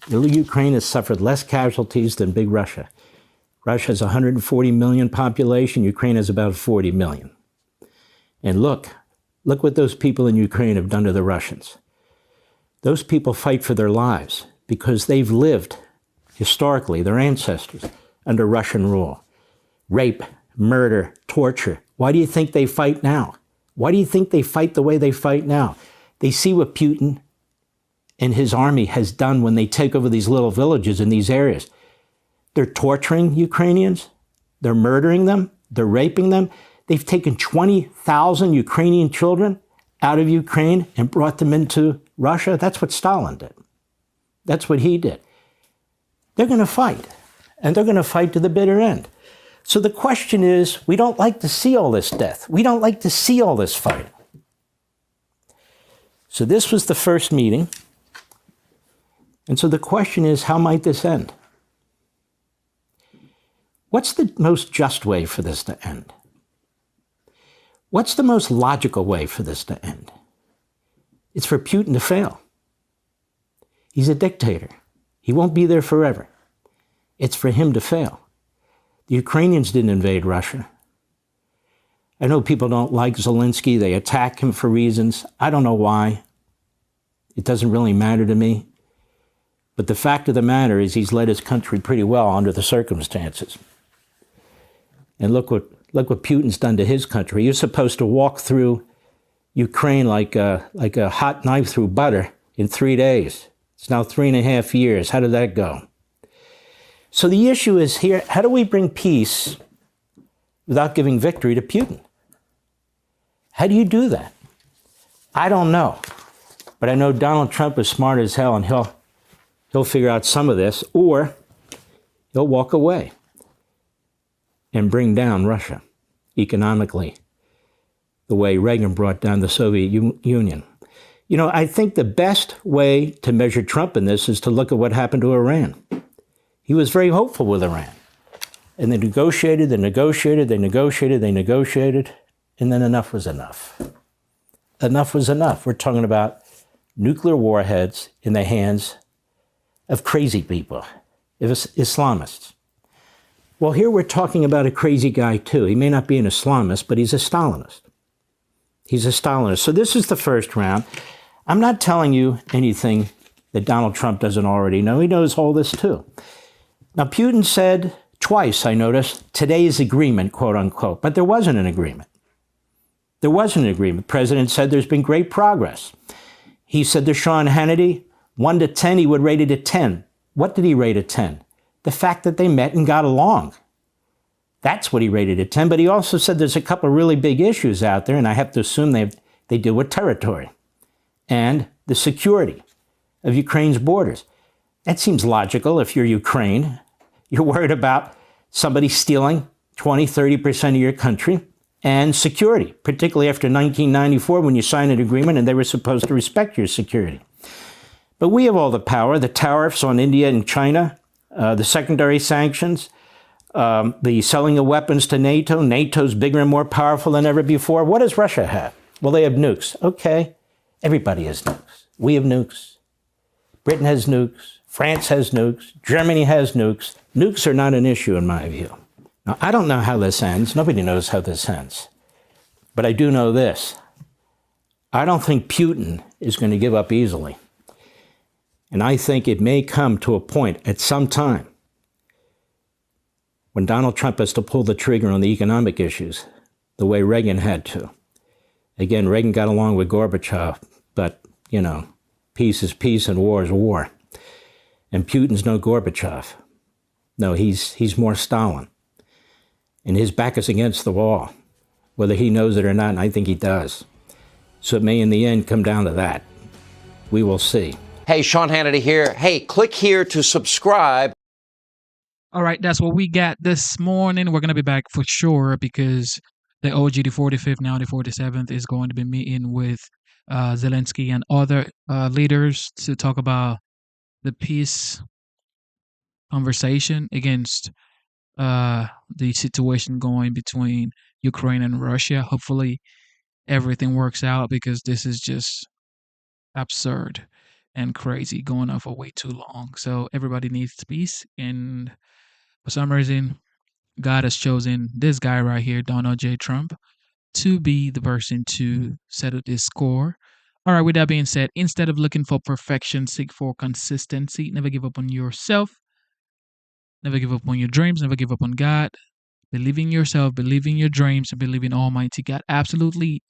has suffered less casualties than big Russia. Russia has 140 million population. Ukraine has about 40 million. And look what those people in Ukraine have done to the Russians. Those people fight for their lives because they've lived, historically, their ancestors, under Russian rule. Rape, murder, torture. Why do you think they fight now? Why do you think they fight the way they fight now? They see what Putin and his army has done when they take over these little villages in these areas. They're torturing Ukrainians. They're murdering them. They're raping them. They've taken 20,000 Ukrainian children out of Ukraine and brought them into Russia. That's what Stalin did. That's what he did. They're going to fight, and they're going to fight to the bitter end. So the question is, we don't like to see all this death. We don't like to see all this fighting. So this was the first meeting. And so the question is, how might this end? What's the most just way for this to end? What's the most logical way for this to end? It's for Putin to fail. He's a dictator. He won't be there forever. It's for him to fail. The Ukrainians didn't invade Russia. I know people don't like Zelensky. They attack him for reasons. I don't know why. It doesn't really matter to me. But the fact of the matter is he's led his country pretty well under the circumstances. And look what Putin's done to his country. You're supposed to walk through Ukraine like a hot knife through butter in 3 days. It's now 3.5 years. How did that go? So the issue is here, how do we bring peace without giving victory to Putin? How do you do that? I don't know. But I know Donald Trump is smart as hell, and he'll figure out some of this, or he'll walk away and bring down Russia economically, the way Reagan brought down the Soviet Union. You know, I think the best way to measure Trump in this is to look at what happened to Iran. He was very hopeful with Iran. And they negotiated, and then enough was enough. Enough was enough. We're talking about nuclear warheads in the hands of crazy people, Islamists. Well, here we're talking about a crazy guy, too. He may not be an Islamist, but he's a Stalinist. He's a Stalinist. So this is the first round. I'm not telling you anything that Donald Trump doesn't already know. He knows all this, too. Now, Putin said twice, I noticed, today's agreement, quote unquote, but there wasn't an agreement. There wasn't an agreement. The president said there's been great progress. He said to Sean Hannity, 1 to 10, he would rate it a 10. What did he rate a 10? The fact that they met and got along. That's what he rated at 10. But he also said there's a couple of really big issues out there, and I have to assume they deal with territory and the security of Ukraine's borders. That seems logical. If you're Ukraine, you're worried about somebody stealing 20, 30% of your country, and security, particularly after 1994 when you signed an agreement and they were supposed to respect your security. But we have all the power, the tariffs on India and China, the secondary sanctions, the selling of weapons to NATO. NATO's bigger and more powerful than ever before. What does Russia have? Well, they have nukes. Okay, everybody has nukes. We have nukes. Britain has nukes. France has nukes. Germany has nukes. Nukes are not an issue in my view. Now, I don't know how this ends. Nobody knows how this ends. But I do know this. I don't think Putin is going to give up easily. And I think it may come to a point at some time when Donald Trump has to pull the trigger on the economic issues the way Reagan had to. Again, Reagan got along with Gorbachev, but, you know, peace is peace and war is war. And Putin's no Gorbachev. No, he's more Stalin. And his back is against the wall, whether he knows it or not, and I think he does. So it may in the end come down to that. We will see. Hey, Sean Hannity here. Hey, click here to subscribe. All right, that's what we got this morning. We're going to be back for sure because the OG, the 45th, now the 47th, is going to be meeting with Zelensky and other leaders to talk about the peace conversation against the situation going between Ukraine and Russia. Hopefully everything works out because this is just absurd and crazy, going on for way too long. So everybody needs peace, and for some reason, God has chosen this guy right here, Donald J. Trump, to be the person to settle this score. All right, with that being said, instead of looking for perfection, seek for consistency. Never give up on yourself. Never give up on your dreams. Never give up on God. Believe in yourself. Believe in your dreams. And believe in Almighty God. Absolutely.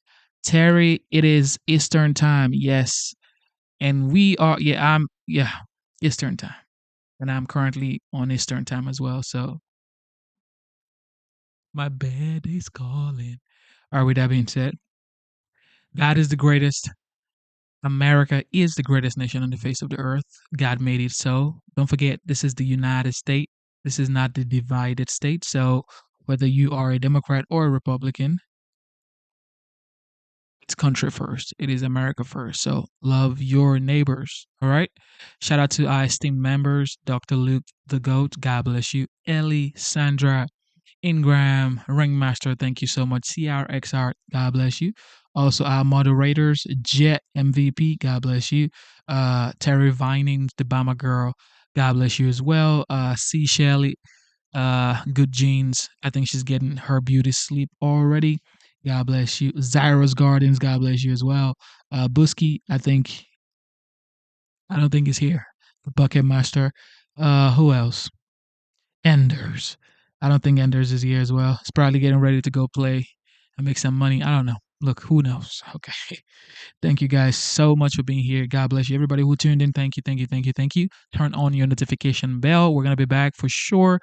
Terry, it is Eastern time. Yes. And we are, Eastern time. And I'm currently on Eastern time as well. So my bed is calling. All right, with that being said, God is the greatest. America is the greatest nation on the face of the earth. God made it so. Don't forget, this is the United States. This is not the divided state. So whether you are a Democrat or a Republican, it's country first. It is America first. So love your neighbors. All right. Shout out to our esteemed members, Dr. Luke the Goat. God bless you. Ellie, Sandra, Ingram, Ringmaster. Thank you so much. CRXR. God bless you. Also, our moderators, Jet MVP, God bless you. Terry Vinings, the Bama Girl, God bless you as well. C. Shelley, Good Jeans, I think she's getting her beauty sleep already. God bless you. Zyra's Gardens, God bless you as well. Busky, I don't think he's here. The Bucket Master. Who else? Enders. I don't think Enders is here as well. He's probably getting ready to go play and make some money. I don't know. Look, who knows? Okay. Thank you guys so much for being here. God bless you. Everybody who tuned in, thank you, thank you, thank you, thank you. Turn on your notification bell. We're going to be back for sure.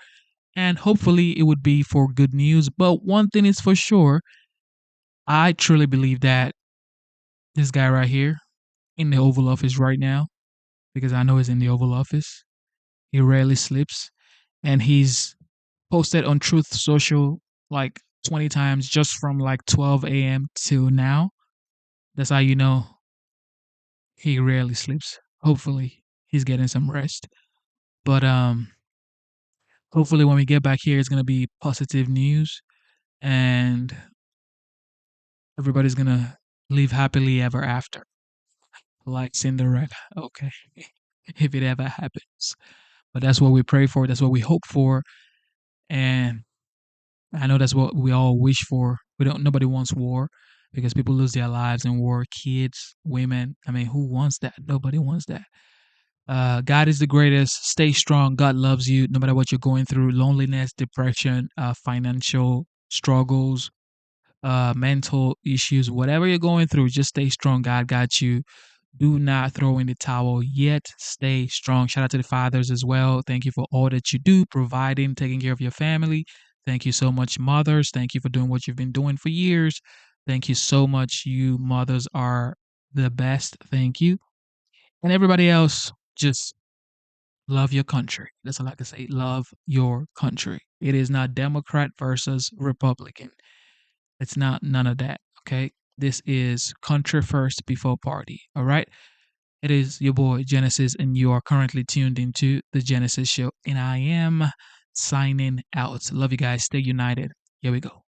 And hopefully it would be for good news. But one thing is for sure, I truly believe that this guy right here in the Oval Office right now, because I know he's in the Oval Office, he rarely sleeps. And he's posted on Truth Social like 20 times just from like 12 a.m. till now. That's how you know he rarely sleeps. Hopefully he's getting some rest. But hopefully when we get back here, it's going to be positive news and everybody's going to live happily ever after. Like Cinderella. Okay. If it ever happens. But that's what we pray for. That's what we hope for. And I know that's what we all wish for. Nobody wants war because people lose their lives in war. Kids, women. I mean, who wants that? Nobody wants that. God is the greatest. Stay strong. God loves you no matter what you're going through. Loneliness, depression, financial struggles, mental issues, whatever you're going through, just stay strong. God got you. Do not throw in the towel yet. Stay strong. Shout out to the fathers as well. Thank you for all that you do, providing, taking care of your family. Thank you so much, mothers. Thank you for doing what you've been doing for years. Thank you so much. You mothers are the best. Thank you. And everybody else, just love your country. That's all I can say. Love your country. It is not Democrat versus Republican. It's not none of that. Okay. This is country first before party. All right. It is your boy Genesis, and you are currently tuned into the Genesis Show. And I am signing out. Love you guys. Stay united. Here we go.